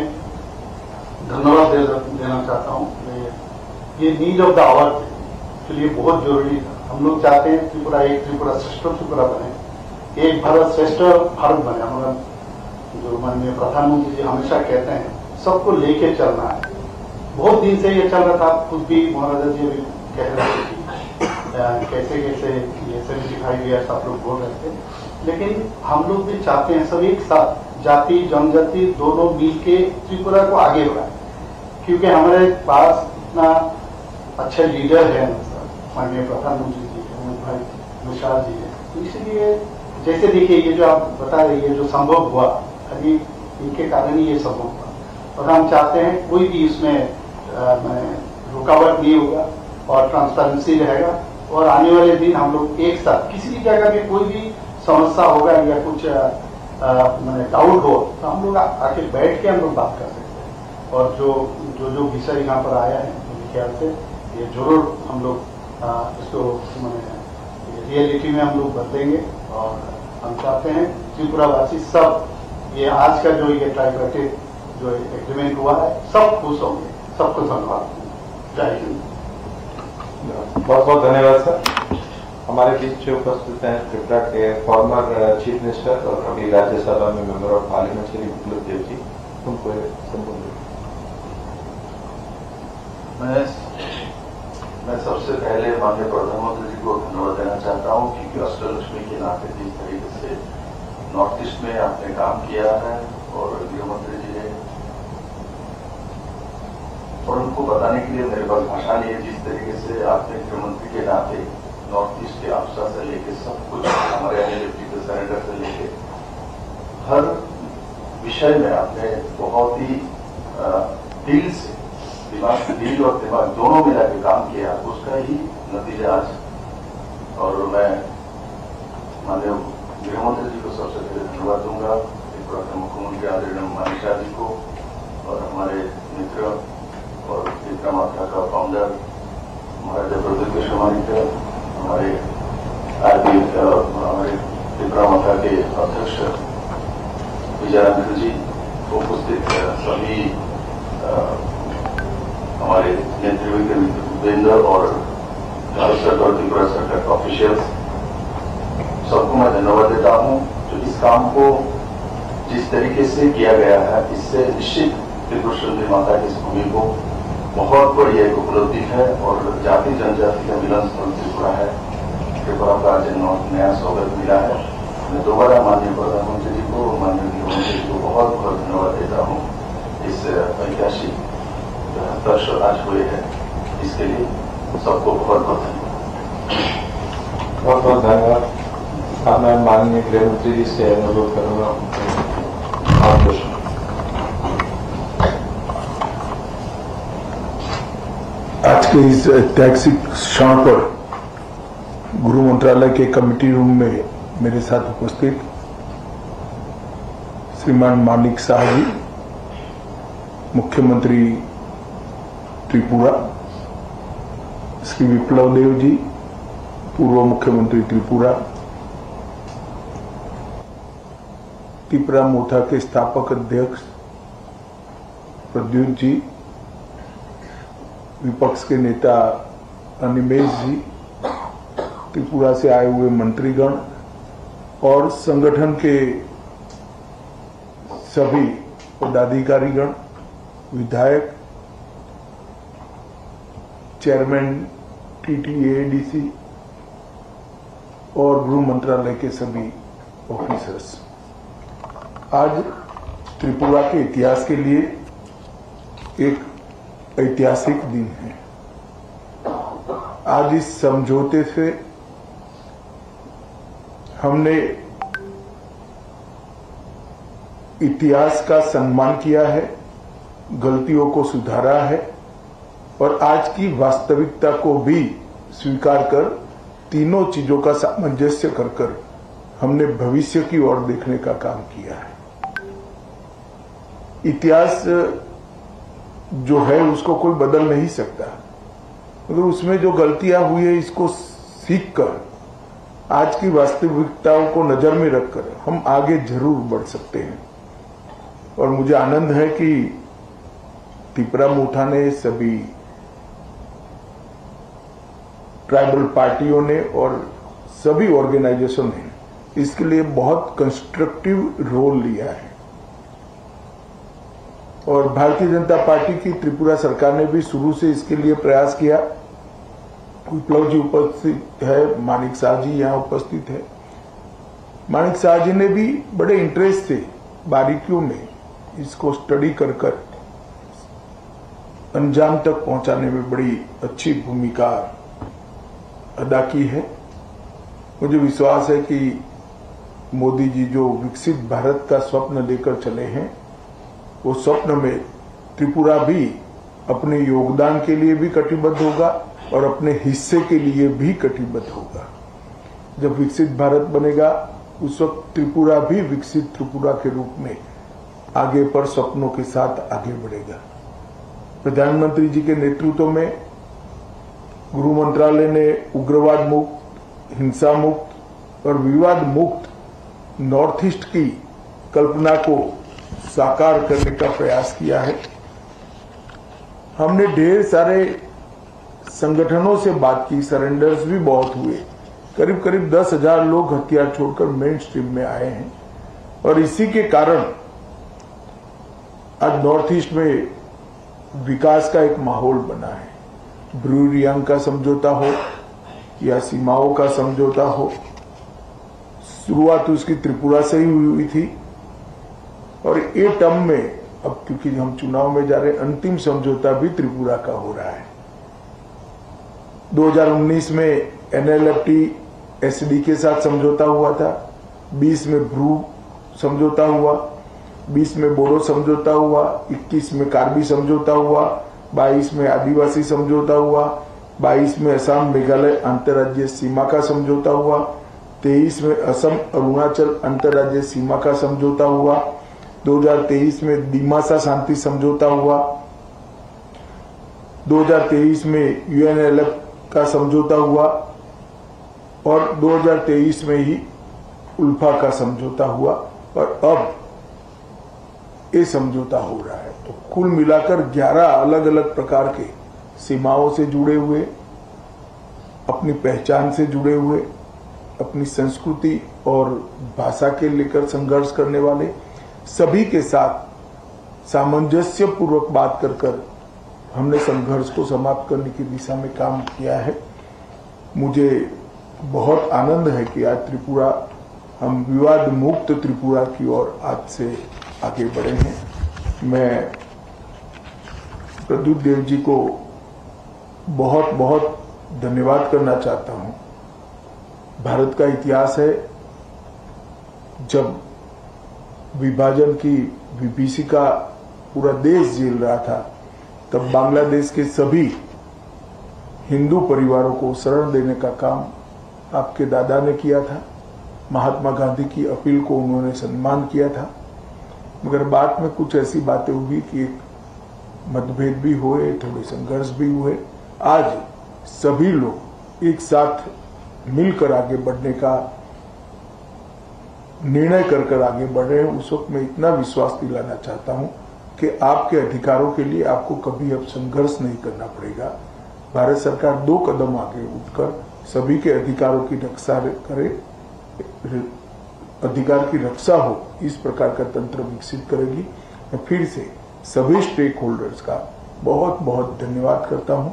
धन्यवाद देना चाहता हूँ। ये नीड ऑफ द आवर के लिए बहुत जरूरी था। हम लोग चाहते हैं त्रिपुरा एक त्रिपुरा श्रेष्ठ त्रिपुरा बने, एक भारत श्रेष्ठ भारत बने। हमारा जो माननीय प्रधानमंत्री जी हमेशा कहते हैं सबको लेके चलना है। बहुत दिन से ये चल रहा था, खुद भी महाराजा जी भी कह रहे थे कैसे कैसे ये 75 ईयर्स आप लोग बोल रहे थे, लेकिन हम लोग भी चाहते हैं सब एक साथ जाति जनजाति दोनों मिलके त्रिपुरा को आगे बढ़ाएं, क्योंकि हमारे पास इतना अच्छे लीडर है, माननीय प्रधानमंत्री जी है, भाई विशाल जी है। तो इसलिए जैसे देखिए ये जो आप बता रहे हैं जो संभव हुआ, अभी इनके कारण ही ये संभव हुआ, और हम चाहते हैं कोई भी इसमें रुकावट नहीं होगा और ट्रांसपेरेंसी रहेगा, और आने वाले दिन हम लोग एक साथ किसी भी जगह में कोई भी समस्या होगा या कुछ डाउट हो तो हम लोग आके बैठ के हम लोग बात कर सकते हैं। और जो विषय यहाँ पर आया है मेरे ख्याल से ये जरूर हम लोग इसको रियलिटी में हम लोग बदलेंगे, और हम चाहते हैं त्रिपुरावासी सब ये आज का जो ये ट्राइपार्टाइट जो एग्रीमेंट हुआ है सब खुश होंगे। सबको धन्यवाद। जय हिंद। बहुत बहुत धन्यवाद सर। हमारे बीच जो उपस्थित हैं त्रिपुरा के फॉर्मर चीफ मिनिस्टर और अभी राज्यसभा में मेंबर ऑफ पार्लियामेंट श्री विप्लव देव जी, उनको संबोधित। मैं सबसे पहले माननीय प्रधानमंत्री जी को धन्यवाद देना चाहता हूं, क्योंकि अष्टलक्ष्मी के नाते जिस तरीके से नॉर्थ ईस्ट में आपने काम किया है और गृह मंत्री जी ने, और उनको बताने के लिए मेरे पास भाषा नहीं है, जिस तरीके से आपने गृहमंत्री के नाते नॉर्थ ईस्ट के अफसर से लेके सब कुछ हमारे एनएलएफटी सेनेटर से लेके हर विषय में आपने बहुत ही दिल से दिल और दिमाग दोनों मिला के काम किया, उसका ही नतीजा आज। और मैं माननीय गृहमंत्री जी को सबसे पहले धन्यवाद दूंगा, त्रिपुरा के मुख्यमंत्री आदरणीय मानिका जी को, और हमारे मित्र और त्रिपुरा माता का फाउंडर महाराजा प्रद्युत मानिका, हमारे त्रिपुरा माता के अध्यक्ष विजयानंद जी, उपस्थित सभी हमारे नेतृत्ववृंद और भारत सरकार त्रिपुरा सरकार के ऑफिशियल्स, सबको मैं धन्यवाद देता हूं। जो इस काम को जिस तरीके से किया गया है, इससे निश्चित त्रिपुरा सुंदरी माता की इस भूमि को बहुत बड़ी एक उपलब्धि है, और जाति जनजाति का मिलन स्थल त्रिपुरा है। त्रिपुरा का आज नया स्वागत मिला है। मैं दोबारा माननीय प्रधानमंत्री जी को, माननीय गृहमंत्री जी को बहुत बहुत धन्यवाद देता हूँ। इस ऐतिहासिक 70 आज हुए हैं, इसके लिए सबको बहुत बहुत धन्यवाद। बहुत बहुत धन्यवाद। अब मैं माननीय गृहमंत्री जी से अनुरोध करूंगा मार्गदर्शन। आज के इस ऐतिहासिक क्षण पर गृह मंत्रालय के कमेटी रूम में मेरे साथ उपस्थित श्रीमान मानिक शाह जी, मुख्यमंत्री त्रिपुरा, श्री विप्लव देव जी, पूर्व मुख्यमंत्री त्रिपुरा, त्रिपुरा मोथा के स्थापक अध्यक्ष प्रद्युत जी, विपक्ष के नेता अनिमेश जी, त्रिपुरा से आए हुए मंत्रीगण और संगठन के सभी पदाधिकारीगण, विधायक, चेयरमैन TTADC और गृह मंत्रालय के सभी ऑफिसर्स। आज त्रिपुरा के इतिहास के लिए एक ऐतिहासिक दिन है। आज इस समझौते से हमने इतिहास का सम्मान किया है, गलतियों को सुधारा है और आज की वास्तविकता को भी स्वीकार कर तीनों चीजों का सामंजस्य कर हमने भविष्य की ओर देखने का काम किया है। इतिहास जो है उसको कोई बदल नहीं सकता, मगर उसमें जो गलतियां हुई है इसको सीखकर आज की वास्तविकताओं को नजर में रखकर हम आगे जरूर बढ़ सकते हैं। और मुझे आनंद है कि त्रिपुरा मोठा ने, सभी ट्राइबल पार्टियों ने और सभी ऑर्गेनाइजेशन ने इसके लिए बहुत कंस्ट्रक्टिव रोल लिया है। और भारतीय जनता पार्टी की त्रिपुरा सरकार ने भी शुरू से इसके लिए प्रयास किया। विप्लव जी उपस्थित है, मानिक शाह जी यहाँ उपस्थित है। मानिक शाह जी ने भी बड़े इंटरेस्ट से बारीकियों में इसको स्टडी कर अंजाम तक पहुंचाने में बड़ी अच्छी भूमिका अदा की है। मुझे विश्वास है कि मोदी जी जो विकसित भारत का स्वप्न लेकर चले हैं, वो स्वप्न में त्रिपुरा भी अपने योगदान के लिए भी कटिबद्ध होगा और अपने हिस्से के लिए भी कटिबद्ध होगा। जब विकसित भारत बनेगा उस वक्त त्रिपुरा भी विकसित त्रिपुरा के रूप में आगे पर सपनों के साथ आगे बढ़ेगा। प्रधानमंत्री जी के नेतृत्व में गृह मंत्रालय ने उग्रवाद मुक्त, हिंसा मुक्त और विवाद मुक्त नॉर्थ ईस्ट की कल्पना को साकार करने का प्रयास किया है। हमने ढेर सारे संगठनों से बात की, सरेंडर्स भी बहुत हुए। करीब करीब 10,000 लोग हथियार छोड़कर मेन स्ट्रीम में आए हैं और इसी के कारण आज नॉर्थ ईस्ट में विकास का एक माहौल बना है। ब्रू रियांग का समझौता हो या सीमाओं का समझौता हो, शुरुआत उसकी त्रिपुरा से ही हुई थी और ये टर्म में अब क्योंकि हम चुनाव में जा रहे हैं, अंतिम समझौता भी त्रिपुरा का हो रहा है। 2019 में NLFT SD के साथ समझौता हुआ था, 20 में ब्रू समझौता हुआ, 20 में बोडो समझौता हुआ, 21 में कार्बी समझौता हुआ, 22 में आदिवासी समझौता हुआ, 22 में असम मेघालय अंतर्राज्यीय सीमा का समझौता हुआ, 23 में असम अरुणाचल अंतर्राज्यीय सीमा का समझौता हुआ, 2023 में दिमासा शांति समझौता हुआ, 2023 में UNLF का समझौता हुआ और 2023 में ही उल्फा का समझौता हुआ और अब ये समझौता हो रहा है। तो कुल मिलाकर 11 अलग अलग प्रकार के सीमाओं से जुड़े हुए, अपनी पहचान से जुड़े हुए, अपनी संस्कृति और भाषा के लेकर संघर्ष करने वाले सभी के साथ सामंजस्य पूर्वक बात कर हमने संघर्ष को समाप्त करने की दिशा में काम किया है। मुझे बहुत आनंद है कि आज त्रिपुरा, हम विवाद मुक्त त्रिपुरा की ओर आज से आगे बढ़े हैं। मैं प्रद्युत देव जी को बहुत बहुत धन्यवाद करना चाहता हूं। भारत का इतिहास है, जब विभाजन की विभीषिका पूरा देश झेल रहा था, तब बांग्लादेश के सभी हिंदू परिवारों को शरण देने का काम आपके दादा ने किया था। महात्मा गांधी की अपील को उन्होंने सम्मान किया था, मगर बाद में कुछ ऐसी बातें हुई कि एक मतभेद भी हुए, थोड़े संघर्ष भी हुए। आज सभी लोग एक साथ मिलकर आगे बढ़ने का निर्णय कर आगे बढ़ रहे हैं। उस वक्त मैं इतना विश्वास दिलाना चाहता हूं कि आपके अधिकारों के लिए आपको कभी अब संघर्ष नहीं करना पड़ेगा। भारत सरकार 2 कदम आगे उठकर सभी के अधिकारों की रक्षा करे, अधिकार की रक्षा हो, इस प्रकार का तंत्र विकसित करेगी। मैं फिर से सभी स्टेक होल्डर्स का बहुत बहुत धन्यवाद करता हूं।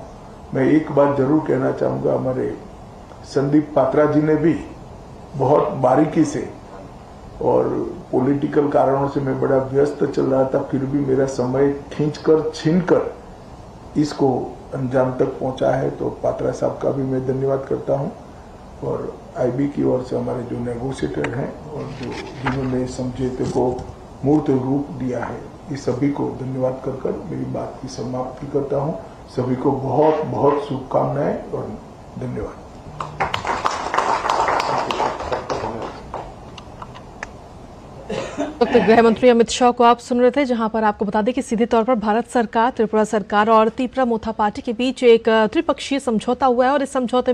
मैं एक बात जरूर कहना चाहूंगा, हमारे संदीप पात्रा जी ने भी बहुत बारीकी से, और पॉलिटिकल कारणों से मैं बड़ा व्यस्त चल रहा था, फिर भी मेरा समय खींचकर छीनकर इसको अंजाम तक पहुंचा है, तो पात्रा साहब का भी मैं धन्यवाद करता हूं और आईबी की ओर से हमारे जो नेगोशिएटर हैं और जिन्होंने समझौते को मूर्त रूप दिया है, इस सभी को धन्यवाद कर मेरी बात की समाप्ति करता हूं। सभी को बहुत बहुत शुभकामनाएं और धन्यवाद। वक्त गृह मंत्री अमित शाह को आप सुन रहे थे, जहां पर आपको बता दें कि सीधे तौर पर भारत सरकार, त्रिपुरा सरकार और तीपरा मोथा पार्टी के बीच एक त्रिपक्षीय समझौता हुआ है और इस समझौते